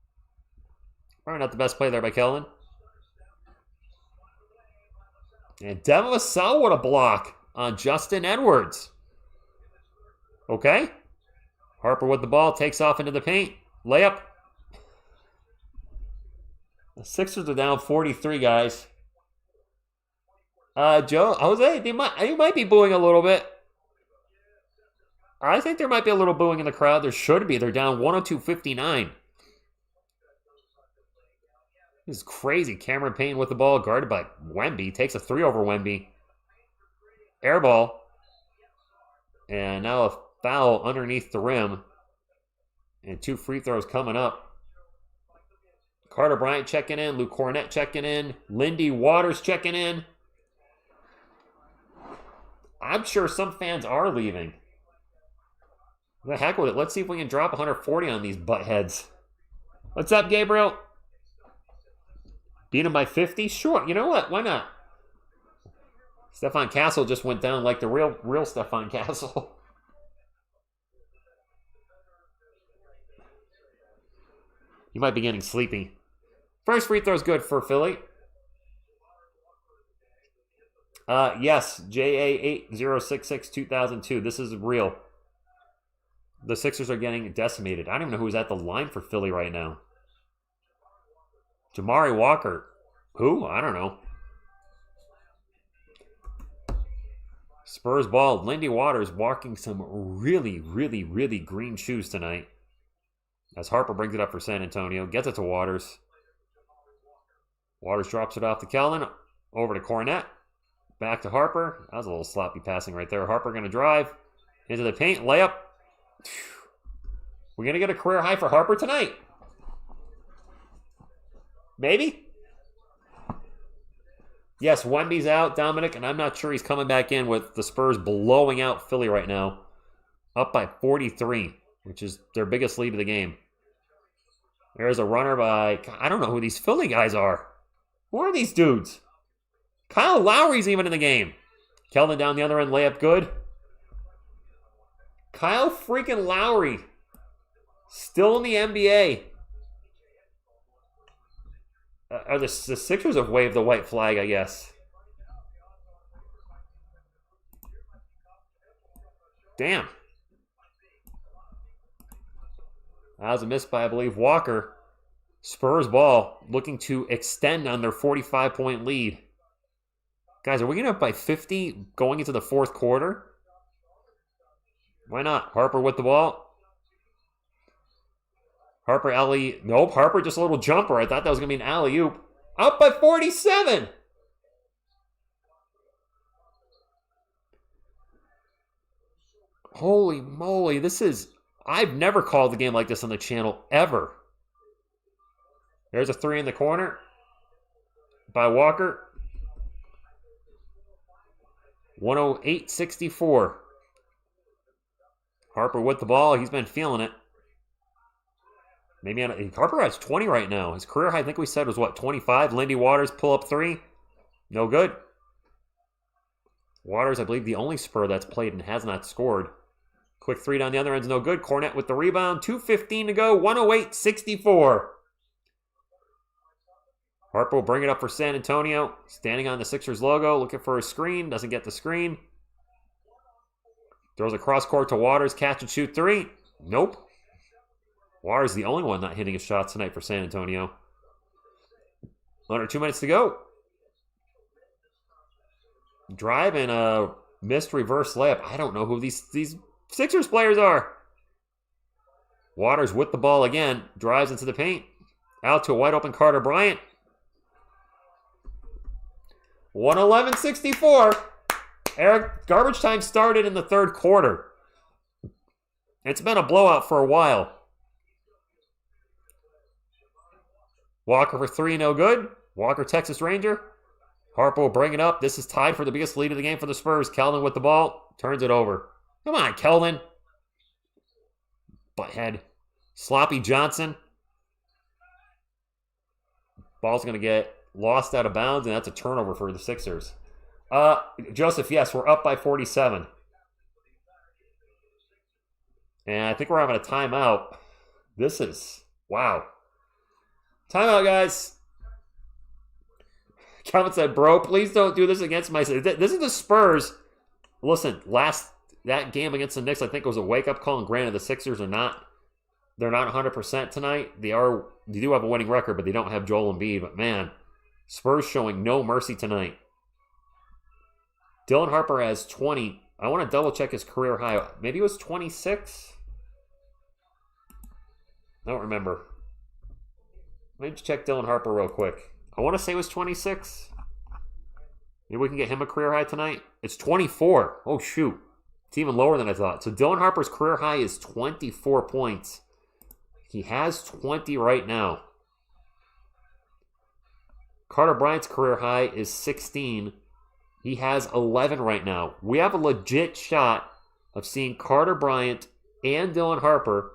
Probably not the best play there by Keldon. And Devin Vassell with a block on Justin Edwards. Okay. Harper with the ball, takes off into the paint. Layup. The Sixers are down 43, guys. Jose, you might be booing a little bit. I think there might be a little booing in the crowd. There should be. They're down 102-59. This is crazy. Cameron Payne with the ball, guarded by Wemby. Takes a 3 over Wemby. Air ball. And now a foul underneath the rim. And 2 free throws coming up. Carter Bryant checking in. Luke Cornett checking in. Lindy Waters checking in. I'm sure some fans are leaving. The heck with it. Let's see if we can drop 140 on these buttheads. What's up, Gabriel? Beat him by 50? Sure. You know what? Why not? Stephon Castle just went down like the real Stephon Castle. You might be getting sleepy. First free throw's good for Philly. Yes, JA8066-2002. This is real. The Sixers are getting decimated. I don't even know who's at the line for Philly right now. Jamari Walker. Who? I don't know. Spurs ball. Lindy Waters walking some really, really, really green shoes tonight. As Harper brings it up for San Antonio. Gets it to Waters. Waters drops it off to Keldon. Over to Cornett. Back to Harper. That was a little sloppy passing right there. Harper going to drive into the paint. Layup. We're going to get a career high for Harper tonight. Maybe? Yes, Wemby's out, Dominic, and I'm not sure he's coming back in with the Spurs blowing out Philly right now. Up by 43, which is their biggest lead of the game. There's a runner by... I don't know who these Philly guys are. Who are these dudes? Kyle Lowry's even in the game. Keldon down the other end, layup good. Kyle freaking Lowry. Still in the NBA. The Sixers have waved the white flag, I guess. Damn. That was a miss by, I believe, Walker. Spurs ball looking to extend on their 45-point lead. Guys, are we getting up by 50 going into the fourth quarter? Why not? Harper with the ball. Harper, alley. Nope, Harper just a little jumper. I thought that was going to be an alley-oop. Up by 47. Holy moly, this is... I've never called a game like this on the channel, ever. There's a 3 in the corner by Walker. 108-64. Harper with the ball. He's been feeling it. Maybe Harper has 20 right now. His career high, I think we said, was what, 25? Lindy Waters pull up 3. No good. Waters, I believe, the only Spur that's played and has not scored. Quick 3 down the other end's no good. Cornett with the rebound. 2:15 to go. 108-64. Harper will bring it up for San Antonio. Standing on the Sixers logo. Looking for a screen. Doesn't get the screen. Throws a cross court to Waters. Catch and shoot 3. Nope. Waters the only one not hitting his shots tonight for San Antonio. Under 2 minutes to go. Drive and a missed reverse layup. I don't know who these Sixers players are. Waters with the ball again. Drives into the paint. Out to a wide open Carter Bryant. 111-64. Eric, garbage time started in the third quarter. It's been a blowout for a while. Walker for 3, no good. Walker, Texas Ranger. Harper will bring it up. This is tied for the biggest lead of the game for the Spurs. Keldon with the ball. Turns it over. Come on, Keldon. Butthead. Sloppy Johnson. Ball's going to get lost out of bounds, and that's a turnover for the Sixers. Joseph, yes, we're up by 47. And I think we're having a timeout. This is, wow. Timeout, guys. Calvin said, bro, please don't do this against my... This is the Spurs. Listen, that game against the Knicks, I think it was a wake-up call, and granted, the Sixers are not... They're not 100% tonight. They do have a winning record, but they don't have Joel Embiid. But, man, Spurs showing no mercy tonight. Dylan Harper has 20. I want to double-check his career high. Maybe it was 26? I don't remember. Let me check Dylan Harper real quick. I want to say it was 26. Maybe we can get him a career high tonight. It's 24. Oh, shoot. It's even lower than I thought. So Dylan Harper's career high is 24 points. He has 20 right now. Carter Bryant's career high is 16. He has 11 right now. We have a legit shot of seeing Carter Bryant and Dylan Harper,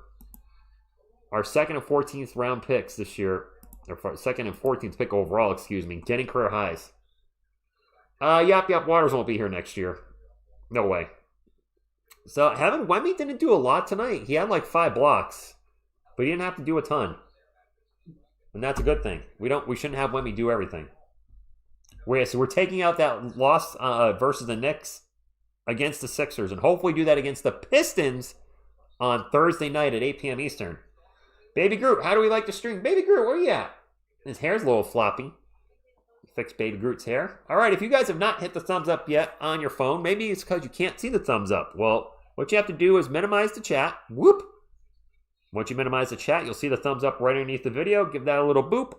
our second and 14th round picks this year, or second and 14th pick overall, excuse me, getting career highs. Yap Waters won't be here next year. No way. So, Evan Wemby didn't do a lot tonight. He had like 5 blocks, but he didn't have to do a ton. And that's a good thing. We shouldn't have Wemby do everything. So we're taking out that loss versus the Knicks against the Sixers, and hopefully do that against the Pistons on Thursday night at 8 p.m. Eastern. Baby Groot, how do we like the stream? Baby Groot, where you at? His hair's a little floppy. Fix Baby Groot's hair. All right, if you guys have not hit the thumbs up yet on your phone, maybe it's because you can't see the thumbs up. Well, what you have to do is minimize the chat. Whoop. Once you minimize the chat, you'll see the thumbs up right underneath the video. Give that a little boop.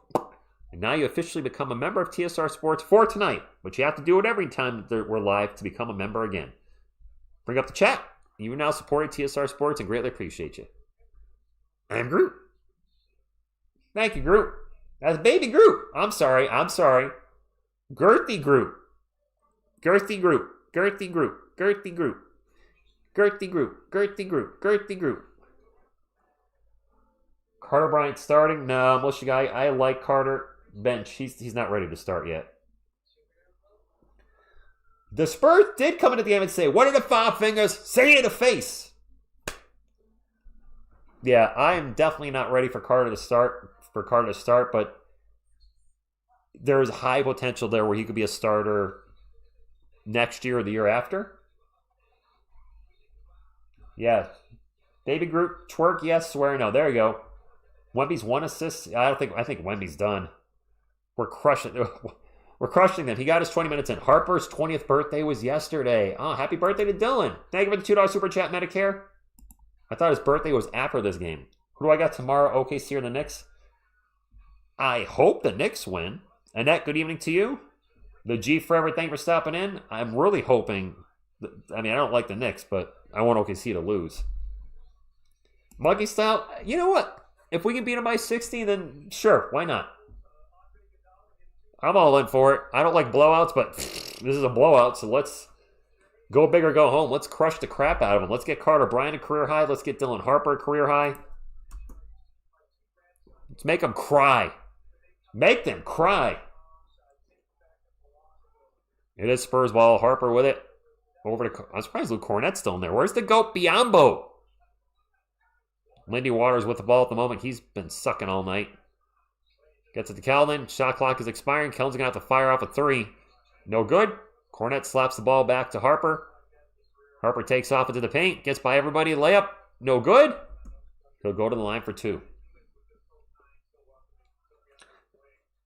And now you officially become a member of TSR Sports for tonight. But you have to do it every time that we're live to become a member again. Bring up the chat. You are now supporting TSR Sports and greatly appreciate you. I'm Groot. Thank you, Groot. That's Baby Groot. I'm sorry. Girthy Groot. Girthy Groot. Girthy Groot. Girthy Groot. Girthy Groot. Girthy Groot. Girthy Groot. Carter Bryant starting? No, militia guy. I like Carter. Bench. He's not ready to start yet. The Spurs did come into the game and say, what are the 5 fingers? Say it in the face. Yeah, I'm definitely not ready for Carter to start. But there's high potential there where he could be a starter next year or the year after. Yeah. Baby Groot, twerk, yes, swear no. There you go. Wemby's 1 assist. I think Wemby's done. We're crushing them. He got his 20 minutes in. Harper's 20th birthday was yesterday. Oh, happy birthday to Dylan. Thank you for the $2 super chat, Medicare. I thought his birthday was after this game. Who do I got tomorrow? OKC or the Knicks? I hope the Knicks win. Annette, good evening to you. The G Forever, thank you for stopping in. I'm really hoping... I don't like the Knicks, but I want OKC to lose. Monkey style, you know what? If we can beat them by 60, then sure, why not? I'm all in for it. I don't like blowouts, but this is a blowout, so let's go big or go home. Let's crush the crap out of them. Let's get Carter Bryant a career high. Let's get Dylan Harper a career high. Let's make them cry. Make them cry. It is Spurs ball. Harper with it. I'm surprised Luke Cornett's still in there. Where's the GOAT Biombo? Lindy Waters with the ball at the moment. He's been sucking all night. Gets it to Keldon. Shot clock is expiring. Keldon's going to have to fire off a 3. No good. Cornett slaps the ball back to Harper. Harper takes off into the paint. Gets by everybody. Layup. No good. He'll go to the line for 2.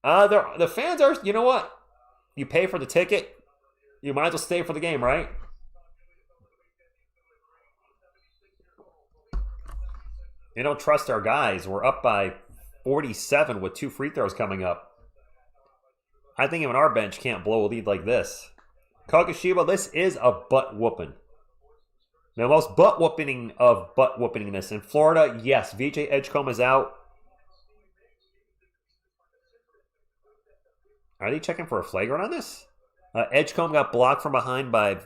The fans are, you know what? You pay for the ticket. You might as well stay for the game, right? They don't trust our guys. We're up by 47 with 2 free throws coming up. I think even our bench can't blow a lead like this. Kagoshima, this is a butt whooping. The most butt whooping of butt whoopingness. In Florida, yes, VJ Edgecombe is out. Are they checking for a flagrant on this? Edgecombe got blocked from behind by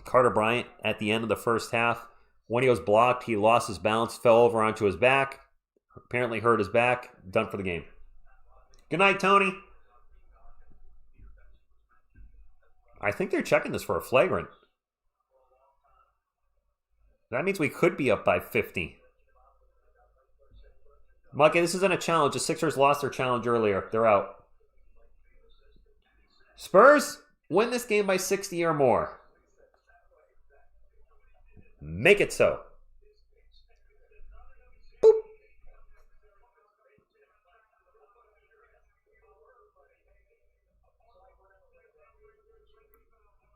Carter Bryant at the end of the first half. When he was blocked, he lost his balance, fell over onto his back. Apparently hurt his back. Done for the game. Good night, Tony. I think they're checking this for a flagrant. That means we could be up by 50. Mikey, this isn't a challenge. The Sixers lost their challenge earlier. They're out. Spurs, win this game by 60 or more. Make it so. Boop.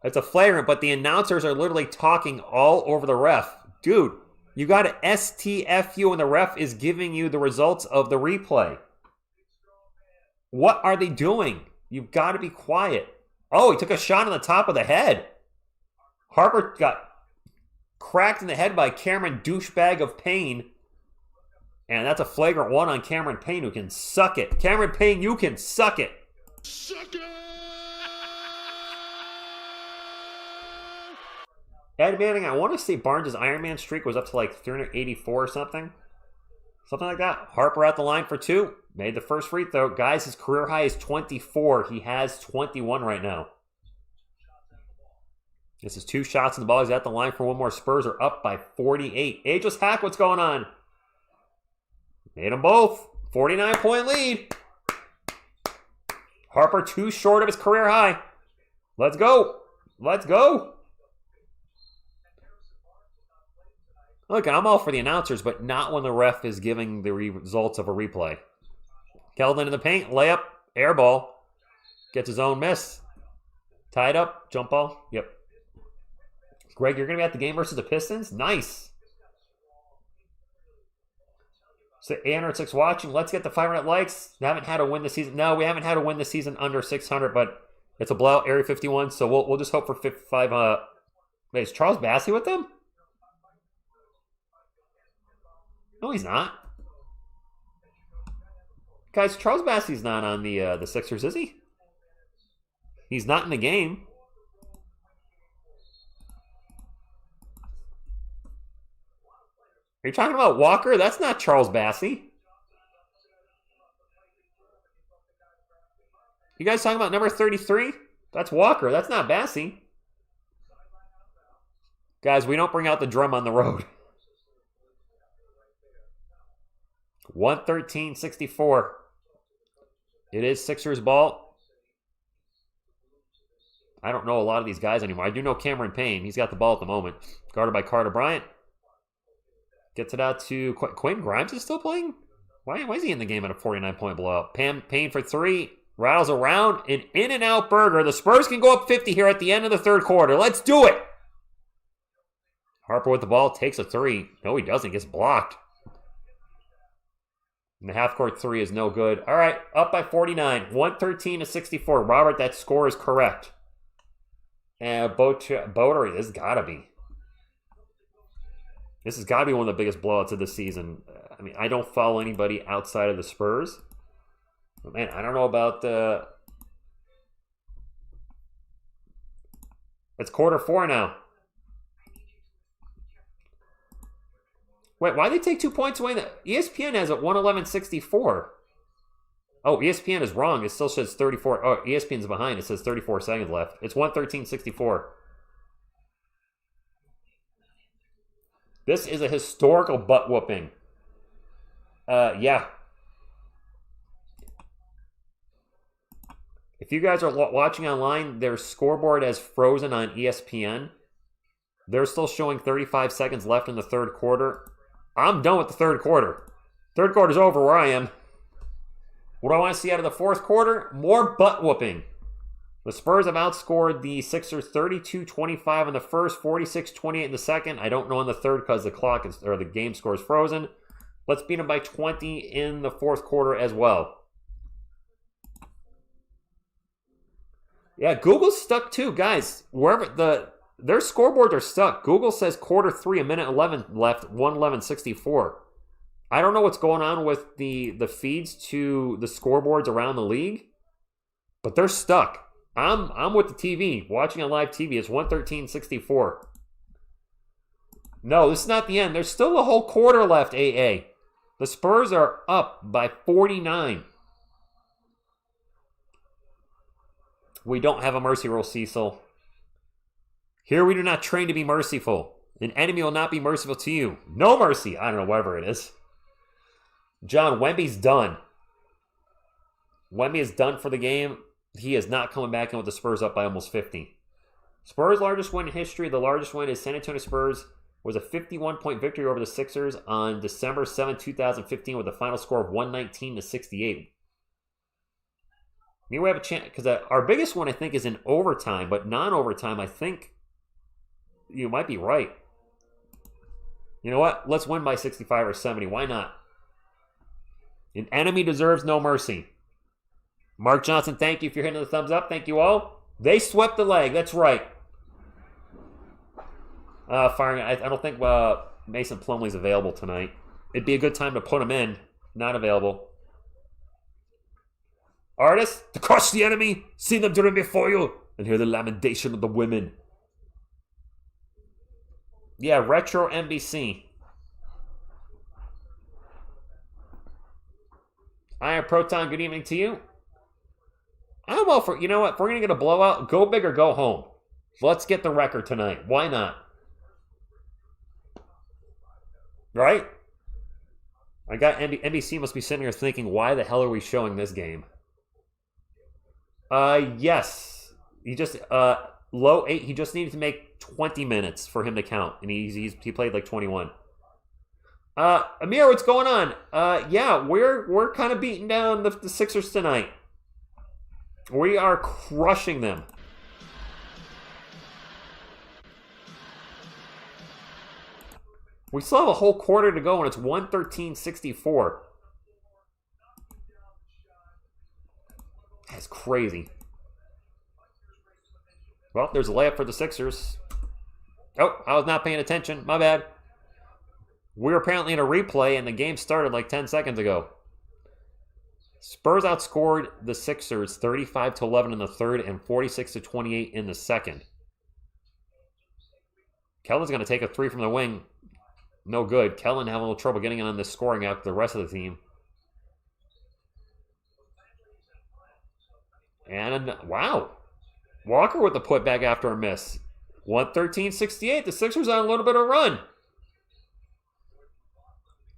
It's a flagrant, but the announcers are literally talking all over the ref. Dude, you got an STFU and the ref is giving you the results of the replay. What are they doing? You've got to be quiet. Oh, he took a shot on the top of the head. Harper got cracked in the head by Cameron Douchebag of Payne. And that's a flagrant one on Cameron Payne, who can suck it. Cameron Payne, you can suck it. Suck it! Ed Manning, I want to say Barnes' Iron Man streak was up to like 384 or something. Something like that. Harper at the line for two. Made the first free throw. Guys, his career high is 24. He has 21 right now. This is 2 shots in the ball. He's at the line for one more. Spurs are up by 48. Ageless Hack, what's going on? Made them both. 49-point lead. Harper 2 short of his career high. Let's go. Let's go. Look, I'm all for the announcers, but not when the ref is giving the results of a replay. Keldon in the paint, layup, air ball. Gets his own miss. Tied up, jump ball. Yep. Greg, you're going to be at the game versus the Pistons? Nice. So 806 watching. Let's get the 500 likes. We haven't had a win this season. No, we haven't had a win this season under 600, but it's a blowout, Area 51, so we'll just hope for 55. Wait, is Charles Bassey with them? No, he's not. Guys, Charles Bassey's not on the Sixers, is he? He's not in the game. Are you talking about Walker? That's not Charles Bassey. You guys talking about number 33? That's Walker. That's not Bassey. Guys, we don't bring out the drum on the road. 113-64. It is Sixers ball. I don't know a lot of these guys anymore. I do know Cameron Payne. He's got the ball at the moment. Guarded by Carter Bryant. Gets it out to Quentin Grimes is still playing? Why is he in the game at a 49-point blowout? Payne for 3. Rattles around. An in-and-out burger. The Spurs can go up 50 here at the end of the third quarter. Let's do it! Harper with the ball. Takes a 3. No, he doesn't. Gets blocked. And the half-court 3 is no good. All right, up by 49. 113-64. Robert, that score is correct. And Boater, this has got to be. This has got to be one of the biggest blowouts of the season. I mean, I don't follow anybody outside of the Spurs. But man, I don't know about the... It's quarter 4 now. Wait, why did they take 2 points away? ESPN has it 111-64. Oh, ESPN is wrong. It still says 34. Oh, ESPN's behind. It says 34 seconds left. It's 113-64. This is a historical butt whooping. Yeah. If you guys are watching online, their scoreboard has frozen on ESPN. They're still showing 35 seconds left in the third quarter. I'm done with the third quarter. Third quarter's over where I am. What do I want to see out of the fourth quarter? More butt whooping. The Spurs have outscored the Sixers 32-25 in the first, 46-28 in the second. I don't know in the third because the game score is frozen. Let's beat them by 20 in the fourth quarter as well. Yeah, Google's stuck too, guys. Their scoreboards are stuck. Google says quarter 3, a minute 11 left, 111-64. I don't know what's going on with the feeds to the scoreboards around the league, but they're stuck. I'm with the TV, watching on live TV. It's 113-64. No, this is not the end. There's still a whole quarter left, AA. The Spurs are up by 49. We don't have a mercy rule, Cecil. Here we do not train to be merciful. An enemy will not be merciful to you. No mercy. I don't know, whatever it is. John, Wemby's done. Wemby is done for the game. He is not coming back in with the Spurs up by almost 50. Spurs' largest win in history. The largest win is San Antonio Spurs was a 51-point victory over the Sixers on December 7, 2015 with a final score of 119-68. Maybe we have a chance, because our biggest one, I think, is in overtime, but non-overtime, I think you might be right. You know what? Let's win by 65 or 70. Why not? An enemy deserves no mercy. Mark Johnson, thank you for hitting the thumbs up. Thank you all. They swept the leg. That's right. Firing. I don't think Mason Plumlee's available tonight. It'd be a good time to put him in. Not available. Artists, to crush the enemy, see them driven before you, and hear the lamentation of the women. Yeah, Retro NBC. Iron Proton, good evening to you. I'm all for, you know what, if we're going to get a blowout, go big or go home. Let's get the record tonight. Why not? Right? I got NBC must be sitting here thinking, why the hell are we showing this game? Yes. He just, low 8, he just needed to make 20 minutes for him to count, and he played like 21. Amir, what's going on? Yeah, we're kind of beating down the Sixers tonight. We are crushing them. We still have a whole quarter to go, and it's 113-64. That's crazy. Well, there's a layup for the Sixers. Oh, I was not paying attention. My bad. We're apparently in a replay, and the game started like 10 seconds ago. Spurs outscored the Sixers 35-11 in the third and 46-28 in the second. Kellen's going to take a three from the wing. No good. Kellen having a little trouble getting on this scoring out the rest of the team. And, wow. Walker with the putback after a miss. 113-68. The Sixers on a little bit of a run.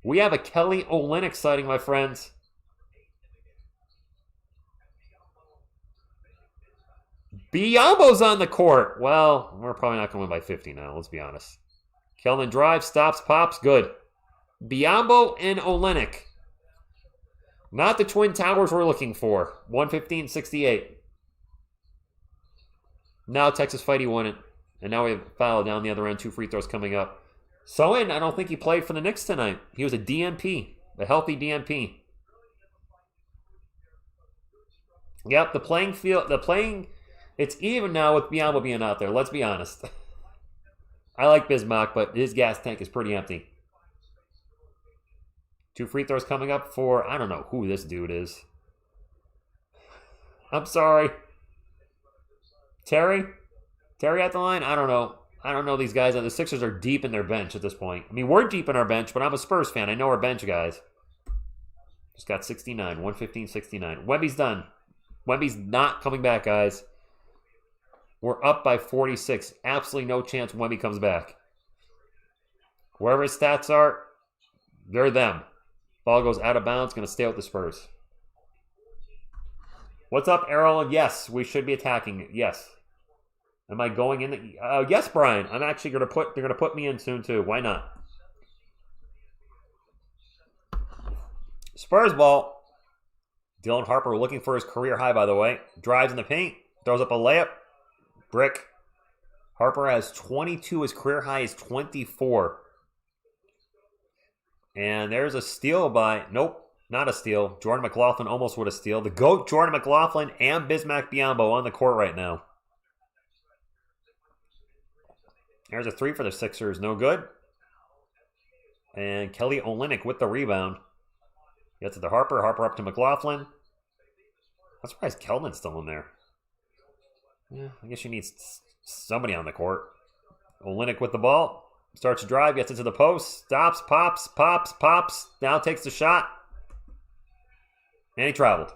We have a Kelly Olynyk sighting, my friends. Biyombo's on the court. Well, we're probably not going to win by 50 now, let's be honest. Keldon drives, stops, pops, good. Biyombo and Olynyk. Not the Twin Towers we're looking for. 115-68. Now Texas Fighty won it. And now we have foul down the other end. 2 free throws coming up. Soen, I don't think he played for the Knicks tonight. He was a DNP. A healthy DNP. Yep, the playing field, it's even now with Biyombo being out there. Let's be honest. I like Bismarck, but his gas tank is pretty empty. 2 free throws coming up for, I don't know who this dude is. I'm sorry. Terry? Terry at the line? I don't know. I don't know these guys. The Sixers are deep in their bench at this point. I mean, we're deep in our bench, but I'm a Spurs fan. I know our bench guys. Just got 69. 115-69. Wemby's done. Wemby's not coming back, guys. We're up by 46. Absolutely no chance Wemby comes back. Wherever his stats are, they're them. Ball goes out of bounds. Going to stay with the Spurs. What's up, Errol? Yes, we should be attacking. Yes. Am I going in? Yes, Brian. I'm actually going to put. They're going to put me in soon too. Why not? Spurs ball. Dylan Harper looking for his career high, by the way. Drives in the paint. Throws up a layup. Brick. Harper has 22. His career high is 24. And there's a steal by... Nope, not a steal. Jordan McLaughlin almost with a steal. The GOAT, Jordan McLaughlin, and Bismack Biyombo on the court right now. There's a 3 for the Sixers. No good. And Kelly Olynyk with the rebound. Gets it to Harper. Harper up to McLaughlin. I'm surprised Keldon's still in there. Yeah, I guess you need somebody on the court. Olynyk with the ball. Starts to drive, gets into the post. Stops, pops, pops, pops. Now takes the shot. And he traveled.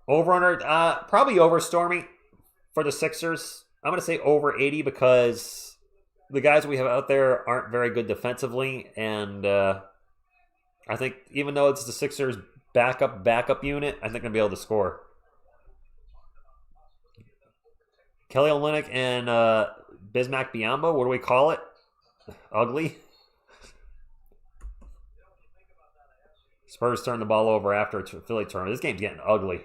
Over under, probably over, Stormy, for the Sixers. I'm going to say over 80 because the guys we have out there aren't very good defensively. And I think even though it's the Sixers' backup unit, I think they'll be able to score. Kelly Olynyk and Bismack Biyombo, what do we call it? Ugly. Spurs turn the ball over after a Philly turn. This game's getting ugly.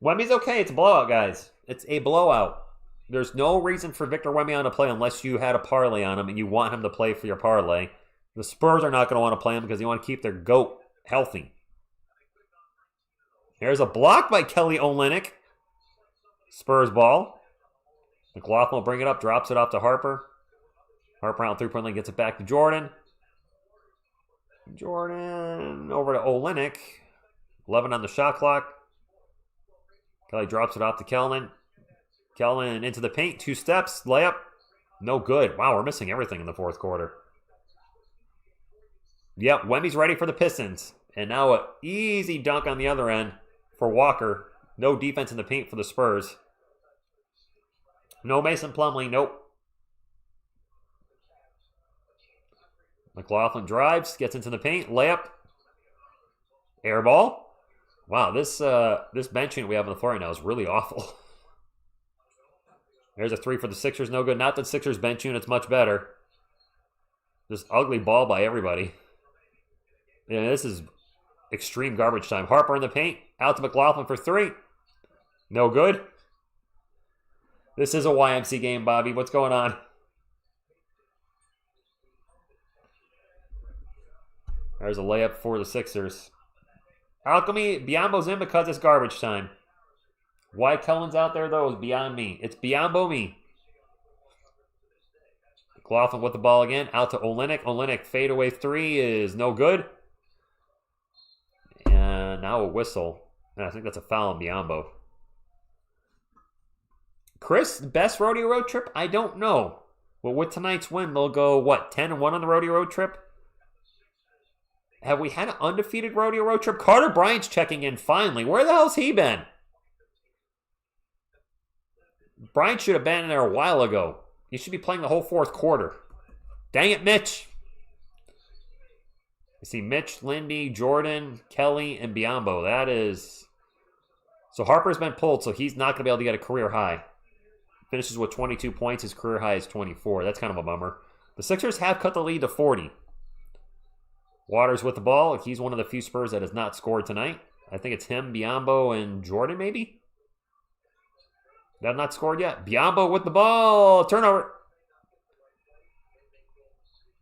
Wemby's okay. It's a blowout, guys. It's a blowout. There's no reason for Victor Wembanyama to play unless you had a parlay on him and you want him to play for your parlay. The Spurs are not going to want to play him because they want to keep their GOAT healthy. Here's a block by Kelly Olynyk. Spurs ball. McLaughlin will bring it up, drops it off to Harper. Harper out 3-point line, gets it back to Jordan. Jordan over to Olynyk. 11 on the shot clock. Kelly drops it off to Kellin. Kellin into the paint. 2 steps. Layup. No good. Wow, we're missing everything in the fourth quarter. Yep, Wemby's ready for the Pistons. And now an easy dunk on the other end for Walker. No defense in the paint for the Spurs. No Mason Plumlee. Nope. McLaughlin drives, gets into the paint, layup, air ball. Wow, this bench unit we have on the floor right now is really awful. There's a 3 for the Sixers, no good. Not that Sixers bench unit's much better. Just ugly ball by everybody. Yeah, this is extreme garbage time. Harper in the paint, out to McLaughlin for 3. No good. This is a YMC game, Bobby. What's going on? There's a layup for the Sixers. Alchemy, Biyombo's in because it's garbage time. Why Kellen's out there, though, is beyond me. It's Biyombo me. McLaughlin with the ball again. Out to Olynyk. Olynyk fadeaway 3 is no good. And now a whistle. And I think that's a foul on Biyombo. Chris, best rodeo road trip? I don't know. Well, with tonight's win, they'll go, what, 10-1 on the rodeo road trip? Have we had an undefeated rodeo road trip? Carter Bryant's checking in finally. Where the hell's he been? Bryant should have been in there a while ago. He should be playing the whole fourth quarter. Dang it, Mitch. You see Mitch, Lindy, Jordan, Kelly, and Biyombo. That is... So Harper's been pulled, so he's not going to be able to get a career high. Finishes with 22 points. His career high is 24. That's kind of a bummer. The Sixers have cut the lead to 40. Waters with the ball. He's one of the few Spurs that has not scored tonight. I think it's him, Biyombo, and Jordan, maybe? They have not scored yet. Biyombo with the ball. Turnover.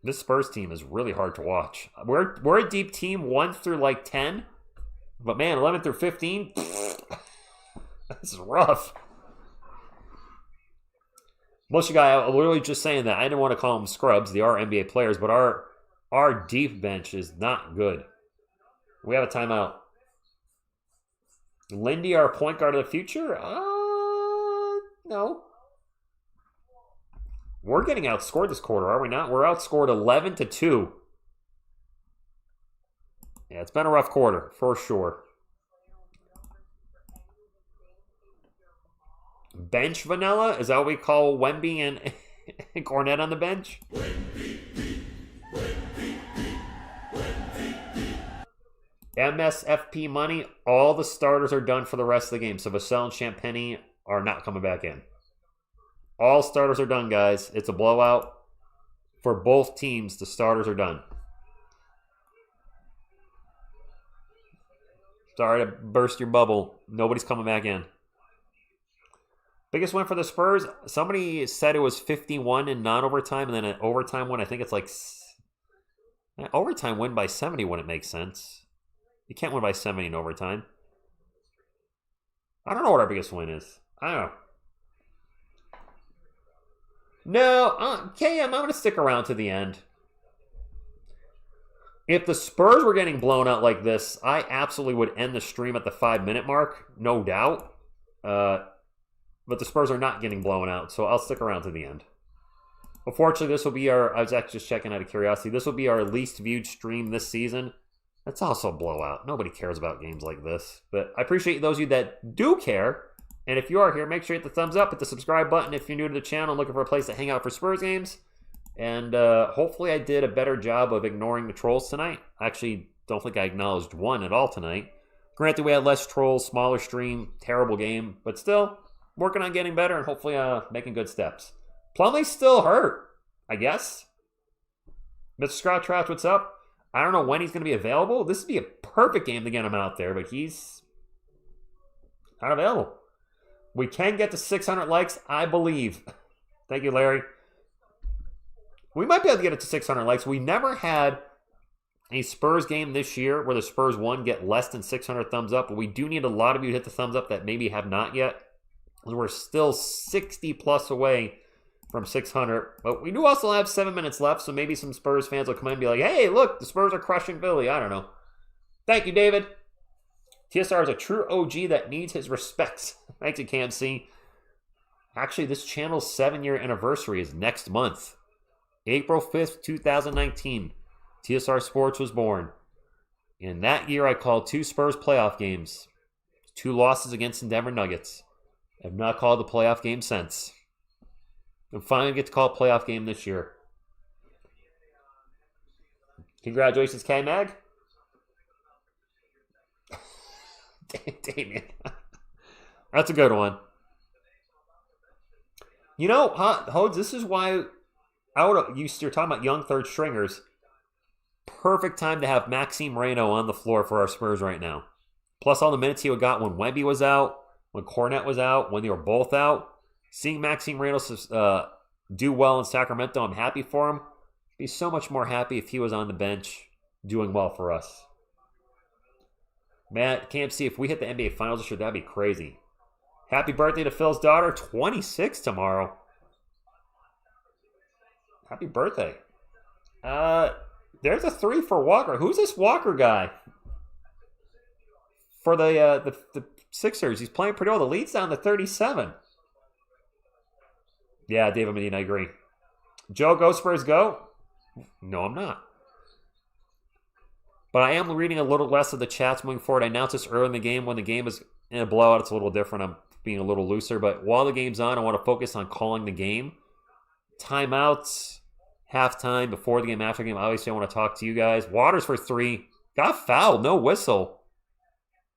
This Spurs team is really hard to watch. We're a deep team 1 through like 10. But man, 11 through 15. This is rough. Most of you guys are literally just saying that. I didn't want to call them scrubs. They are NBA players, but our deep bench is not good. We have a timeout. Lindy, our point guard of the future? No. We're getting outscored this quarter, are we not? We're outscored 11-2. Yeah, it's been a rough quarter, for sure. Bench vanilla? Is that what we call Wemby and Cornette on the bench? MSFP money, all the starters are done for the rest of the game. So Vassell and Champagny are not coming back in. All starters are done, guys. It's a blowout. For both teams, the starters are done. Sorry to burst your bubble. Nobody's coming back in. Biggest win for the Spurs, somebody said it was 51 in non-overtime, and then an overtime win, I think it's like... Overtime win by 70 wouldn't make sense. You can't win by 70 in overtime. I don't know what our biggest win is. I don't know. No, KM, I'm going to stick around to the end. If the Spurs were getting blown out like this, I absolutely would end the stream at the 5-minute mark, no doubt. But the Spurs are not getting blown out, so I'll stick around to the end. Unfortunately, this will be our... I was actually just checking out of curiosity. This will be our least viewed stream this season. That's also a blowout. Nobody cares about games like this. But I appreciate those of you that do care. And if you are here, make sure you hit the thumbs up, hit the subscribe button if you're new to the channel and looking for a place to hang out for Spurs games. And hopefully I did a better job of ignoring the trolls tonight. I actually don't think I acknowledged one at all tonight. Granted, we had less trolls, smaller stream, terrible game, but still working on getting better and hopefully making good steps. Plumlee's still hurt, I guess. Mr. Scott Trout, what's up? I don't know when he's going to be available. This would be a perfect game to get him out there, but he's not available. We can get to 600 likes, I believe. Thank you, Larry. We might be able to get it to 600 likes. We never had a Spurs game this year where the Spurs won get less than 600 thumbs up, but we do need a lot of you to hit the thumbs up that maybe have not yet. We're still 60 plus away from 600, but we do also have 7 minutes left, so maybe some Spurs fans will come in and be like, hey, look, the Spurs are crushing Philly. I don't know. Thank you, David. TSR is a true OG that needs his respects. Thanks, you can't see. Actually, this channel's 7-year anniversary is next month. April 5th, 2019. TSR Sports was born. In that year, I called 2 Spurs playoff games. 2 losses against the Denver Nuggets. I've not called the playoff game since. I'm finally get to call a playoff game this year. Congratulations, K-Mag. Damien. That's a good one. You know, Hodes, this is why you're talking about young third stringers. Perfect time to have Maxime Reynaud on the floor for our Spurs right now. Plus all the minutes he got when Wemby was out, when Cornette was out, when they were both out. Seeing Maxime Reynaud do well in Sacramento, I'm happy for him. I'd be so much more happy if he was on the bench doing well for us. Matt, can't see if we hit the NBA Finals this year, that'd be crazy. Happy birthday to Phil's daughter, 26 tomorrow. Happy birthday. There's a 3 for Walker. Who's this Walker guy? For the Sixers, he's playing pretty well. The lead's down to 37. Yeah, David Medina, I agree. Joe, go Spurs, go? No, I'm not. But I am reading a little less of the chats moving forward. I announced this early in the game. When the game is in a blowout, it's a little different. I'm being a little looser. But while the game's on, I want to focus on calling the game. Timeouts, halftime, before the game, after the game. Obviously, I want to talk to you guys. Waters for 3. Got fouled, no whistle.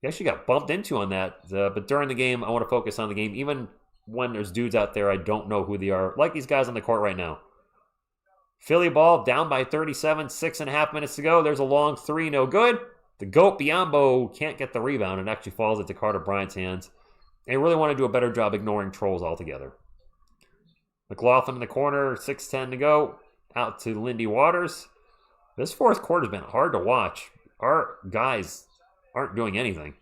He actually got bumped into on that. But during the game, I want to focus on the game. Even when there's dudes out there, I don't know who they are. Like these guys on the court right now. Philly ball down by 37, 6.5 minutes to go. There's a long 3, no good. The GOAT Biyombo can't get the rebound and actually falls into Carter Bryant's hands. They really want to do a better job ignoring trolls altogether. McLaughlin in the corner, 6:10 to go. Out to Lindy Waters. This fourth quarter has been hard to watch. Our guys aren't doing anything.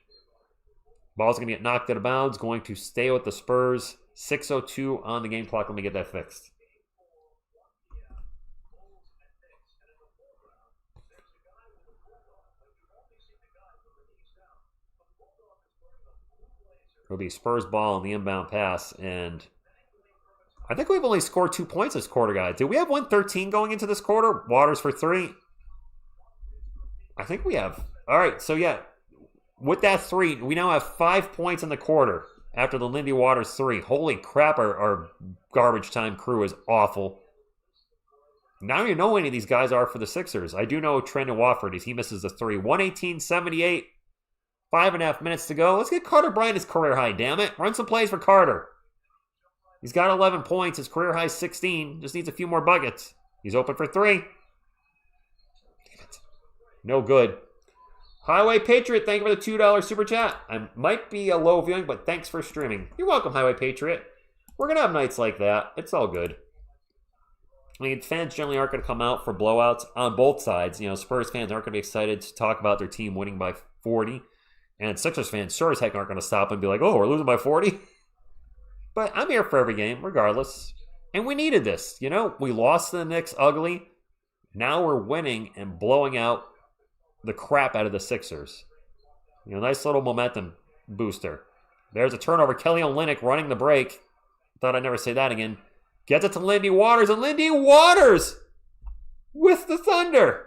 Ball's going to get knocked out of bounds. Going to stay with the Spurs. 6:02 on the game clock. Let me get that fixed. It'll be Spurs ball on the inbound pass. And I think we've only scored 2 points this quarter, guys. Did we have 113 going into this quarter? Waters for 3. I think we have. All right, so yeah. With that 3, we now have 5 points in the quarter after the Lindy Waters 3. Holy crap, our garbage time crew is awful. Now I don't even know who any of these guys are for the Sixers. I do know Trendon Watford is. He misses the 3. 118-78. 5.5 minutes to go. Let's get Carter Bryant his career high, damn it. Run some plays for Carter. He's got 11 points. His career high is 16. Just needs a few more buckets. He's open for 3. Damn it. No good. Highway Patriot, thank you for the $2 super chat. I might be a low viewing, but thanks for streaming. You're welcome, Highway Patriot. We're going to have nights like that. It's all good. I mean, fans generally aren't going to come out for blowouts on both sides. You know, Spurs fans aren't going to be excited to talk about their team winning by 40. And Sixers fans sure as heck aren't going to stop and be like, oh, we're losing by 40. But I'm here for every game, regardless. And we needed this. You know, we lost to the Knicks ugly. Now we're winning and blowing out the crap out of the Sixers. You know, nice little momentum booster. There's a turnover. Kelly Olynyk running the break. Thought I'd never say that again. Gets it to Lindy Waters, and Lindy Waters with the Thunder.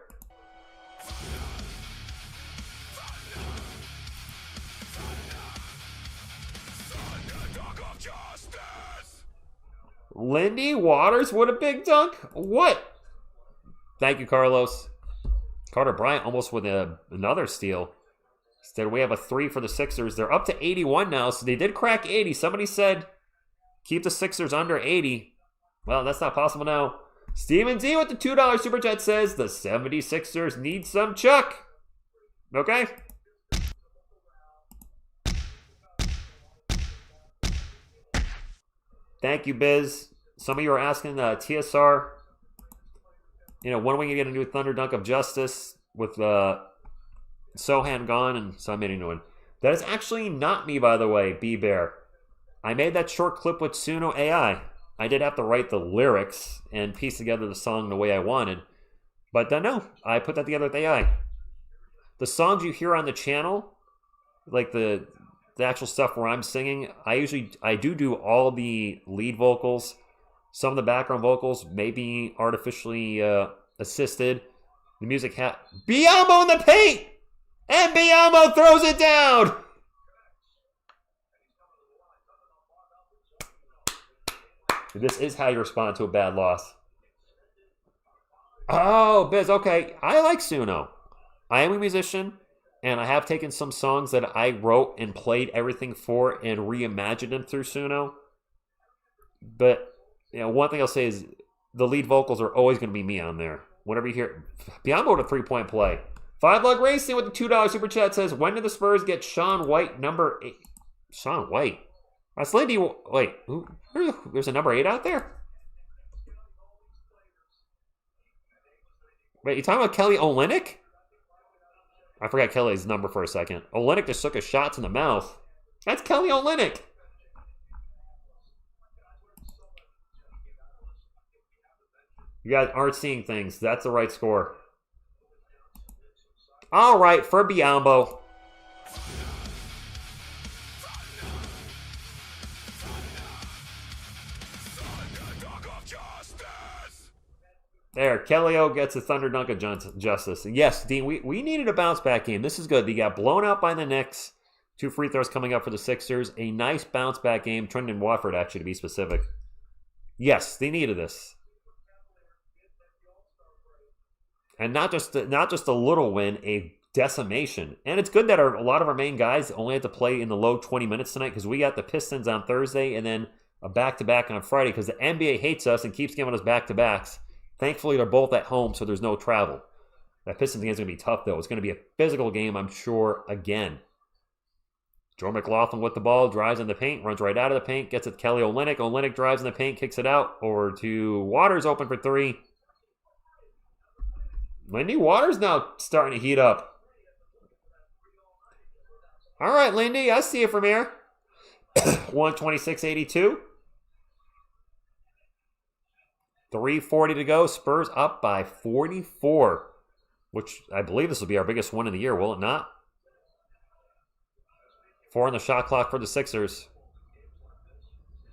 Lindy Waters, what a big dunk. What? Thank you, Carlos. Carter Bryant almost with another steal. Instead, we have a 3 for the Sixers. They're up to 81 now, so they did crack 80. Somebody said keep the Sixers under 80. Well, that's not possible now. Steven D with the $2 Super Chat says the 76ers need some Chuck. Okay. Thank you, Biz. Some of you are asking TSR, when are we going to get a new Thunder Dunk of Justice with Sohan gone? And so I made a new one. That is actually not me, by the way, B-Bear. I made that short clip with Suno AI. I did have to write the lyrics and piece together the song the way I wanted. But no, I put that together with AI. The songs you hear on the channel, like the actual stuff where I'm singing, I do all the lead vocals. Some of the background vocals may be artificially assisted. The music Biyombo in the paint! And Biyombo throws it down! This is how you respond to a bad loss. Oh, Biz, okay. I like Suno. I am a musician, and I have taken some songs that I wrote and played everything for and reimagined them through Suno. But one thing I'll say is the lead vocals are always going to be me on there. Whenever you hear Biyombo with a 3-point play. 5 Lug Racing with the $2 Super Chat says, when did the Spurs get Sean White number 8? Sean White? That's Lindy. Wait, there's a number 8 out there? Wait, you talking about Kelly Olynyk? I forgot Kelly's number for a second. Olynyk just took a shot to the mouth. That's Kelly Olynyk. You guys aren't seeing things. That's the right score. All right, for Biyombo. There, Kelly O gets a Thunder Dunk of Justice. Yes, Dean, we needed a bounce-back game. This is good. They got blown out by the Knicks. 2 free throws coming up for the Sixers. A nice bounce-back game. Trendon Watford, actually, to be specific. Yes, they needed this. And not just a little win, a decimation. And it's good that a lot of our main guys only had to play in the low 20 minutes tonight because we got the Pistons on Thursday and then a back-to-back on Friday because the NBA hates us and keeps giving us back-to-backs. Thankfully, they're both at home, so there's no travel. That Pistons game is going to be tough, though. It's going to be a physical game, I'm sure, again. Joe McLaughlin with the ball, drives in the paint, runs right out of the paint, gets it to Kelly Olynyk. Olynyk drives in the paint, kicks it out. Over to Waters, open for 3. Lindy Waters now starting to heat up. All right, Lindy, I see it from here. 126-82. 3:40 to go. Spurs up by 44, which I believe this will be our biggest win of the year, will it not? 4 on the shot clock for the Sixers.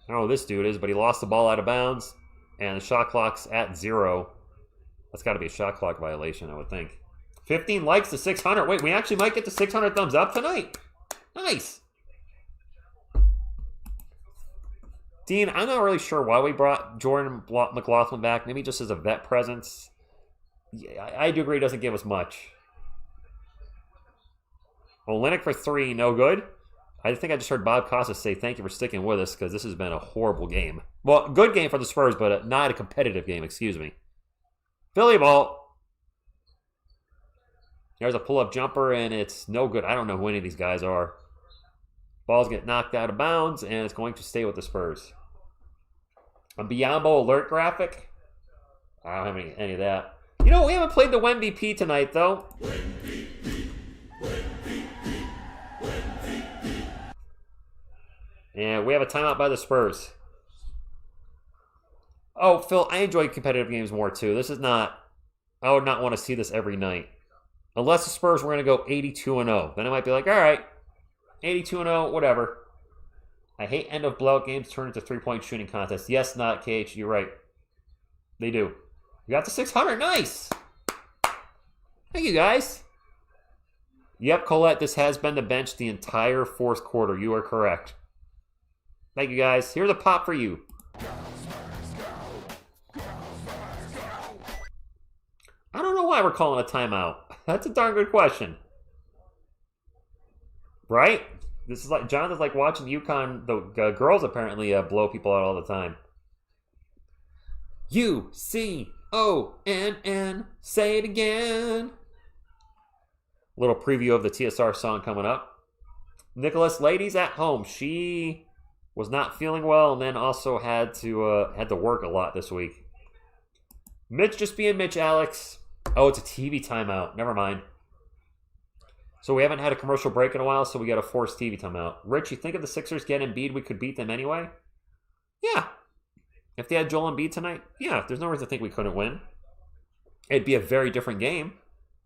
I don't know who this dude is, but he lost the ball out of bounds, and the shot clock's at 0. That's got to be a shot clock violation, I would think. 15 likes to 600. Wait, we actually might get to 600 thumbs up tonight. Nice. Dean, I'm not really sure why we brought Jordan McLaughlin back. Maybe just as a vet presence. Yeah, I do agree he doesn't give us much. Olynyk for 3, no good. I think I just heard Bob Costas say thank you for sticking with us because this has been a horrible game. Well, good game for the Spurs, but not a competitive game, excuse me. Philly ball. There's a pull-up jumper, and it's no good. I don't know who any of these guys are. Balls get knocked out of bounds, and it's going to stay with the Spurs. A Biyombo alert graphic. I don't have any of that. We haven't played the MVP tonight, though. And we have a timeout by the Spurs. Oh, Phil, I enjoy competitive games more, too. This is not... I would not want to see this every night. Unless the Spurs were going to go 82-0. Then I might be like, all right, 82-0, whatever. I hate end of blowout games turn into 3-point shooting contests. Yes, not KH, you're right. They do. We got to 600, nice. Thank you, guys. Yep, Colette, this has been the bench the entire fourth quarter. You are correct. Thank you, guys. Here's a pop for you. why we're calling a timeout. That's a darn good question. Right? This is like, Jonathan's like watching UConn, the girls apparently blow people out all the time. UCONN, say it again. Little preview of the TSR song coming up. Nicholas, ladies at home. She was not feeling well and then also had to work a lot this week. Mitch just being Mitch, Alex. Oh, it's a TV timeout. Never mind. So we haven't had a commercial break in a while, so we got a forced TV timeout. Rich, you think if the Sixers get Embiid, we could beat them anyway? Yeah. If they had Joel Embiid tonight, yeah, there's no reason to think we couldn't win. It'd be a very different game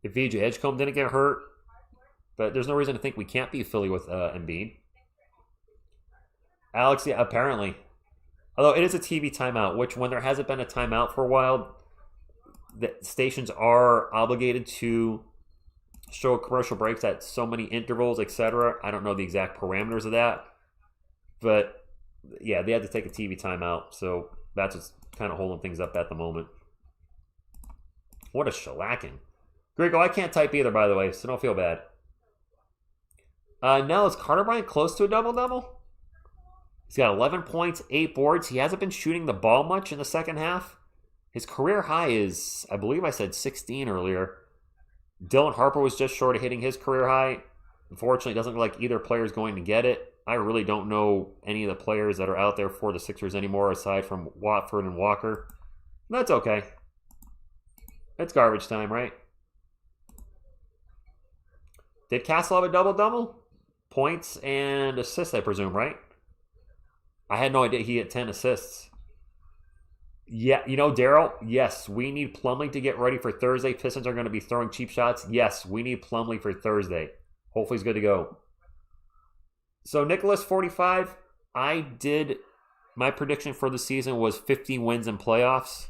if VJ Edgecombe didn't get hurt. But there's no reason to think we can't beat Philly with Embiid. Alex, yeah, apparently. Although it is a TV timeout, which when there hasn't been a timeout for a while, the stations are obligated to show commercial breaks at so many intervals, etc. I don't know the exact parameters of that. But, yeah, they had to take a TV timeout. So that's what's kind of holding things up at the moment. What a shellacking. Grego, I can't type either, by the way, so don't feel bad. Now, is Carter Bryant close to a double-double? He's got 11 points, 8 boards. He hasn't been shooting the ball much in the second half. His career high is, I believe I said 16 earlier. Dylan Harper was just short of hitting his career high. Unfortunately, it doesn't look like either player is going to get it. I really don't know any of the players that are out there for the Sixers anymore aside from Watford and Walker. That's okay. It's garbage time, right? Did Castle have a double-double? Points and assists, I presume, right? I had no idea he had 10 assists. Yeah, you know, Daryl, yes, we need Plumlee to get ready for Thursday. Pistons are going to be throwing cheap shots. Yes, we need Plumlee for Thursday. Hopefully he's good to go. So, Nicholas, 45. My prediction for the season was 50 wins in playoffs.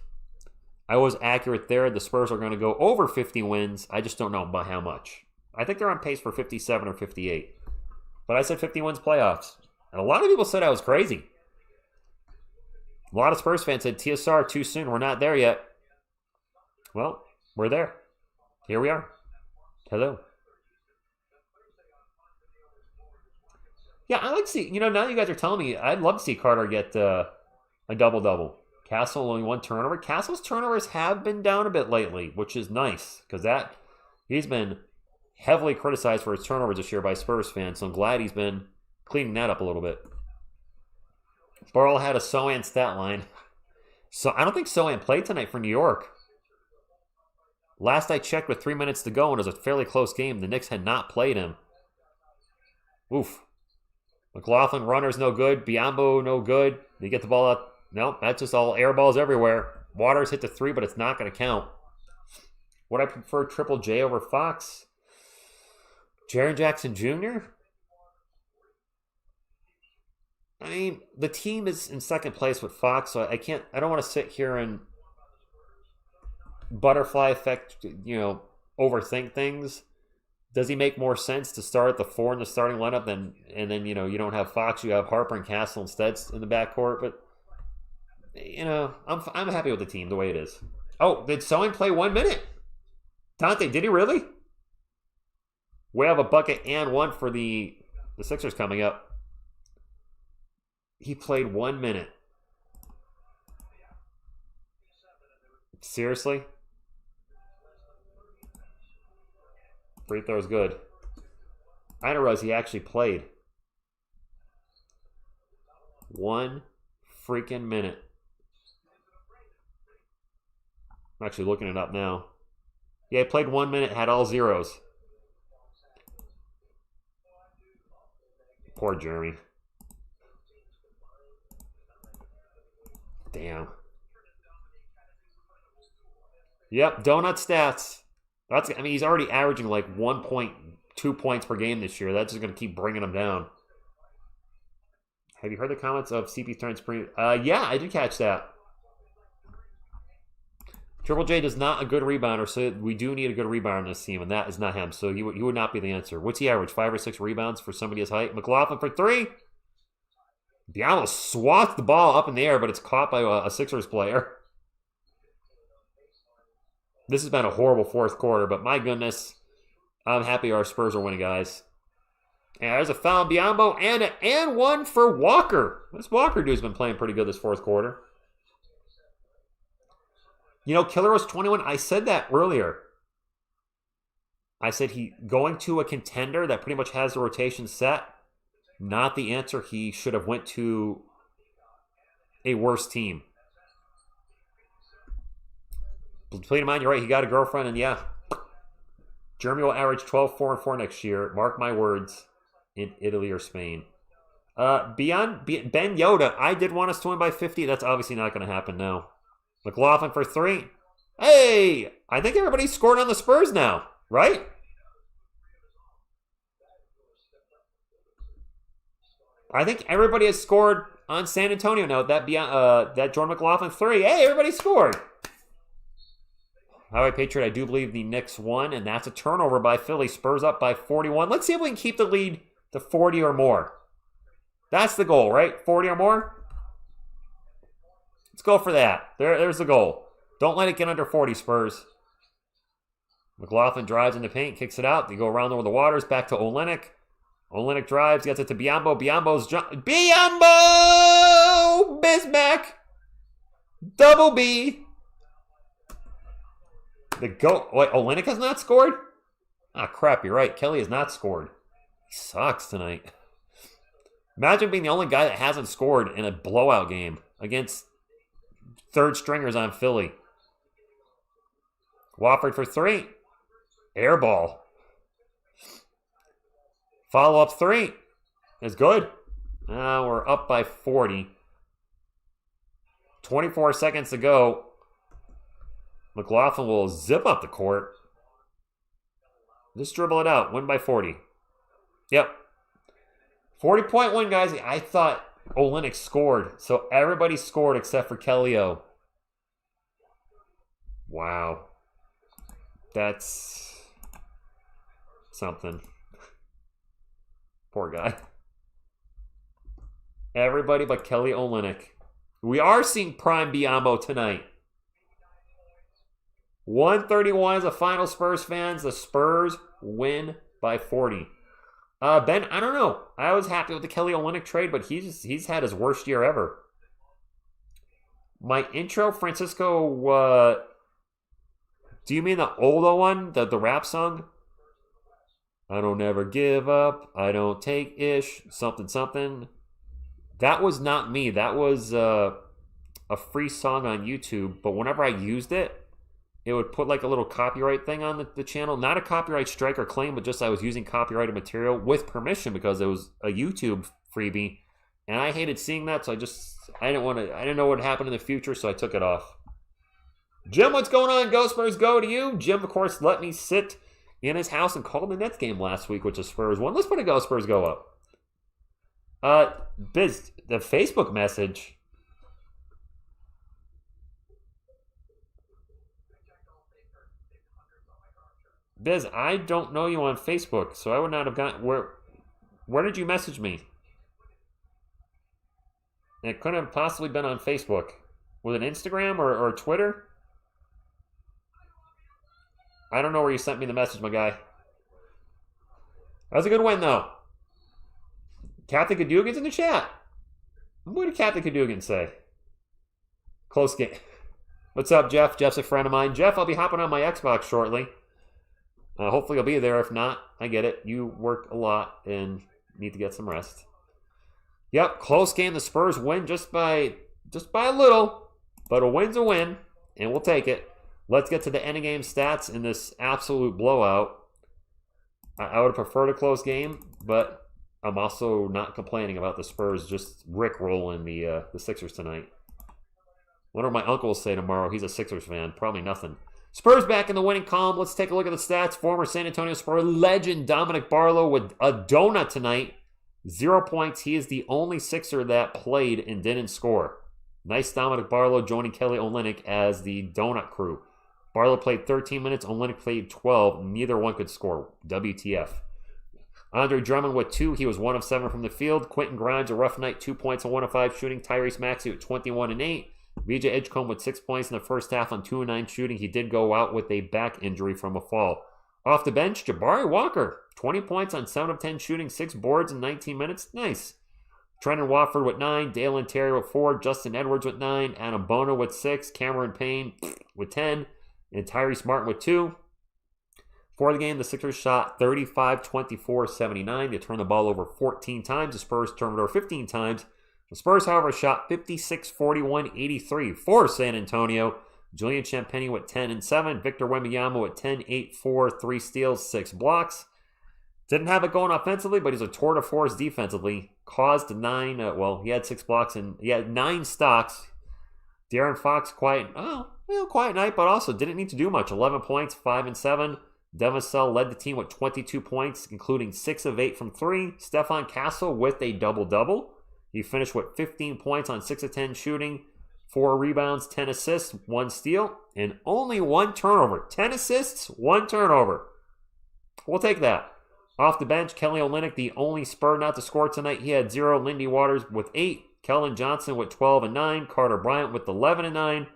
I was accurate there. The Spurs are going to go over 50 wins. I just don't know by how much. I think they're on pace for 57 or 58. But I said 50 wins playoffs. And a lot of people said I was crazy. A lot of Spurs fans said, TSR, too soon. We're not there yet. Well, we're there. Here we are. Hello. Yeah, I like to see, now that you guys are telling me, I'd love to see Carter get a double-double. Castle only 1 turnover. Castle's turnovers have been down a bit lately, which is nice. Because he's been heavily criticized for his turnovers this year by Spurs fans. So I'm glad he's been cleaning that up a little bit. Burrell had a Sohan stat line. So I don't think Sohan played tonight for New York. Last I checked with 3 minutes to go, and it was a fairly close game, the Knicks had not played him. Oof. McLaughlin, runner's no good. Biombo, no good. They get the ball out. Nope, that's just all air balls everywhere. Waters hit the 3, but it's not going to count. Would I prefer Triple J over Fox? Jaren Jackson Jr.? I mean, the team is in second place with Fox, so I don't want to sit here and butterfly effect, overthink things. Does he make more sense to start at the 4 in the starting lineup and then you don't have Fox, you have Harper and Castle instead in the backcourt? But I'm happy with the team the way it is. Oh, did Sohan play 1 minute? Dante, did he really? We have a bucket and 1 for the Sixers coming up. He played 1 minute. Seriously? Free throw's good. I didn't realize he actually played. 1 freaking minute. I'm actually looking it up now. Yeah, he played 1 minute, had all zeros. Poor Jeremy. Damn. Yep, donut stats. He's already averaging like 1.2 points per game this year. That's just going to keep bringing him down. Have you heard the comments of CP3 Spring? Yeah, I did catch that. Triple J is not a good rebounder, so we do need a good rebounder on this team, and that is not him. So he would not be the answer. What's he average? 5 or 6 rebounds for somebody his height? McLaughlin for 3. Diallo swats the ball up in the air, but it's caught by a Sixers player. This has been a horrible fourth quarter, but my goodness, I'm happy our Spurs are winning, guys. And there's a foul on Biyombo and one for Walker. This Walker dude's been playing pretty good this fourth quarter. You know, Killer was 21. I said that earlier. I said he going to a contender that pretty much has the rotation set. Not the answer. He should have went to a worse team. Keep in mind, you're right. He got a girlfriend, and yeah, Jeremy will average 12, 4, and 4 next year. Mark my words. In Italy or Spain. Beyond Ben Yoda, I did want us to win by 50. That's obviously not going to happen now. McLaughlin for 3. Hey! I think everybody scored on the Spurs now, right? I think everybody has scored on San Antonio now. That Jordan McLaughlin 3. Hey, everybody scored. Highway Patriot, I do believe the Knicks won, and that's a turnover by Philly. Spurs up by 41. Let's see if we can keep the lead to 40 or more. That's the goal, right? 40 or more? Let's go for that. There's the goal. Don't let it get under 40, Spurs. McLaughlin drives in the paint, kicks it out. They go around over the waters, back to Olenek. Olenek drives, gets it to Biyombo. Biyombo's jump. Biyombo! Bismack! Double B. Wait, Olenek has not scored? Ah, crap, you're right. Kelly has not scored. He sucks tonight. Imagine being the only guy that hasn't scored in a blowout game against third stringers on Philly. Wofford for 3. Air ball. Follow-up 3 is good. Now we're up by 40. 24 seconds to go. McLaughlin will zip up the court. Just dribble it out. Win by 40. Yep. 40-point win, guys. I thought Olenek scored. So everybody scored except for Kelly O. Wow. That's something. Poor guy. Everybody but Kelly Olynyk. We are seeing prime Biyombo tonight. 131 as a final, Spurs fans. The Spurs win by 40. Ben, I don't know. I was happy with the Kelly Olynyk trade, but he's had his worst year ever. My intro, Francisco, do you mean the older one? The rap song? I don't ever give up. I don't take ish. Something, something. That was not me. That was a free song on YouTube. But whenever I used it, it would put like a little copyright thing on the channel. Not a copyright strike or claim, but just I was using copyrighted material with permission because it was a YouTube freebie. And I hated seeing that, so I didn't know what would happen in the future, so I took it off. Jim, what's going on? Go Spurs, go to you. Jim, of course, let me sit in his house and call the Nets game last week, which is Spurs won. Let's put a Go Spurs go up. Biz, the Facebook message. Biz, I don't know you on Facebook, so I would not have gotten... Where did you message me? It couldn't have possibly been on Facebook. Was it Instagram or Twitter? I don't know where you sent me the message, my guy. That was a good win, though. Captain Cadogan's in the chat. What did Captain Cadogan say? Close game. What's up, Jeff? Jeff's a friend of mine. Jeff, I'll be hopping on my Xbox shortly. Hopefully I'll be there. If not, I get it. You work a lot and need to get some rest. Yep, close game. The Spurs win just by a little, but a win's a win, and we'll take it. Let's get to the end of game stats in this absolute blowout. I would have preferred a close game, but I'm also not complaining about the Spurs just rickrolling the Sixers tonight. Wonder what my uncle will say tomorrow. He's a Sixers fan. Probably nothing. Spurs back in the winning column. Let's take a look at the stats. Former San Antonio Spurs legend Dominic Barlow with a donut tonight. 0 points. He is the only Sixer that played and didn't score. Nice Dominic Barlow joining Kelly Olynyk as the donut crew. Barlow played 13 minutes. Olynyk played 12. Neither one could score. WTF. Andre Drummond with 2. He was 1 of 7 from the field. Quentin Grimes, a rough night. 2 points and 1 of 5 shooting. Tyrese Maxey with 21 and 8. VJ Edgecombe with 6 points in the first half on 2 and 9 shooting. He did go out with a back injury from a fall. Off the bench, Jabari Walker, 20 points on 7 of 10 shooting, 6 boards in 19 minutes. Nice. Trenton Watford with 9, Dalen Terry with 4, Justin Edwards with 9, Adam Bono with 6, Cameron Payne with 10, and Tyrese Martin with 2. For the game, the Sixers shot 35, 24, 79. They turned the ball over 14 times. The Spurs turned it over 15 times. The Spurs, however, shot 56, 41, 83 for San Antonio. Julian Champagnie with 10 and 7. Victor Wembanyama with 10, 8, 4, 3 steals, 6 blocks. Didn't have it going offensively, but he's a tour de force defensively. Caused 9, he had 6 blocks and he had 9 stocks. De'Aaron Fox, quiet night, but also didn't need to do much. 11 points, 5 and 7. Devin Vassell led the team with 22 points, including 6 of 8 from 3. Stephon Castle with a double-double. He finished with 15 points on 6 of 10 shooting, 4 rebounds, 10 assists, 1 steal, and only 1 turnover. 10 assists, 1 turnover. We'll take that. Off the bench, Kelly Olynyk, the only Spur not to score tonight. He had 0. Lindy Waters with 8. Kellen Johnson with 12 and 9. Carter Bryant with 11 and 9.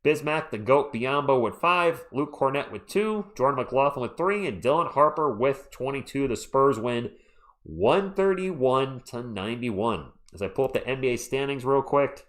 Bismack, the GOAT, Biyombo with 5. Luke Cornett with 2. Jordan McLaughlin with 3. And Dylan Harper with 22. The Spurs win 131-91. As I pull up the NBA standings real quick,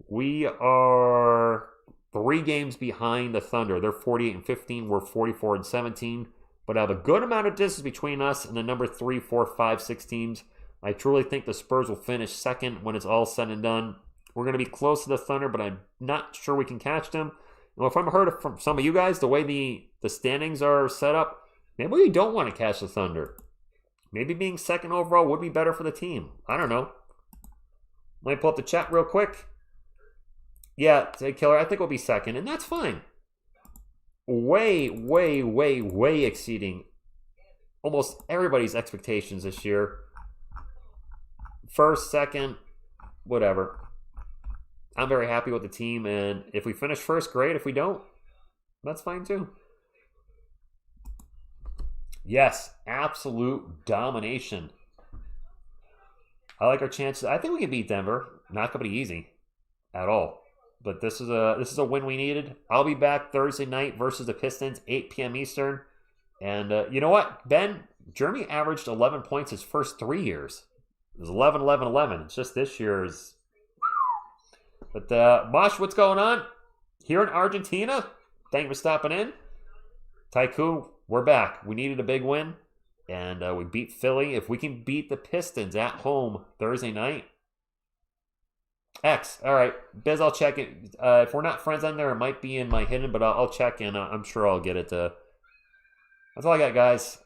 we are 3 games behind the Thunder. They're 48 and 15. We're 44 and 17. But I have a good amount of distance between us and the number 3, 4, 5, 6 teams. I truly think the Spurs will finish second when it's all said and done. We're going to be close to the Thunder, but I'm not sure we can catch them. And if I've heard from some of you guys, the way the standings are set up, maybe we don't want to catch the Thunder. Maybe being second overall would be better for the team. I don't know. Let me pull up the chat real quick. Yeah, Killer, I think we'll be second, and that's fine. Way, way, way, way exceeding almost everybody's expectations this year. First, second, whatever. I'm very happy with the team, and if we finish first, great. If we don't, that's fine too. Yes, absolute domination. I like our chances. I think we can beat Denver. Not going to be easy at all. But this is a win we needed. I'll be back Thursday night versus the Pistons, 8 p.m. Eastern. And you know what, Ben? Jeremy averaged 11 points his first 3 years. It was 11, 11, 11. It's just this year's. But Mosh, what's going on? Here in Argentina? Thank you for stopping in. Tycoon, we're back. We needed a big win. And we beat Philly. If we can beat the Pistons at home Thursday night. X. All right. Biz, I'll check it. If we're not friends on there, it might be in my hidden, but I'll check in. I'm sure I'll get it. That's all I got, guys.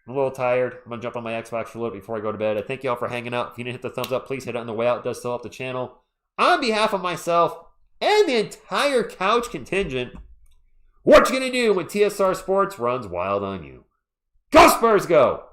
I'm a little tired. I'm going to jump on my Xbox for a little bit before I go to bed. I thank you all for hanging out. If you didn't hit the thumbs up, please hit it on the way out. It does still help the channel. On behalf of myself and the entire couch contingent, what you going to do when TSR Sports runs wild on you? Go Spurs, go!